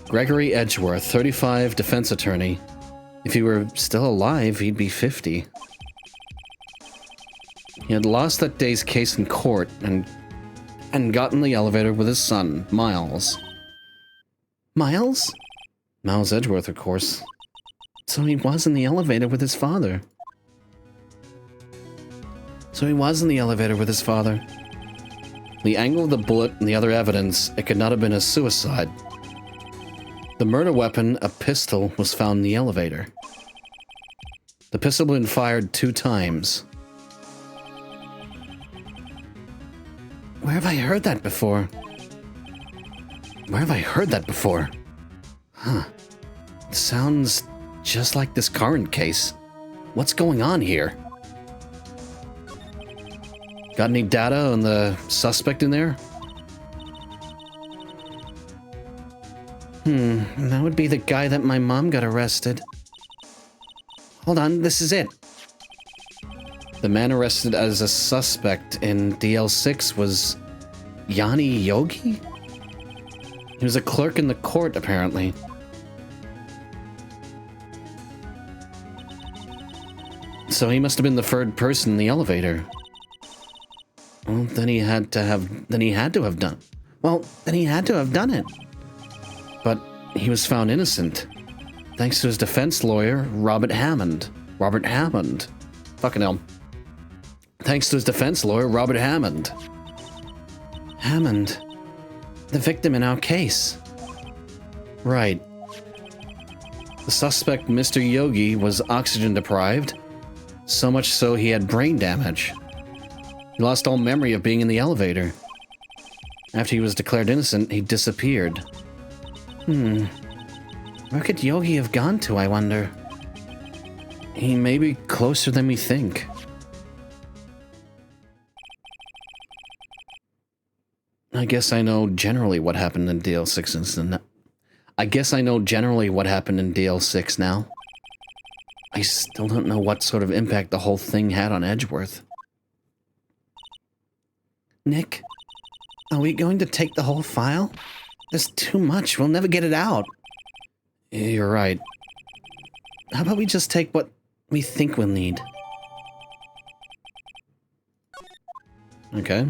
Gregory Edgeworth, 35, defense attorney. If he were still alive, he'd be 50. He had lost that day's case in court and got in the elevator with his son, Miles. Miles? Miles Edgeworth, of course. So he was in the elevator with his father. The angle of the bullet and the other evidence, it could not have been a suicide. The murder weapon, a pistol, was found in the elevator. The pistol had been fired 2 times. Where have I heard that before? Huh. Sounds just like this current case. What's going on here? Got any data on the suspect in there? That would be the guy that my mom got arrested. Hold on, this is it. The man arrested as a suspect in DL6 was Yanni Yogi? He was a clerk in the court, apparently. So he must have been the third person in the elevator. Well, then he had to have done. Well, then he had to have done it. But he was found innocent, thanks to his defense lawyer, Robert Hammond. Robert Hammond. Fucking hell. Thanks to his defense lawyer, Robert Hammond. Hammond? The victim in our case. Right. The suspect, Mr. Yogi, was oxygen deprived, so much so he had brain damage. He lost all memory of being in the elevator. After he was declared innocent, he disappeared. Where could Yogi have gone to, I wonder? He may be closer than we think. I guess I know generally what happened in DL6 now. I still don't know what sort of impact the whole thing had on Edgeworth. Nick, are we going to take the whole file? There's too much. We'll never get it out. You're right. How about we just take what we think we'll need? Okay.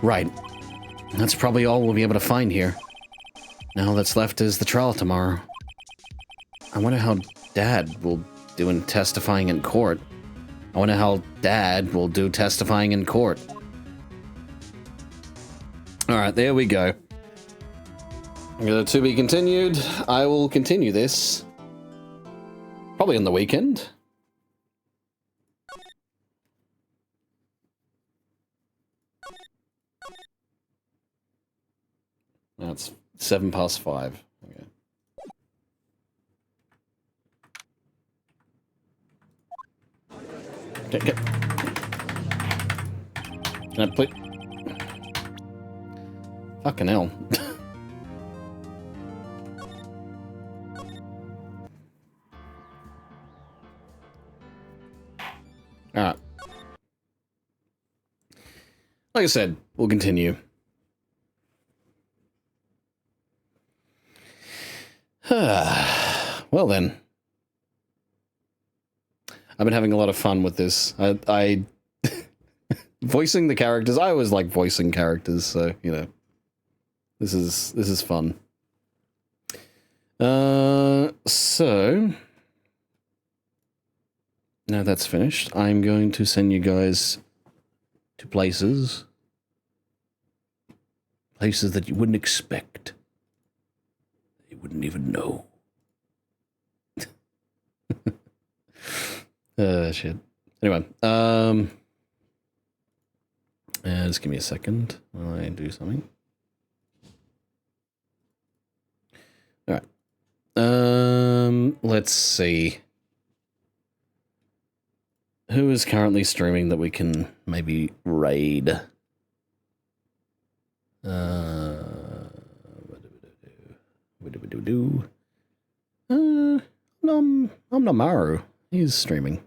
Right. That's probably all we'll be able to find here. Now all that's left is the trial tomorrow. I wonder how Dad will do in testifying in court. Alright, there we go. To be continued. I will continue this. Probably on the weekend. That's 5:07. Okay. Okay. Can I put... Fucking hell. Alright. Like I said, we'll continue. Well then. I've been having a lot of fun with this. I voicing the characters. I always like voicing characters, so you know. This is fun. So now that's finished, I'm going to send you guys to places that you wouldn't expect. You wouldn't even know. Shit. Anyway, just give me a second while I do something. All right. Let's see. Who is currently streaming that we can maybe raid? Namaru. He's streaming.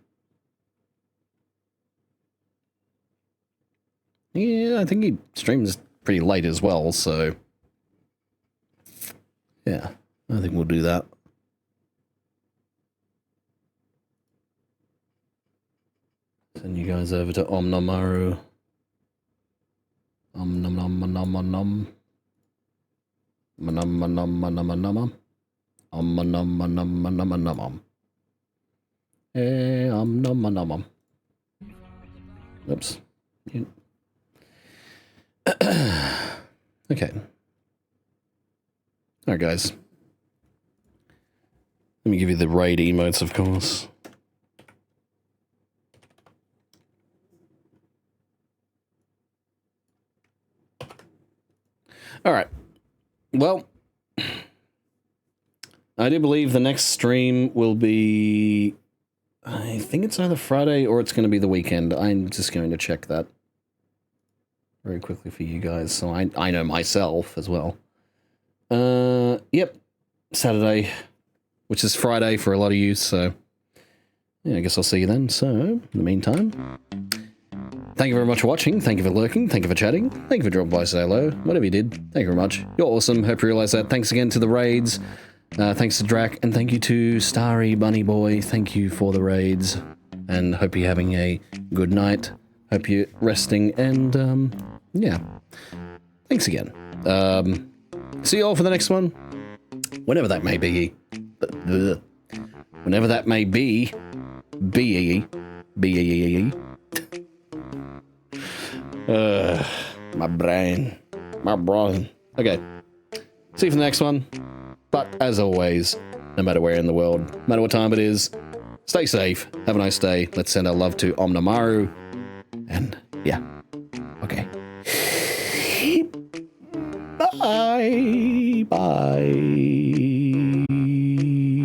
Yeah, I think he streams pretty late as well, so yeah, I think we'll do that. Send you guys over to Omnomaru. Nom nom nom nom nom nom. Nom nom nom nom nom. Nom nom nom nom nom. Nom nom nom. Oops. Okay. Alright, guys. Let me give you the raid emotes, of course. Alright. Well, I do believe the next stream will be I think it's either Friday or it's going to be the weekend. I'm just going to check that very quickly for you guys, so I know myself as well. Yep, Saturday, which is Friday for a lot of you, so yeah, I guess I'll see you then. So, in the meantime, thank you very much for watching, thank you for lurking, thank you for chatting, thank you for dropping by, say hello, whatever you did, thank you very much. You're awesome, hope you realize that. Thanks again to the raids, thanks to Drac, and thank you to Starry Bunny Boy, thank you for the raids, and hope you're having a good night, hope you're resting, and, yeah, thanks again. See you all for the next one, whenever that may be. Whenever that may be. My brain. Okay. See you for the next one. But as always, no matter where in the world, no matter what time it is, stay safe. Have a nice day. Let's send our love to Omnimaru. And yeah. Okay. Bye. Bye.